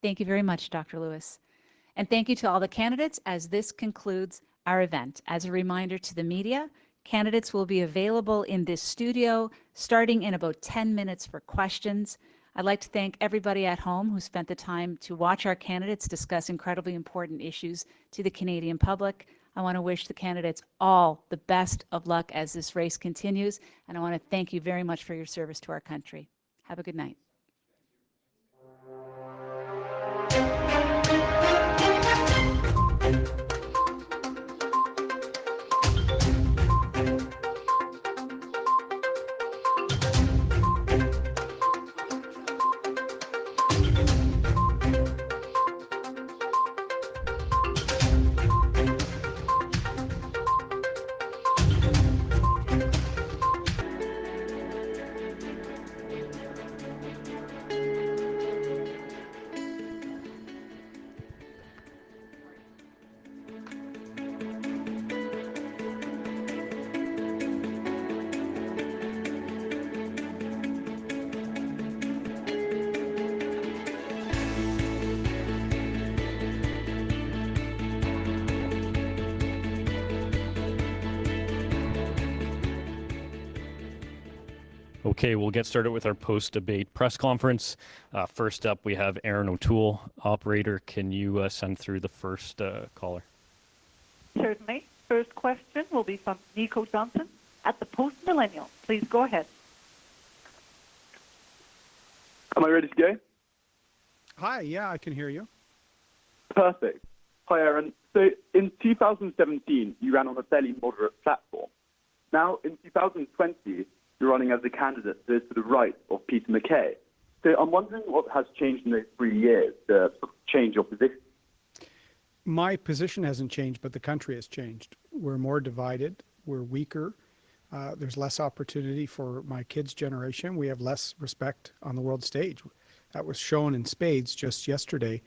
Thank you very much, Dr. Lewis. And thank you to all the candidates as this concludes our event. As a reminder to the media, candidates will be available in this studio starting in about 10 minutes for questions. I'd like to thank everybody at home who spent the time to watch our candidates discuss incredibly important issues to the Canadian public. I want to wish the candidates all the best of luck as this race continues, and I want to thank you very much for your service to our country. Have a good night. Okay, we'll get started with our post-debate press conference. First up, we have Erin O'Toole. Operator, can you send through the first caller? Certainly. First question will be from Nico Johnson at the Post Millennial. Please go ahead. Am I ready to go? Hi, yeah, I can hear you. Perfect. Hi, Erin. So in 2017, you ran on a fairly moderate platform. Now, in 2020, you're running as a candidate to the right of Peter MacKay. So I'm wondering what has changed in those 3 years to change your position. My position hasn't changed, but the country has changed. We're more divided. We're weaker. There's less opportunity for my kids' generation. We have less respect on the world stage. That was shown in spades just yesterday.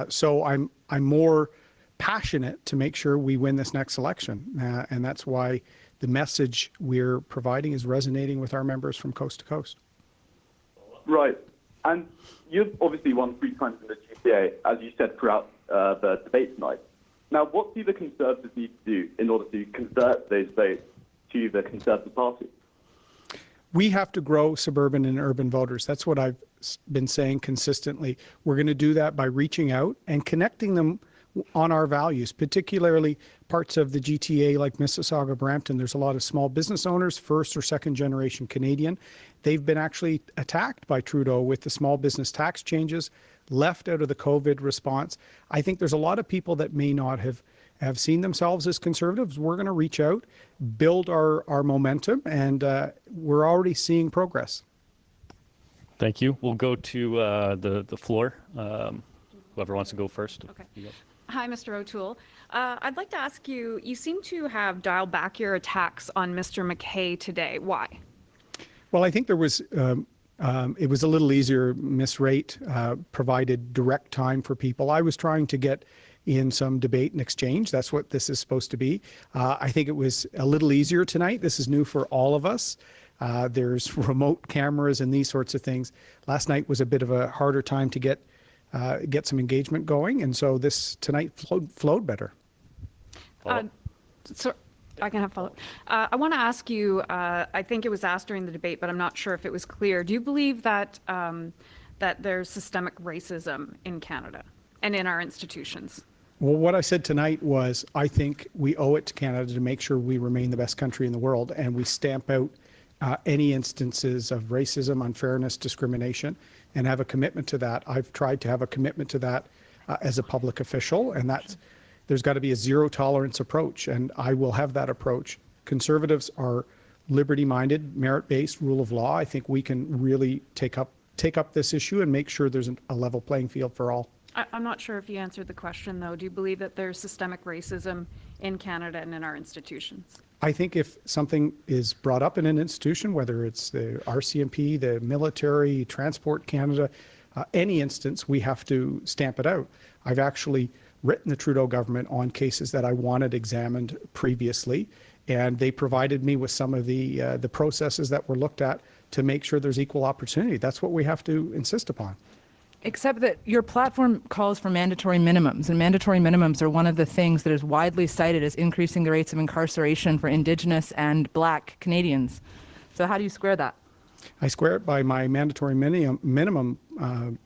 So I'm more passionate to make sure we win this next election. And that's why the message we're providing is resonating with our members from coast to coast. Right. And you've obviously won 3 times in the GTA, as you said throughout the debate tonight. Now, what do the Conservatives need to do in order to convert those votes to the Conservative Party? We have to grow suburban and urban voters. That's what I've been saying consistently. We're going to do that by reaching out and connecting them on our values, particularly parts of the GTA like Mississauga, Brampton. There's a lot of small business owners, first or second generation Canadian. They've been actually attacked by Trudeau with the small business tax changes, left out of the COVID response. I think there's a lot of people that may not have seen themselves as Conservatives. We're going to reach out, build our momentum, and we're already seeing progress. Thank you. We'll go to the floor. Whoever wants to go first. Okay. Hi, Mr. O'Toole. I'd like to ask you, you seem to have dialed back your attacks on Mr. McKay today. Why? Well, I think there was, it was a little easier. Miss Rate provided direct time for people. I was trying to get in some debate and exchange. That's what this is supposed to be. I think it was a little easier tonight. This is new for all of us. There's remote cameras and these sorts of things. Last night was a bit of a harder time to get some engagement going, and so this tonight flowed better. So I can have follow-up. I want to ask you, I think it was asked during the debate, but I'm not sure if it was clear. Do you believe that that there's systemic racism in Canada and in our institutions? Well, what I said tonight was I think we owe it to Canada to make sure we remain the best country in the world, and we stamp out any instances of racism, unfairness, discrimination, and have a commitment to that. I've tried to have a commitment to that as a public official, and there's got to be a zero tolerance approach, and I will have that approach. Conservatives are liberty-minded, merit-based, rule of law. I think we can really take up this issue and make sure there's a level playing field for all. I'm not sure if you answered the question, though. Do you believe that there's systemic racism in Canada and in our institutions? I think if something is brought up in an institution, whether it's the RCMP, the military, Transport Canada, any instance, we have to stamp it out. I've actually written the Trudeau government on cases that I wanted examined previously, and they provided me with some of the processes that were looked at to make sure there's equal opportunity. That's what we have to insist upon. Except that your platform calls for mandatory minimums, and mandatory minimums are one of the things that is widely cited as increasing the rates of incarceration for Indigenous and Black Canadians. So how do you square that? I square it by my mandatory minimum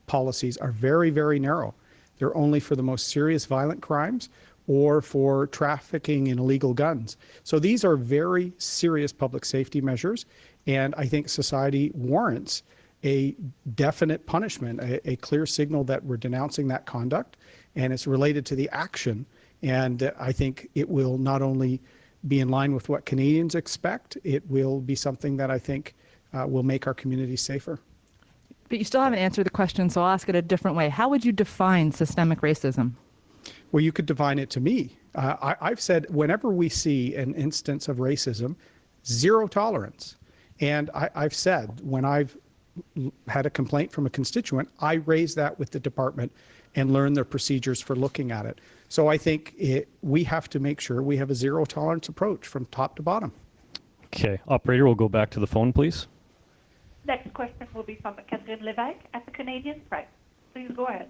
policies are very, very narrow. They're only for the most serious violent crimes or for trafficking in illegal guns. So these are very serious public safety measures, and I think society warrants a definite punishment, a clear signal that we're denouncing that conduct, and it's related to the action. And I think it will not only be in line with what Canadians expect, it will be something that I think will make our communities safer. But you still haven't answered the question, so I'll ask it a different way. How would you define systemic racism? Well, you could define it to me. I've said whenever we see an instance of racism, zero tolerance. And I've said when I've had a complaint from a constituent, I raise that with the department and learn their procedures for looking at it. So I think we have to make sure we have a zero tolerance approach from top to bottom. Okay, operator, we'll go back to the phone, please. Next question will be from Catherine Lévesque at the Canadian Press. Please go ahead.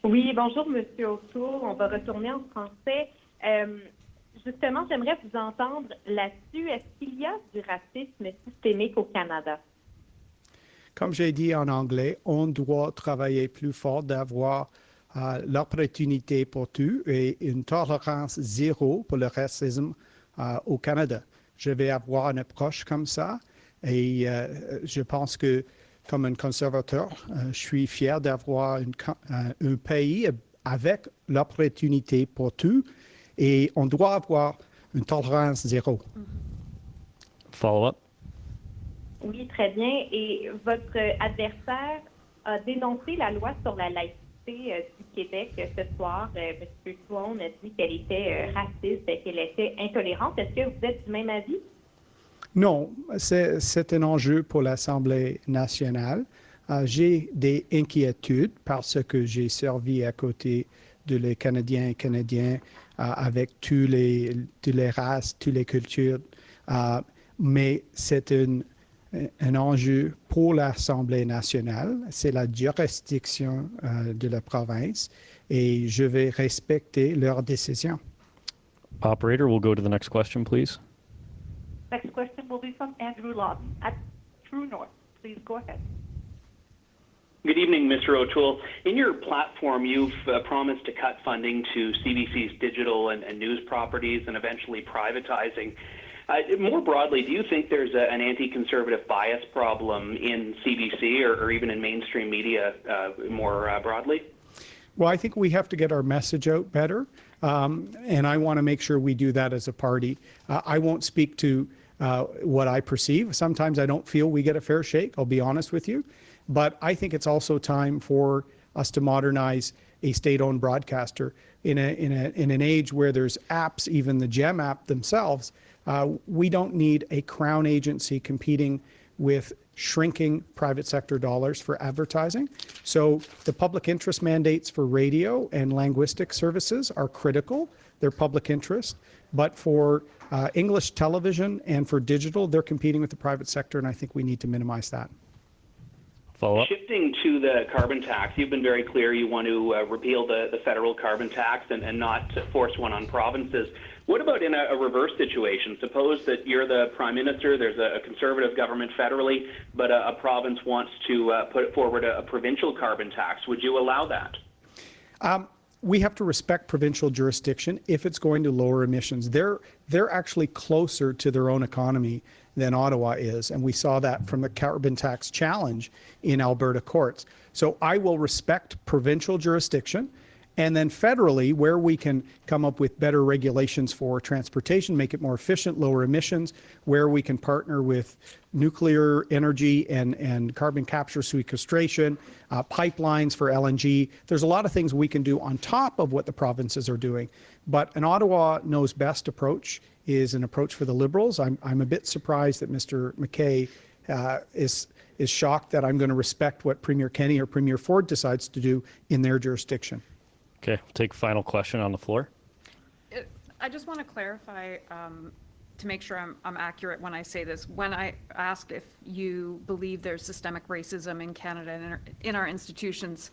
Oui, bonjour, Monsieur O'Toole. On va retourner en français. Justement, j'aimerais vous entendre là-dessus. Est-ce qu'il y a du racisme systémique au Canada? Comme j'ai dit en anglais, on doit travailler plus fort d'avoir l'opportunité pour tout et une tolérance zéro pour le racisme au Canada. Je vais avoir une approche comme ça et je pense que comme un conservateur, je suis fier d'avoir un pays avec l'opportunité pour tout et on doit avoir une tolérance zéro. Follow-up. Oui, très bien. Et votre adversaire a dénoncé la loi sur la laïcité du Québec ce soir. M. Sloan a dit qu'elle était raciste et qu'elle était intolérante. Est-ce que vous êtes du même avis? Non, c'est un enjeu pour l'Assemblée nationale. J'ai des inquiétudes parce que j'ai servi à côté de les Canadiens et Canadiens avec toutes les races, toutes les cultures. Mais c'est un enjeu pour l'Assemblée nationale. C'est la juridiction de la province et je vais respecter leurs décisions. Operator, we'll go to the next question, please. Next question will be from Andrew Lawton at True North. Please go ahead. Good evening, Mr. O'Toole. In your platform, you've promised to cut funding to CBC's digital and news properties and eventually privatizing. More broadly, do you think there's an anti-conservative bias problem in CBC or even in mainstream media more broadly? Well, I think we have to get our message out better, and I want to make sure we do that as a party. I won't speak to what I perceive. Sometimes I don't feel we get a fair shake, I'll be honest with you. But I think it's also time for us to modernize a state-owned broadcaster. In an age where there's apps, even the GEM app themselves, we don't need a crown agency competing with shrinking private sector dollars for advertising. So the public interest mandates for radio and linguistic services are critical. They're public interest. But for English television and for digital, they're competing with the private sector, and I think we need to minimize that. Follow-up. Shifting to the carbon tax, you've been very clear you want to repeal the federal carbon tax and not force one on provinces. What about in a reverse situation? Suppose that you're the Prime Minister, there's a Conservative government federally, but a province wants to put forward a provincial carbon tax. Would you allow that? We have to respect provincial jurisdiction if it's going to lower emissions. They're actually closer to their own economy than Ottawa is, and we saw that from the carbon tax challenge in Alberta courts. So I will respect provincial jurisdiction, and then federally, where we can come up with better regulations for transportation, make it more efficient, lower emissions, where we can partner with nuclear energy and carbon capture sequestration, pipelines for LNG. There's a lot of things we can do on top of what the provinces are doing. But an Ottawa knows best approach is an approach for the Liberals. I'm a bit surprised that Mr. McKay is shocked that I'm going to respect what Premier Kenney or Premier Ford decides to do in their jurisdiction. Okay, we'll take a final question on the floor. I just want to clarify to make sure I'm accurate when I say this. When I asked if you believe there's systemic racism in Canada and in our institutions,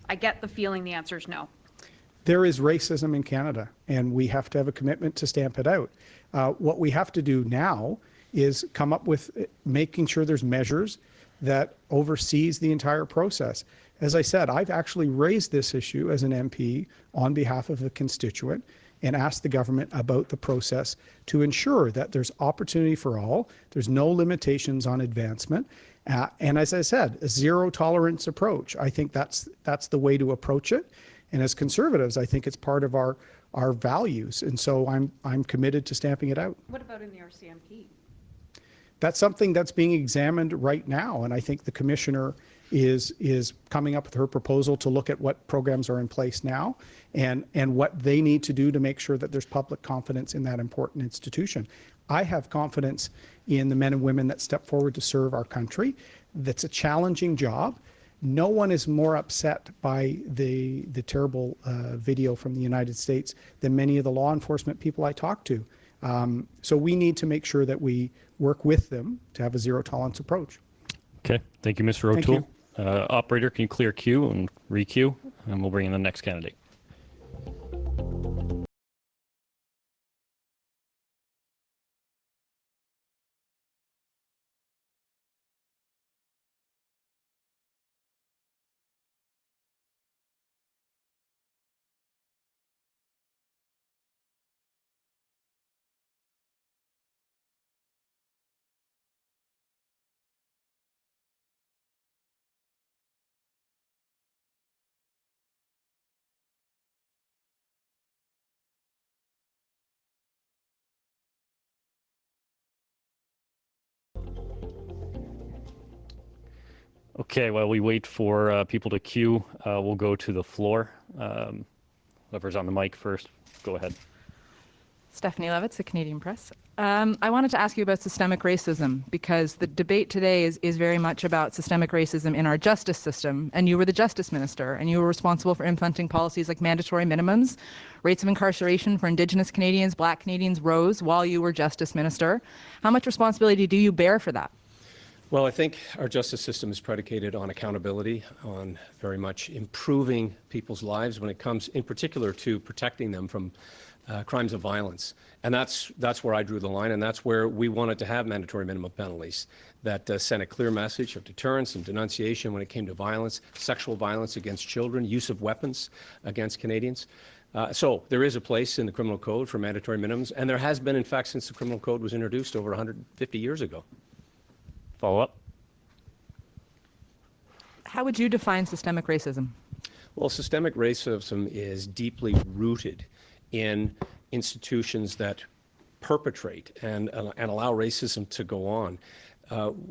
I get the feeling the answer is no. There is racism in Canada, and we have to have a commitment to stamp it out. What we have to do now is come up with making sure there's measures that oversees the entire process. As I said, I've actually raised this issue as an MP on behalf of a constituent and asked the government about the process to ensure that there's opportunity for all, there's no limitations on advancement, and as I said, a zero tolerance approach. I think that's the way to approach it. And as Conservatives, I think it's part of our values, and so I'm committed to stamping it out. What about in the RCMP? That's something that's being examined right now, and I think the Commissioner is coming up with her proposal to look at what programs are in place now and what they need to do to make sure that there's public confidence in that important institution. I have confidence in the men and women that step forward to serve our country. That's a challenging job. No one is more upset by the terrible video from the United States than many of the law enforcement people I talk to. So we need to make sure that we work with them to have a zero tolerance approach. Okay, thank you, Mr. O'Toole. Operator, can you clear queue and re-queue, and we'll bring in the next candidate. Okay, while we wait for people to queue, we'll go to the floor. Whoever's on the mic first, go ahead. Stephanie Levitz, the Canadian Press. I wanted to ask you about systemic racism, because the debate today is very much about systemic racism in our justice system. And you were the justice minister, and you were responsible for implementing policies like mandatory minimums. Rates of incarceration for Indigenous Canadians, Black Canadians rose while you were justice minister. How much responsibility do you bear for that? Well, I think our justice system is predicated on accountability, on very much improving people's lives when it comes in particular to protecting them from crimes of violence. And that's where I drew the line, and that's where we wanted to have mandatory minimum penalties that sent a clear message of deterrence and denunciation when it came to violence, sexual violence against children, use of weapons against Canadians. So there is a place in the criminal code for mandatory minimums, and there has been, in fact, since the criminal code was introduced over 150 years ago. Follow up? How would you define systemic racism? Well, systemic racism is deeply rooted in institutions that perpetrate and allow racism to go on.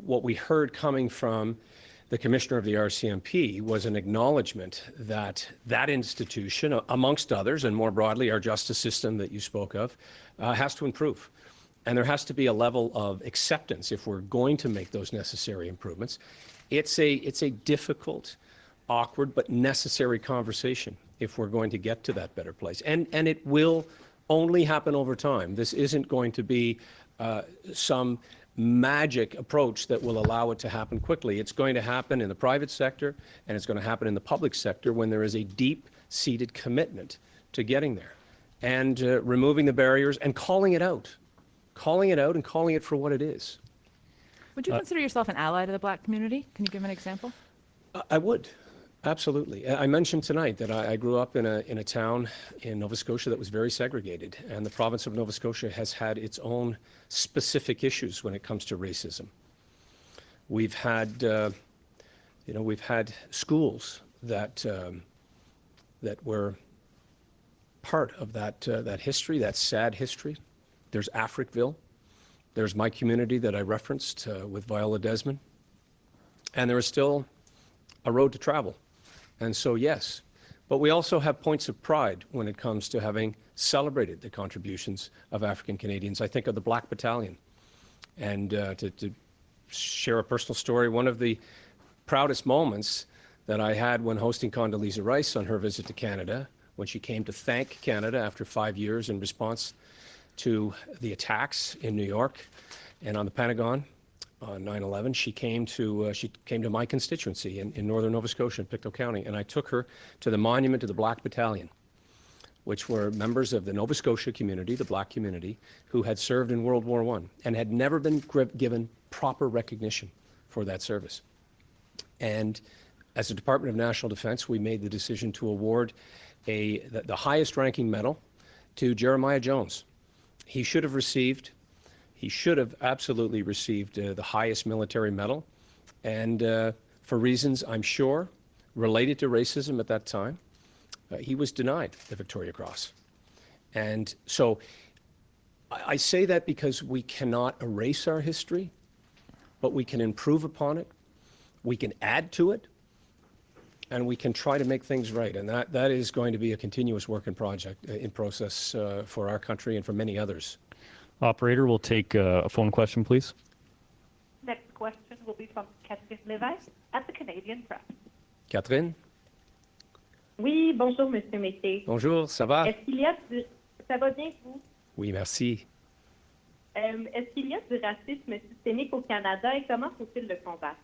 What we heard coming from the commissioner of the RCMP was an acknowledgement that that institution, amongst others, and more broadly our justice system that you spoke of, has to improve. And there has to be a level of acceptance if we're going to make those necessary improvements. It's a difficult, awkward, but necessary conversation if we're going to get to that better place. And it will only happen over time. This isn't going to be some magic approach that will allow it to happen quickly. It's going to happen in the private sector, and it's going to happen in the public sector when there is a deep-seated commitment to getting there and removing the barriers and calling it out and calling it for what it is. Would you consider yourself an ally to the Black community? Can you give an example? I would, absolutely. I mentioned tonight that I grew up in a town in Nova Scotia that was very segregated, and the province of Nova Scotia has had its own specific issues when it comes to racism. We've had, we've had schools that were part of that history, that sad history. There's Africville. There's my community that I referenced with Viola Desmond. And there is still a road to travel. And so, yes. But we also have points of pride when it comes to having celebrated the contributions of African Canadians. I think of the Black Battalion. And to share a personal story, one of the proudest moments that I had when hosting Condoleezza Rice on her visit to Canada, when she came to thank Canada after 5 years in response to the attacks in New York and on the Pentagon on 9/11, she came to my constituency in northern Nova Scotia, in Pictou County, and I took her to the monument to the Black Battalion, which were members of the Nova Scotia community, the Black community, who had served in World War I and had never been given proper recognition for that service. And as the Department of National Defense, we made the decision to award the highest ranking medal to Jeremiah Jones. He should have absolutely received the highest military medal. And for reasons, I'm sure, related to racism at that time, he was denied the Victoria Cross. And so I say that because we cannot erase our history, but we can improve upon it, we can add to it, and we can try to make things right. And that is going to be a continuous work in process for our country and for many others. Operator, we'll take a phone question, please. Next question will be from Catherine Lévesque at the Canadian Press. Catherine? Oui, bonjour, Monsieur McKay. Bonjour, ça va? Est-ce qu'il y a ça va bien, vous? Oui, merci. Est-ce qu'il y a du racisme systémique au Canada et comment faut-il le combattre?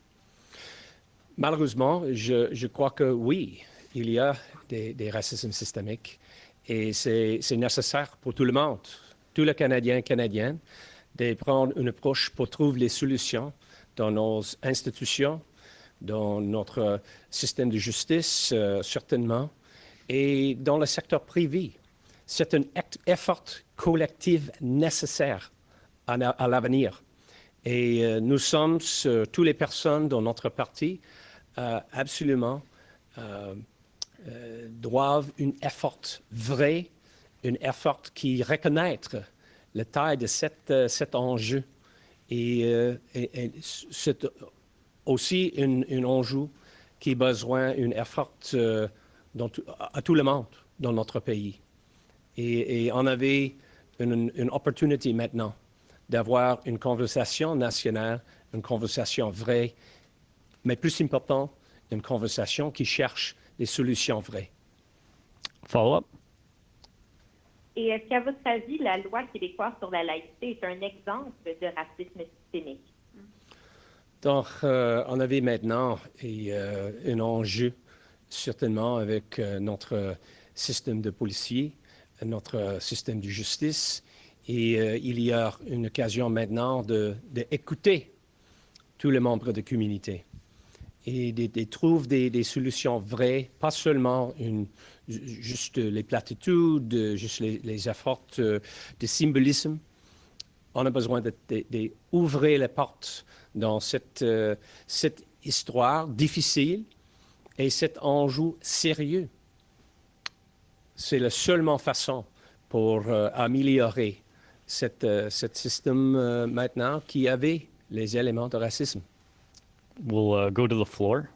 Malheureusement, je crois que oui, il y a des racismes systémiques et c'est nécessaire pour tout le monde, tous les Canadiens et Canadiennes, de prendre une approche pour trouver les solutions dans nos institutions, dans notre système de justice, certainement, et dans le secteur privé. C'est un effort collectif nécessaire à l'avenir. Et nous sommes, toutes les personnes dans notre parti, absolument doivent un effort vrai, un effort qui reconnaît la taille de cet enjeu et cet aussi un enjeu qui a besoin d'un effort à tout le monde dans notre pays. Et on avait une opportunité maintenant d'avoir une conversation nationale, une conversation vraie, mais plus important, une conversation qui cherche des solutions vraies. Follow-up? Et est-ce qu'à votre avis, la loi québécoise sur la laïcité est un exemple de racisme systémique? Donc, on avait maintenant un enjeu, certainement, avec notre système de policiers, notre système de justice, et il y a une occasion maintenant d'écouter tous les membres de la communauté et de trouver des solutions vraies, pas seulement juste les platitudes, juste les efforts de symbolisme. On a besoin d'ouvrir les portes dans cette histoire difficile et cet enjeu sérieux. C'est la seule façon pour améliorer ce système maintenant qui avait les éléments de racisme. We'll go to the floor.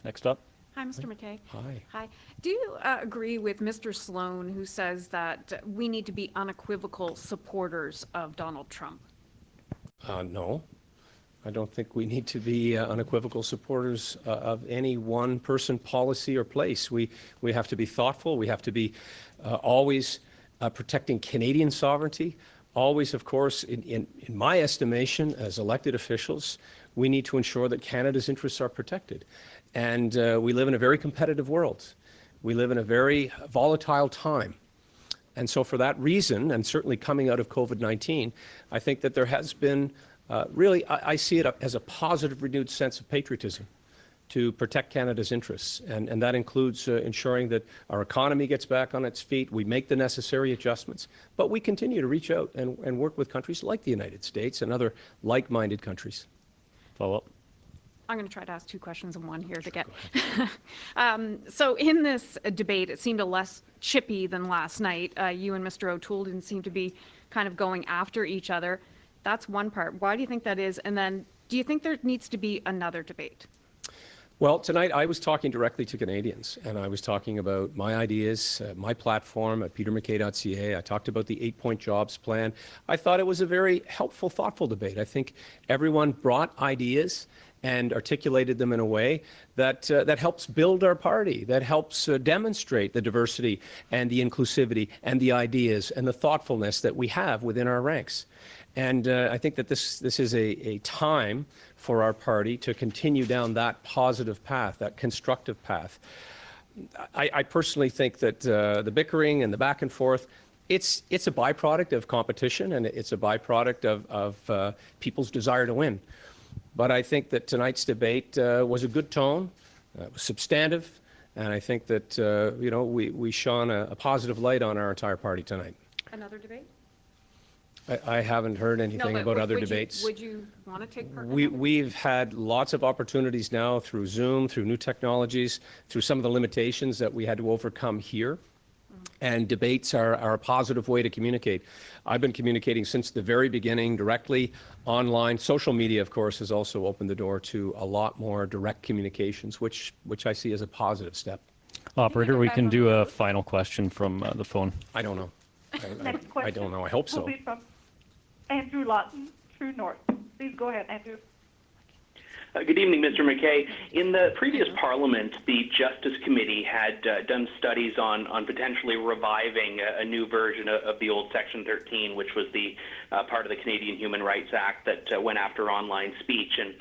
Next up. Hi, Mr. McKay. Hi. Hi. Do you agree with Mr. Sloan, who says that we need to be unequivocal supporters of Donald Trump? No. I don't think we need to be unequivocal supporters of any one person, policy, or place. We have to be thoughtful. We have to be always protecting Canadian sovereignty. Always, of course, in my estimation, as elected officials, we need to ensure that Canada's interests are protected. And we live in a very competitive world. We live in a very volatile time. And so for that reason, and certainly coming out of COVID-19, I think that there has been really, I see it as a positive, renewed sense of patriotism to protect Canada's interests. And that includes ensuring that our economy gets back on its feet, we make the necessary adjustments, but we continue to reach out and work with countries like the United States and other like-minded countries. Follow up. I'm going to try to ask two questions in one here to get. So in this debate, it seemed a less chippy than last night. You and Mr. O'Toole didn't seem to be kind of going after each other. That's one part. Why do you think that is? And then do you think there needs to be another debate? Well, tonight I was talking directly to Canadians, and I was talking about my ideas, my platform at petermackay.ca. I talked about the 8-point jobs plan. I thought it was a very helpful, thoughtful debate. I think everyone brought ideas and articulated them in a way that helps build our party, that helps demonstrate the diversity and the inclusivity and the ideas and the thoughtfulness that we have within our ranks. And I think that this is a time for our party to continue down that positive path, that constructive path. I personally think that the bickering and the back and forth, it's a byproduct of competition, and it's a byproduct of people's desire to win. But I think that tonight's debate was a good tone, was substantive, and I think that we shone a positive light on our entire party tonight. Another debate? I haven't heard anything about other debates. Would you want to take part? We've had lots of opportunities now through Zoom, through new technologies, through some of the limitations that we had to overcome here. And debates are a positive way to communicate. I've been communicating since the very beginning, directly, online. Social media, of course, has also opened the door to a lot more direct communications, which I see as a positive step. Operator, we can do a final question from the phone. I don't know. Next question. I don't know. I hope so. Will be from Andrew Lawton, True North. Please go ahead, Andrew. Good evening, Mr. McKay. In the previous Parliament, the Justice Committee had done studies on potentially reviving a new version of the old Section 13, which was the part of the Canadian Human Rights Act that went after online speech. And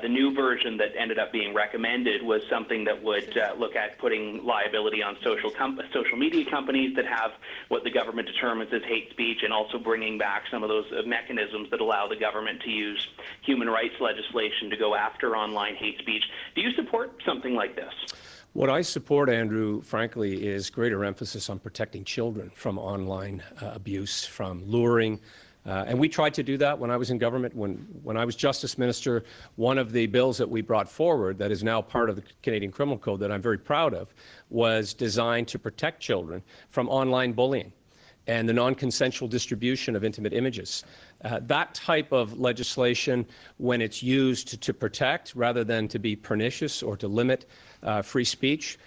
the new version that ended up being recommended was something that would look at putting liability on social media companies that have what the government determines as hate speech, and also bringing back some of those mechanisms that allow the government to use human rights legislation to go after online hate speech. Do you support something like this? What I support, Andrew, frankly, is greater emphasis on protecting children from online abuse, from luring. And we tried to do that when I was in government. When I was Justice Minister, one of the bills that we brought forward that is now part of the Canadian Criminal Code that I'm very proud of was designed to protect children from online bullying. and the non-consensual distribution of intimate images. That type of legislation, when it's used to protect rather than to be pernicious or to limit free speech,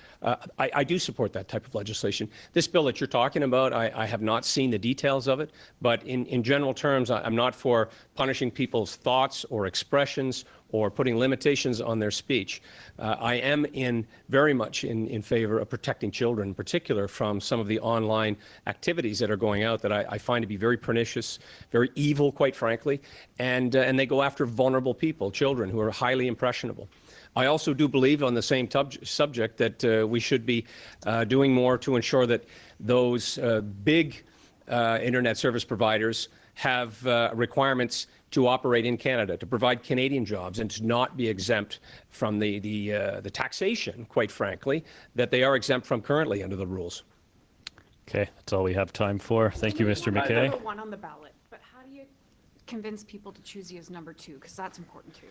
I do support that type of legislation. This bill that you're talking about, I have not seen the details of it, but in general terms, I'm not for punishing people's thoughts or expressions or putting limitations on their speech. I am very much in favor of protecting children, in particular, from some of the online activities that are going out that I find to be very pernicious, very evil, quite frankly, and they go after vulnerable people, children who are highly impressionable. I also do believe on the same subject that we should be doing more to ensure that those big internet service providers have requirements to operate in Canada, to provide Canadian jobs, and to not be exempt from the taxation, quite frankly, that they are exempt from currently under the rules. Okay, that's all we have time for. Thank you, Mr. McKay. Number one on the ballot, but how do you convince people to choose you as number two? Because that's important too.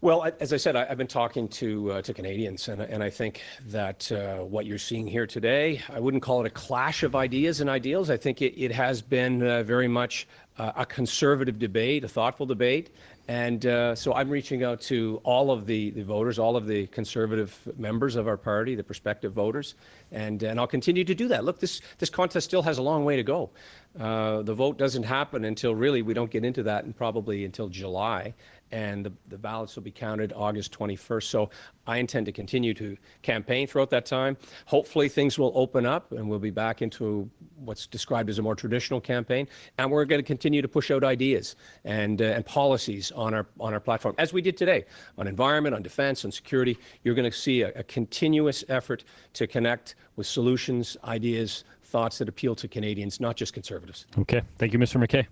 Well, as I said, I've been talking to Canadians, and I think that what you're seeing here today, I wouldn't call it a clash of ideas and ideals. I think it has been very much a conservative debate, a thoughtful debate. And so I'm reaching out to all of the voters, all of the conservative members of our party, the prospective voters, and I'll continue to do that. Look, this contest still has a long way to go. The vote doesn't happen until really we don't get into that, and probably until July. And the ballots will be counted August 21st. So I intend to continue to campaign throughout that time. Hopefully things will open up and we'll be back into what's described as a more traditional campaign. And we're going to continue to push out ideas and policies on our platform, as we did today, on environment, on defense, on security. You're going to see a continuous effort to connect with solutions, ideas, thoughts that appeal to Canadians, not just Conservatives. Okay. Thank you, Mr. McKay.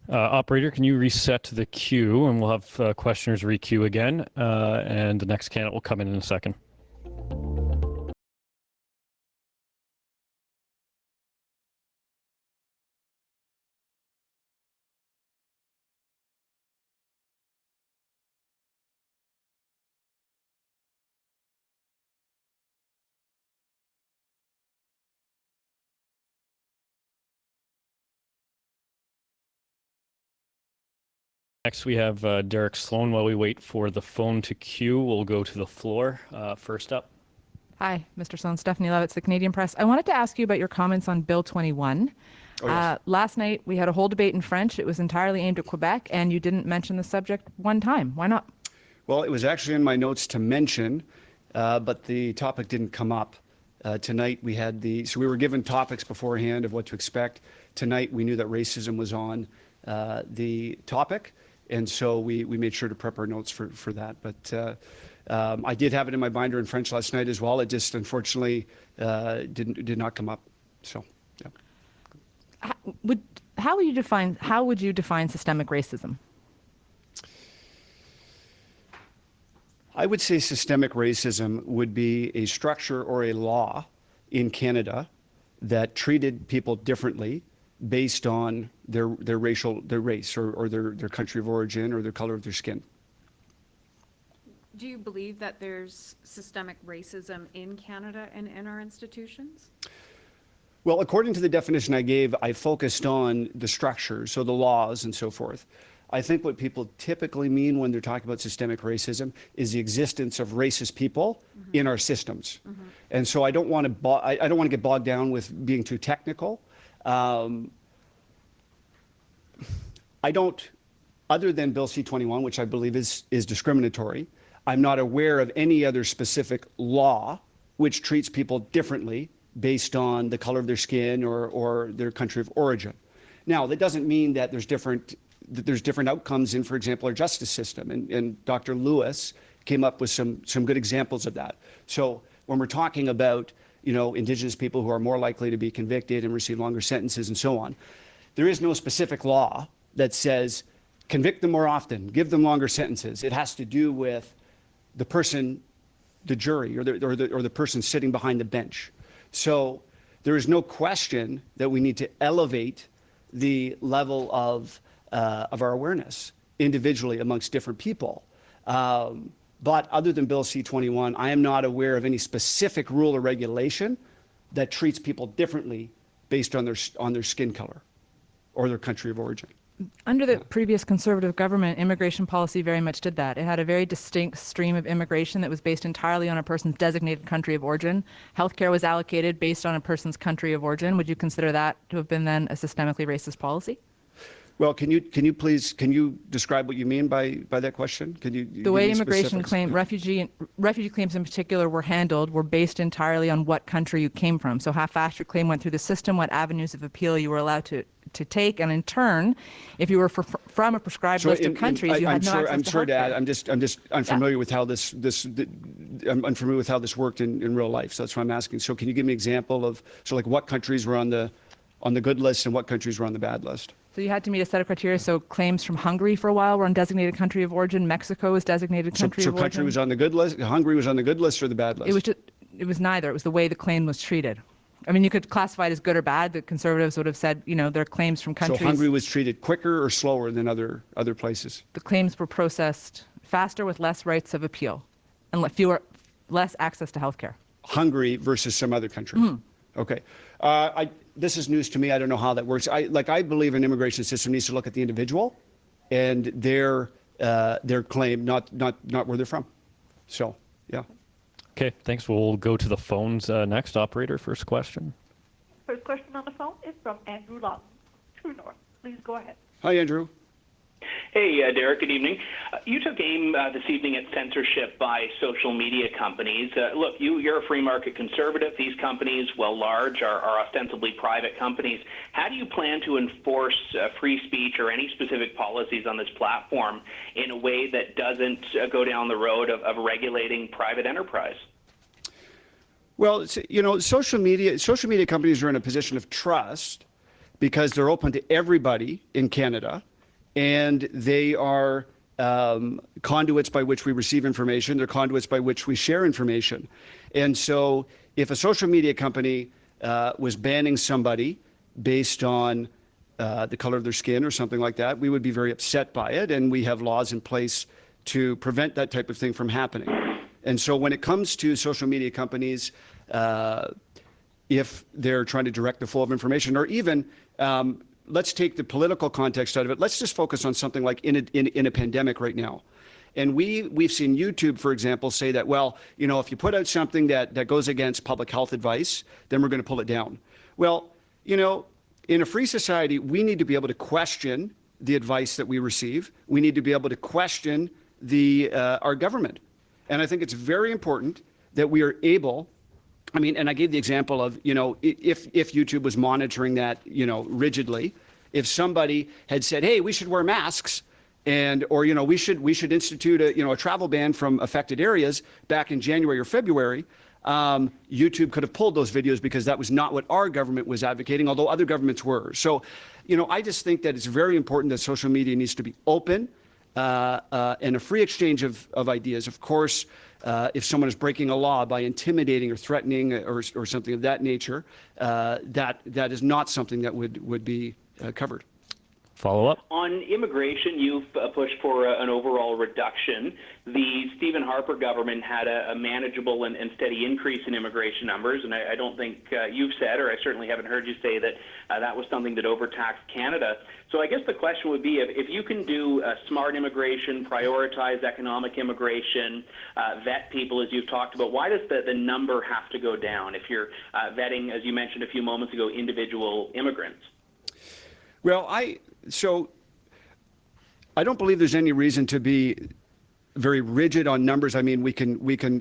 Operator, can you reset the queue, and we'll have questioners re-queue again, and the next candidate will come in a second. Next, we have Derek Sloan. While we wait for the phone to queue, we'll go to the floor. First up. Hi, Mr. Sloan. Stephanie Levitz, the Canadian Press. I wanted to ask you about your comments on Bill 21. Oh, yes. Last night, we had a whole debate in French. It was entirely aimed at Quebec, and you didn't mention the subject one time. Why not? Well, it was actually in my notes to mention, but the topic didn't come up. Tonight we had so we were given topics beforehand of what to expect. Tonight we knew that racism was on the topic. And so we made sure to prep our notes for that. But I did have it in my binder in French last night as well. It just unfortunately did not come up. So, yeah. How would you define systemic racism? I would say systemic racism would be a structure or a law in Canada that treated people differently based on their race or their country of origin or their color of their skin. Do you believe that there's systemic racism in Canada and in our institutions? Well, according to the definition I gave, I focused on the structure, so the laws and so forth. I think what people typically mean when they're talking about systemic racism is the existence of racist people in our systems. And so I don't want to get bogged down with being too technical. I don't, other than Bill C-21, which I believe is discriminatory, I'm not aware of any other specific law which treats people differently based on the color of their skin or their country of origin. Now, that doesn't mean that there's different outcomes in, for example, our justice system. And Dr. Lewis came up with some good examples of that. So when we're talking about, Indigenous people who are more likely to be convicted and receive longer sentences and so on, there is no specific law that says convict them more often, give them longer sentences. It has to do with the person, the jury, or the person sitting behind the bench. So there is no question that we need to elevate the level of our awareness individually amongst different people. But other than Bill C-21, I am not aware of any specific rule or regulation that treats people differently based on their skin color or their country of origin. Under the previous Conservative government, immigration policy very much did that. It had a very distinct stream of immigration that was based entirely on a person's designated country of origin. Healthcare was allocated based on a person's country of origin. Would you consider that to have been then a systemically racist policy? Well, can you describe what you mean by that question? Can you the way immigration claim, refugee claims in particular were based entirely on what country you came from. So how fast your claim went through the system, what avenues of appeal you were allowed to take, and in turn, if you were from a prescribed list of countries, you had no access to healthcare. I'm sorry to add. I'm just unfamiliar with how this I'm unfamiliar with how this worked in real life. So that's why I'm asking. So can you give me an example of like what countries were on the good list and what countries were on the bad list? So you had to meet a set of criteria. So claims from Hungary for a while were on designated country of origin. Mexico was designated country of origin. So country was on the good list. Hungary was on the good list or the bad list? It was neither. It was the way the claim was treated. I mean, you could classify it as good or bad. The Conservatives would have said, their claims from countries. So Hungary was treated quicker or slower than other places? The claims were processed faster with less rights of appeal and less access to health care. Hungary versus some other country. Mm-hmm. Okay. This is news to me. I don't know how that works. I believe an immigration system needs to look at the individual and their claim, not where they're from. So, yeah. Okay, thanks. We'll go to the phones next. Operator, first question. First question on the phone is from Andrew Lawton, True North. Please go ahead. Hi, Andrew. Hey, Derek, good evening. You took aim this evening at censorship by social media companies. Look, you're a free market conservative. These companies, while large, are ostensibly private companies. How do you plan to enforce free speech or any specific policies on this platform in a way that doesn't go down the road of regulating private enterprise? Well, social media companies are in a position of trust because they're open to everybody in Canada. And they are conduits by which we receive information. They're conduits by which we share information. And so if a social media company was banning somebody based on the color of their skin or something like that, we would be very upset by it. And we have laws in place to prevent that type of thing from happening. And so when it comes to social media companies, if they're trying to direct the flow of information or even let's take the political context out of it. Let's just focus on something like in a pandemic right now. And we've seen YouTube, for example, say that, well, if you put out something that goes against public health advice, then we're going to pull it down. Well, in a free society, we need to be able to question the advice that we receive. We need to be able to question our government. And I think it's very important that we are able. And I gave the example of, if YouTube was monitoring that, rigidly, if somebody had said, hey, we should wear masks or we should institute a travel ban from affected areas back in January or February, YouTube could have pulled those videos because that was not what our government was advocating, although other governments were. So, I just think that it's very important that social media needs to be open and a free exchange of ideas. Of course, if someone is breaking a law by intimidating or threatening or something of that nature, that is not something that would be covered. Follow up? On immigration, you've pushed for an overall reduction. The Stephen Harper government had a manageable and steady increase in immigration numbers, and I don't think you've said, or I certainly haven't heard you say that that was something that overtaxed Canada. So I guess the question would be, if you can do smart immigration, prioritize economic immigration, vet people as you've talked about, why does the number have to go down if you're vetting, as you mentioned a few moments ago, individual immigrants? Well, I don't believe there's any reason to be very rigid on numbers. I mean,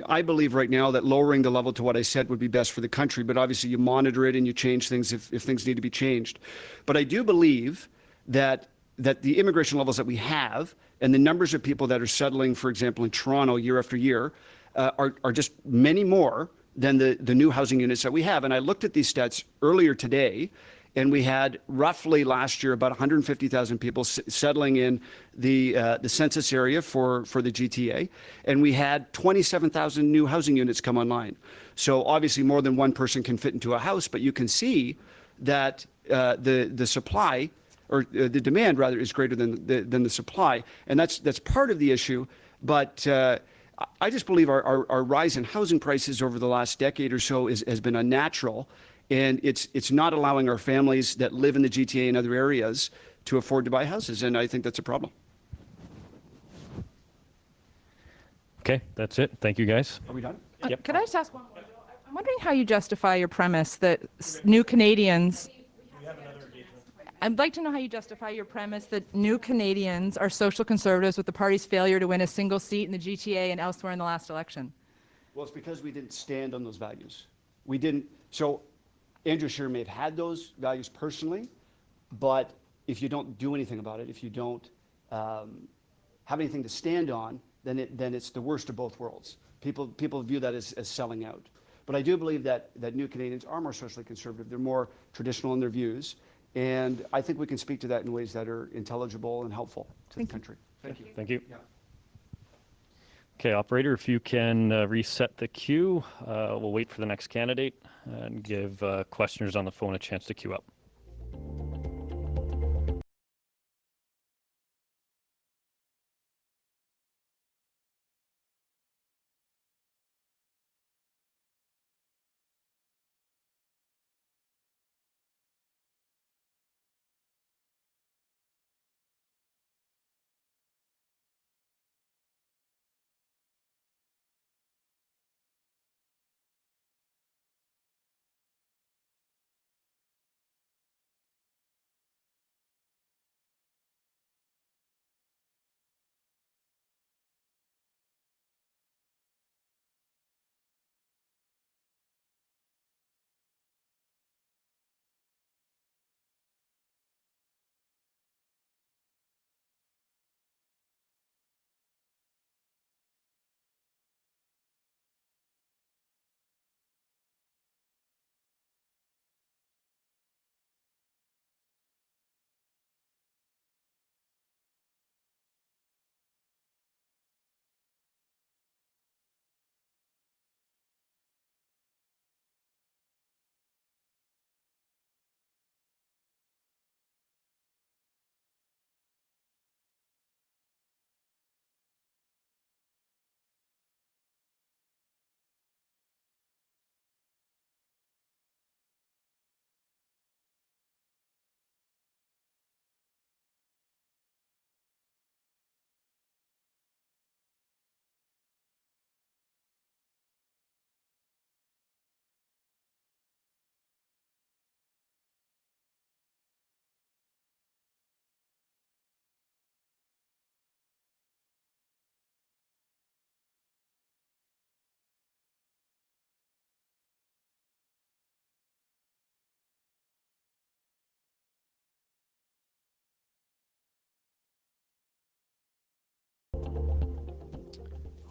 I believe right now that lowering the level to what I said would be best for the country, but obviously you monitor it and you change things if things need to be changed. But I do believe that the immigration levels that we have and the numbers of people that are settling, for example, in Toronto year after year, are just many more than the new housing units that we have. And I looked at these stats earlier today, and we had roughly last year about 150,000 people settling in the census area for the GTA, and we had 27,000 new housing units come online. So obviously more than one person can fit into a house, but you can see that the supply, or the demand rather, is greater than the supply, and that's part of the issue. But I just believe our rise in housing prices over the last decade or so has been unnatural. And it's not allowing our families that live in the GTA and other areas to afford to buy houses. And I think that's a problem. Okay, that's it. Thank you, guys. Are we done? Yep. Could I just ask one more? I'm wondering how you justify your premise that new Canadians. I'd like to know how you justify your premise that new Canadians are social conservatives with the party's failure to win a single seat in the GTA and elsewhere in the last election. Well, it's because we didn't stand on those values. We didn't. So Andrew Scheer may have had those values personally, but if you don't do anything about it, if you don't have anything to stand on, then it's the worst of both worlds. People view that as selling out. But I do believe that new Canadians are more socially conservative. They're more traditional in their views. And I think we can speak to that in ways that are intelligible and helpful to the country. Thank you. Thank you. Yeah. Okay, operator, if you can reset the queue, we'll wait for the next candidate and give questioners on the phone a chance to queue up.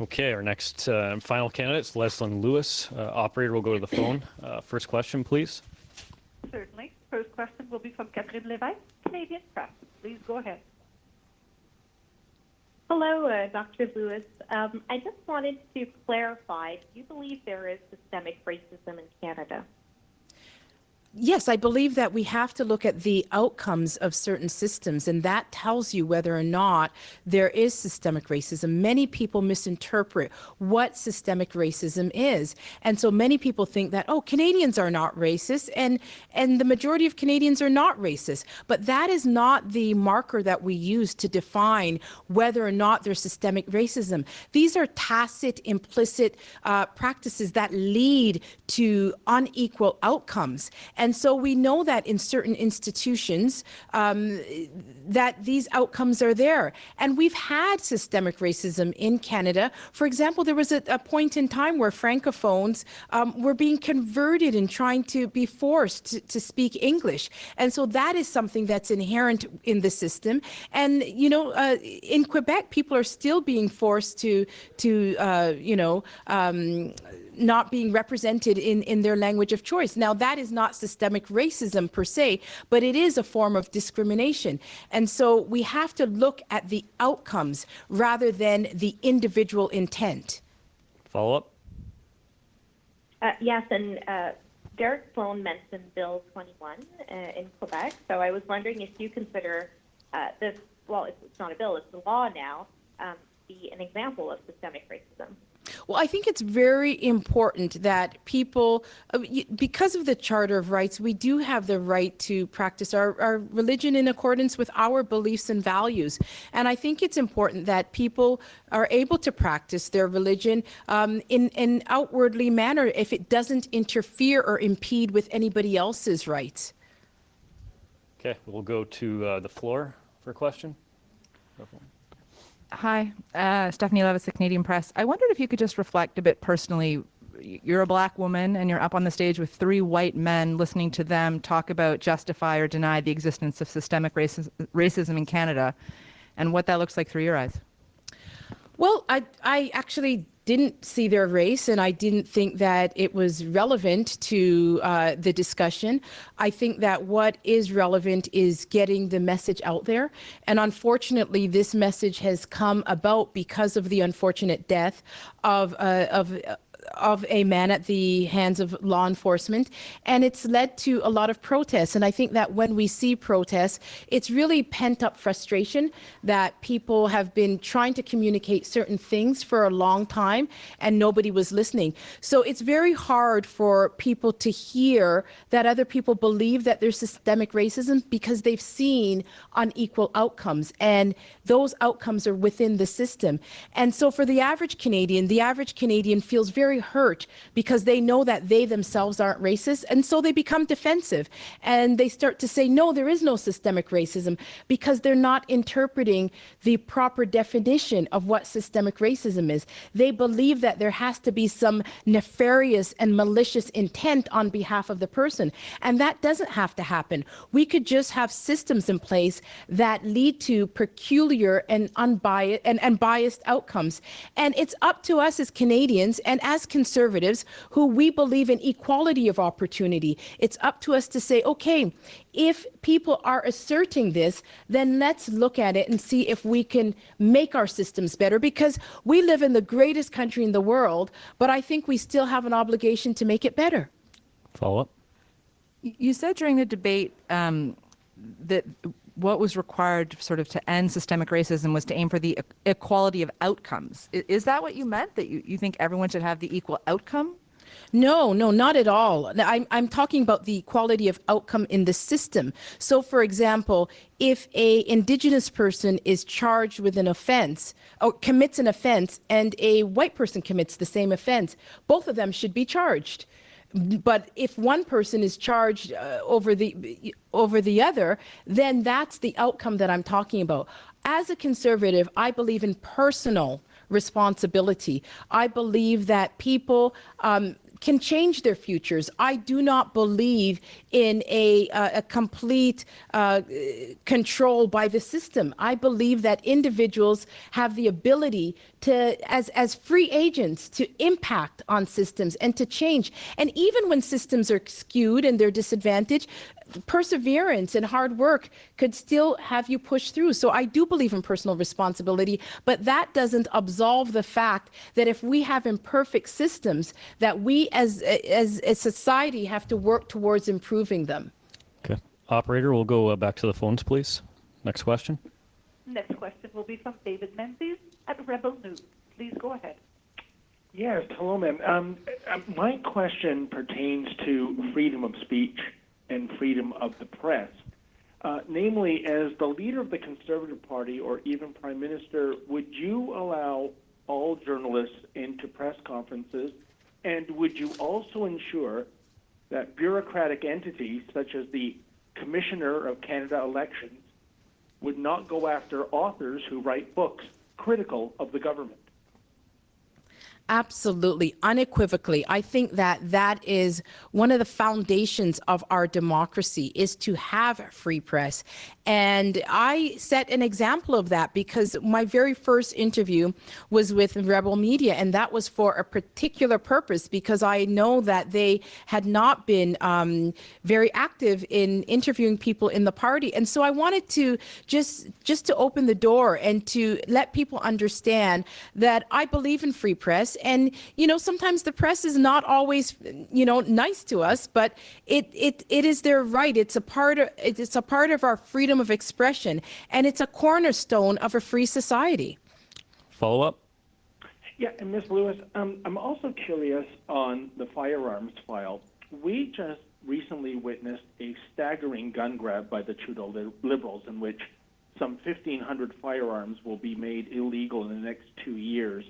Okay, our next final candidate is Leslyn Lewis. Operator will go to the phone. First question, please. Certainly. First question will be from Catherine Lévesque, Canadian Press. Please go ahead. Hello, Dr. Lewis. I just wanted to clarify, do you believe there is systemic racism in Canada? Yes, I believe that we have to look at the outcomes of certain systems, and that tells you whether or not there is systemic racism. Many people misinterpret what systemic racism is. And so many people think that, oh, Canadians are not racist, and the majority of Canadians are not racist. But that is not the marker that we use to define whether or not there's systemic racism. These are tacit, implicit practices that lead to unequal outcomes. And so we know that in certain institutions that these outcomes are there. And we've had systemic racism in Canada. For example, there was a point in time where Francophones were being converted and trying to be forced to speak English. And so that is something that's inherent in the system. And, you know, in Quebec, people are still being forced to not being represented in their language of choice. Now, that is not systemic racism per se, but it is a form of discrimination. And so we have to look at the outcomes rather than the individual intent. Follow up? Yes, and Derek Sloan mentioned Bill 21 in Quebec. So I was wondering if you consider this, well, it's not a bill, it's a law now, be an example of systemic racism. Well, I think it's very important that people, because of the Charter of Rights, we do have the right to practice our religion in accordance with our beliefs and values. And I think it's important that people are able to practice their religion in an outwardly manner if it doesn't interfere or impede with anybody else's rights. Okay, we'll go to the floor for a question. Hi, Stephanie Levis, the Canadian Press. I wondered if you could just reflect a bit personally. You're a black woman and you're up on the stage with 3 white men listening to them talk about, justify or deny the existence of systemic racism in Canada and what that looks like through your eyes. Well, I actually didn't see their race, and I didn't think that it was relevant to the discussion. I think that what is relevant is getting the message out there. And unfortunately, this message has come about because of the unfortunate death of a man at the hands of law enforcement, and it's led to a lot of protests. And I think that when we see protests, it's really pent-up frustration that people have been trying to communicate certain things for a long time and nobody was listening. So it's very hard for people to hear that other people believe that there's systemic racism because they've seen unequal outcomes, and those outcomes are within the system. And so for the average Canadian feels very hurt because they know that they themselves aren't racist, and so they become defensive and they start to say, no, there is no systemic racism, because they're not interpreting the proper definition of what systemic racism is. They believe that there has to be some nefarious and malicious intent on behalf of the person, and that doesn't have to happen. We could just have systems in place that lead to peculiar and unbiased and biased outcomes. And it's up to us as Canadians and as conservatives who we believe in equality of opportunity. It's up to us to say, okay, if people are asserting this, then let's look at it and see if we can make our systems better, because we live in the greatest country in the world, but I think we still have an obligation to make it better. Follow up. You said during the debate that what was required sort of to end systemic racism was to aim for the equality of outcomes. Is that what you meant, that you think everyone should have the equal outcome? No, not at all. I'm talking about the equality of outcome in the system. So, for example, if a Indigenous person is charged with an offense or commits an offense and a white person commits the same offense, both of them should be charged. But if one person is charged over the other, then that's the outcome that I'm talking about. As a conservative, I believe in personal responsibility. I believe that people can change their futures. I do not believe in a complete control by the system. I believe that individuals have the ability to, as free agents, to impact on systems and to change. And even when systems are skewed and they're disadvantaged, perseverance and hard work could still have you push through. So I do believe in personal responsibility, but that doesn't absolve the fact that if we have imperfect systems, that we as a society have to work towards improving them. Okay. Operator, we'll go back to the phones, please. Next question. Next question will be from David Menzies at Rebel News. Please go ahead. Yes, hello, ma'am. My question pertains to freedom of speech and freedom of the press. Namely, as the leader of the Conservative Party or even Prime Minister, would you allow all journalists into press conferences, and would you also ensure that bureaucratic entities such as the Commissioner of Canada Elections would not go after authors who write books critical of the government? Absolutely, unequivocally. I think that that is one of the foundations of our democracy, is to have a free press. And I set an example of that because my very first interview was with Rebel Media, and that was for a particular purpose, because I know that they had not been very active in interviewing people in the party. And so I wanted to just to open the door and to let people understand that I believe in free press. And, you know, sometimes the press is not always, you know, nice to us, but it is their right. It's a part of our freedom of expression, and it's a cornerstone of a free society. Follow up? Yeah, and Ms. Lewis, I'm also curious on the firearms file. We just recently witnessed a staggering gun grab by the Trudeau Liberals in which some 1,500 firearms will be made illegal in the next 2 years.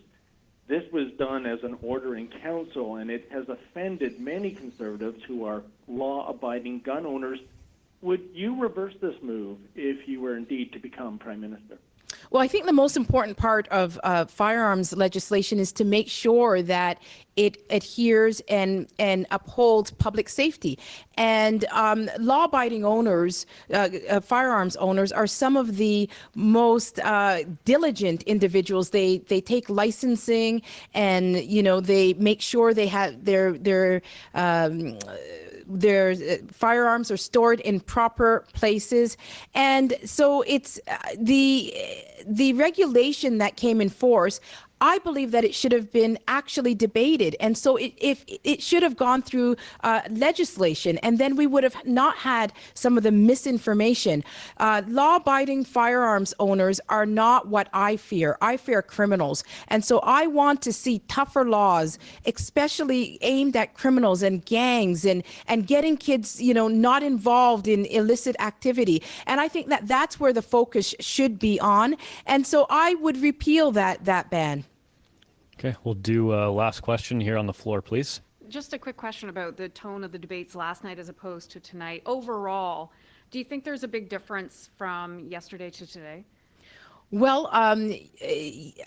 This was done as an order in council, and it has offended many Conservatives who are law-abiding gun owners. Would you reverse this move if you were indeed to become Prime Minister? Well, I think the most important part of firearms legislation is to make sure that it adheres and upholds public safety. And law-abiding owners, firearms owners, are some of the most diligent individuals. They take licensing, and they make sure they have their firearms are stored in proper places. And so it's the regulation that came in force. I believe that it should have been actually debated, and so it should have gone through legislation, and then we would have not had some of the misinformation. Law-abiding firearms owners are not what I fear. I fear criminals, and so I want to see tougher laws, especially aimed at criminals and gangs and getting kids, not involved in illicit activity. And I think that that's where the focus should be on, and so I would repeal that ban. Okay, we'll do a last question here on the floor, please. Just a quick question about the tone of the debates last night as opposed to tonight. Overall, do you think there's a big difference from yesterday to today? Well,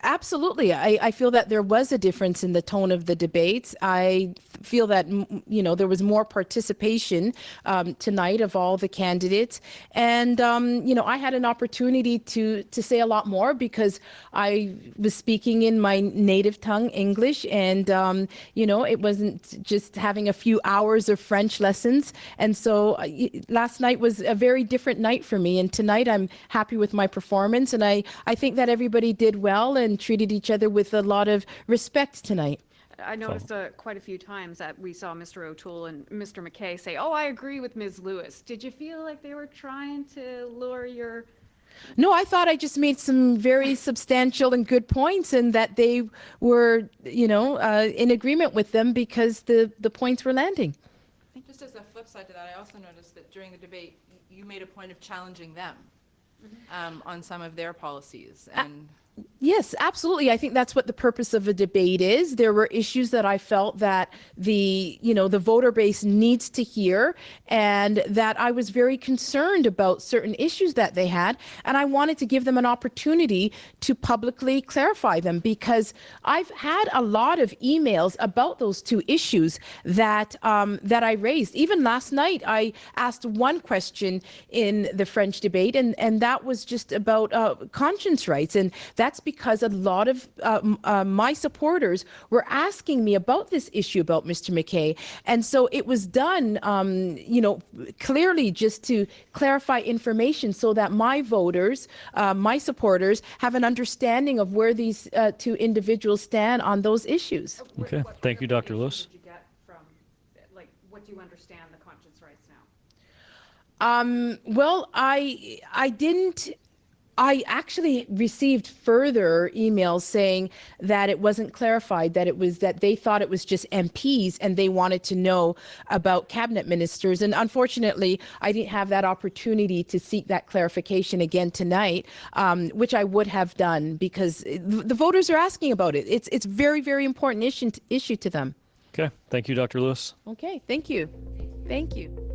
absolutely. I feel that there was a difference in the tone of the debates. I feel that, there was more participation tonight of all the candidates. And, I had an opportunity to say a lot more because I was speaking in my native tongue, English, and, it wasn't just having a few hours of French lessons. And so last night was a very different night for me. And tonight I'm happy with my performance, and I think that everybody did well and treated each other with a lot of respect tonight. I noticed quite a few times that we saw Mr. O'Toole and Mr. McKay say, "Oh, I agree with Ms. Lewis." Did you feel like they were trying to lure your... No, I thought I just made some very substantial and good points, and that they were, in agreement with them because the points were landing. Just as a flip side to that, I also noticed that during the debate, you made a point of challenging them on some of their policies. And Yes, absolutely. I think that's what the purpose of a debate is. There were issues that I felt that the voter base needs to hear, and that I was very concerned about certain issues that they had, and I wanted to give them an opportunity to publicly clarify them, because I've had a lot of emails about those two issues that I raised. Even last night, I asked one question in the French debate, and that was just about conscience rights, and that's because a lot of my supporters were asking me about this issue about Mr. McKay. And so it was done, clearly just to clarify information so that my voters, my supporters, have an understanding of where these two individuals stand on those issues. Okay, thank you, Dr. Lewis. Did you get from, what do you understand the conscience rights now? Well, I didn't. I actually received further emails saying that it wasn't clarified, that they thought it was just MPs and they wanted to know about cabinet ministers. And unfortunately, I didn't have that opportunity to seek that clarification again tonight, which I would have done, because the voters are asking about it. It's very, very important issue to them. Okay, thank you, Dr. Lewis. Okay, thank you. Thank you.